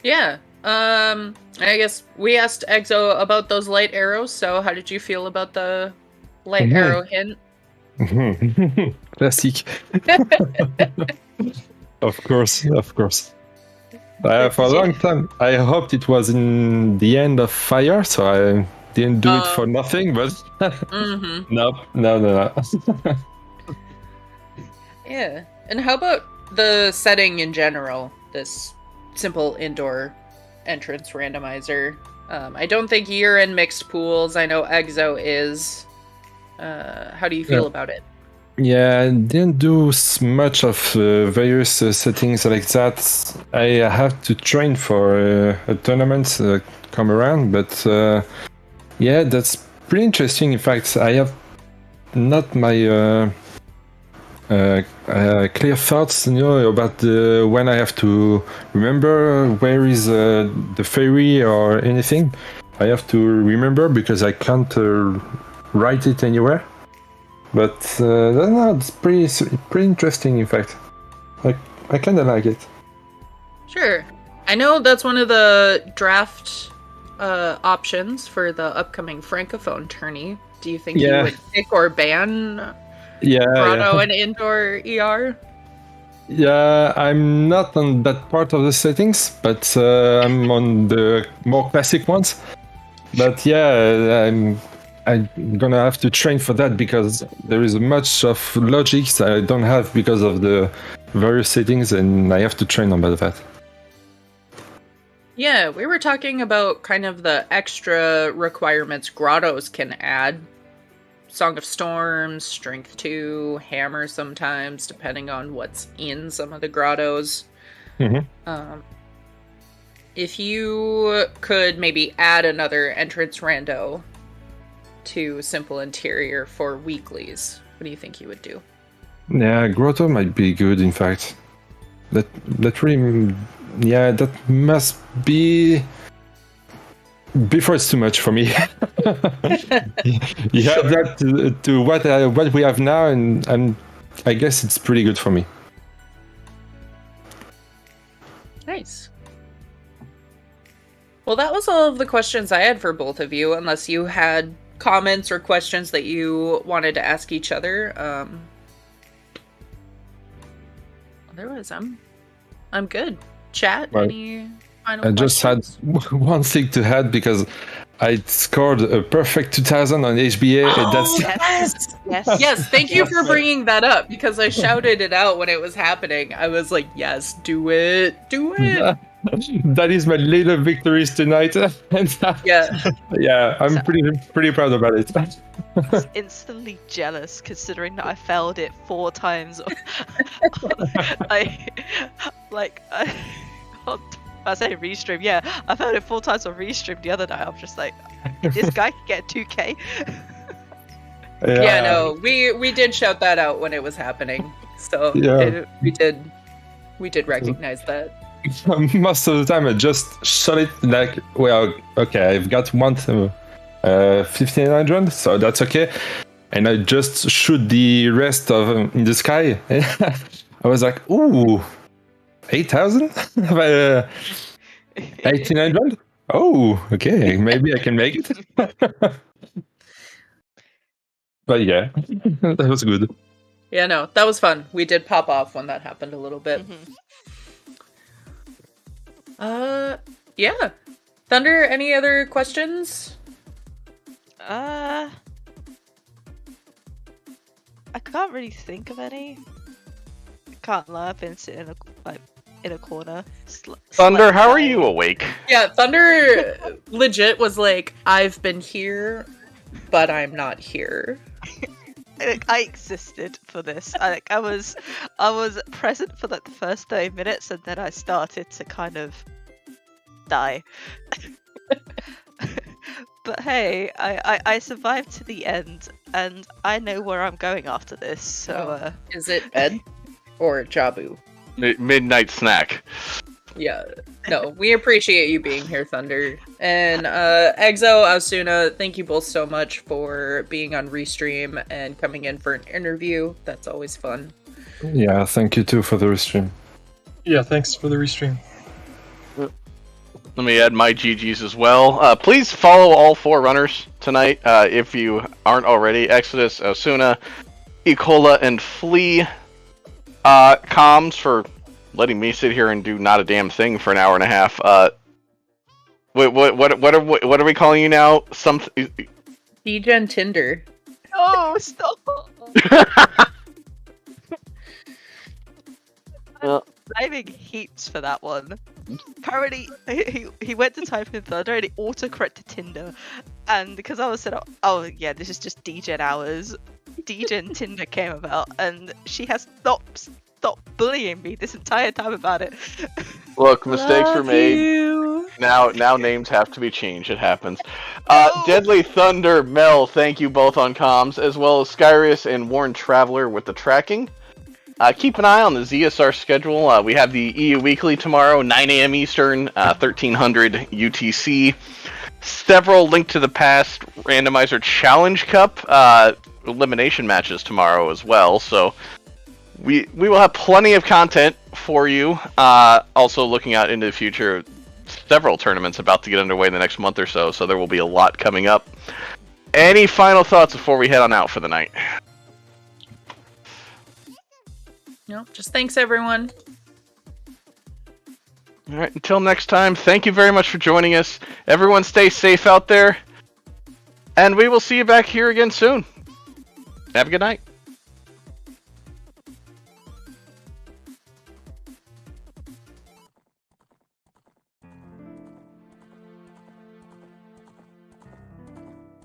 Yeah. I guess we asked Exo about those light arrows, so how did you feel about the light arrow hint? Classic. Of course. For a long time, I hoped it was in the end of Fire, so I didn't do it for nothing, but no. Yeah. And how about the setting in general? This simple indoor entrance randomizer. I don't think you're in mixed pools. I know Exo is. How do you feel about it? Yeah, I didn't do much of various settings like that. I have to train for a tournament come around, but that's pretty interesting. In fact, I have not my clear thoughts, about when I have to remember where is the ferry or anything. I have to remember because I can't write it anywhere. But it's pretty interesting, in fact. I kind of like it. Sure. I know that's one of the draft options for the upcoming Francophone tourney. Do you think you would pick or ban Grotto and indoor ER? Yeah, I'm not on that part of the settings, but I'm on the more classic ones. But I'm gonna have to train for that because there is much of logic I don't have because of the various settings, and I have to train about that. Yeah, we were talking about kind of the extra requirements grottos can add. Song of Storms, Strength 2, Hammer sometimes, depending on what's in some of the grottos. If you could maybe add another entrance rando to Simple Interior for weeklies, what do you think you would do? Yeah, Grotto might be good, in fact. That really... Yeah, that must be... Before it's too much for me. You have that to what we have now, and I guess it's pretty good for me. Nice. Well, that was all of the questions I had for both of you, unless you had comments or questions that you wanted to ask each other. Otherwise, I'm good. Chat, Right. any final I just had one thing to add because I scored a perfect 2000 on HBA. And that's Yes, thank you for bringing that up because I shouted it out when it was happening. I was like, yes, do it. That is my little victories tonight. Yeah, I'm pretty proud about it. I was instantly jealous considering that I failed it 4 times. I say restream, yeah. I failed it 4 times on restream the other night. I'm just like, this guy can get 2K. Yeah, no, we did shout that out when it was happening. So we did recognize that. most of the time I just shot it like, well, okay, I've got 1500, so that's okay. And I just shoot the rest of them in the sky. I was like, ooh, 8,000? 1,800? Oh, okay, maybe I can make it. But yeah, that was good. Yeah, no, that was fun. We did pop off when that happened a little bit. Yeah. Thunder, any other questions? I can't really think of any. I can't lie, I've been sitting in a corner. Thunder, how are you awake? Yeah, Thunder legit was like, I've been here, but I'm not here. I existed for this. I was present for like the first 30 minutes, and then I started to kind of die. But hey, I survived to the end, and I know where I'm going after this. So Is it Ed or Jabu? Midnight snack. Yeah. No, we appreciate you being here, Thunder. And Exo, Asuna, thank you both so much for being on Restream and coming in for an interview. That's always fun. Yeah, thank you too for the restream. Yeah, thanks for the restream. Let me add my GGs as well. Please follow all 4 runners tonight if you aren't already. Exodus, Osuna, Ecola, and Flea. Comms for letting me sit here and do not a damn thing for an hour and a half. What are we calling you now? Degen Tinder. oh, stop! Well, Diving heaps for that one. Apparently, he went to type in Thunder and it autocorrected Tinder, and because I was said, oh yeah, this is just Degen hours. Degen Tinder came about, and she has stopped bullying me this entire time about it. look, mistakes were made. You. Now names have to be changed. It happens. Deadly Thunder, Mel, thank you both on comms, as well as Skyrius and Warren Traveler with the tracking. Keep an eye on the ZSR schedule. We have the EU Weekly tomorrow, 9 a.m. Eastern, 1300 UTC. Several Link to the Past Randomizer Challenge Cup elimination matches tomorrow as well. So we will have plenty of content for you. Also looking out into the future, several tournaments about to get underway in the next month or so. So there will be a lot coming up. Any final thoughts before we head on out for the night? No, just thanks everyone. All right, until next time, thank you very much for joining us. Everyone stay safe out there, and we will see you back here again soon. Have a good night.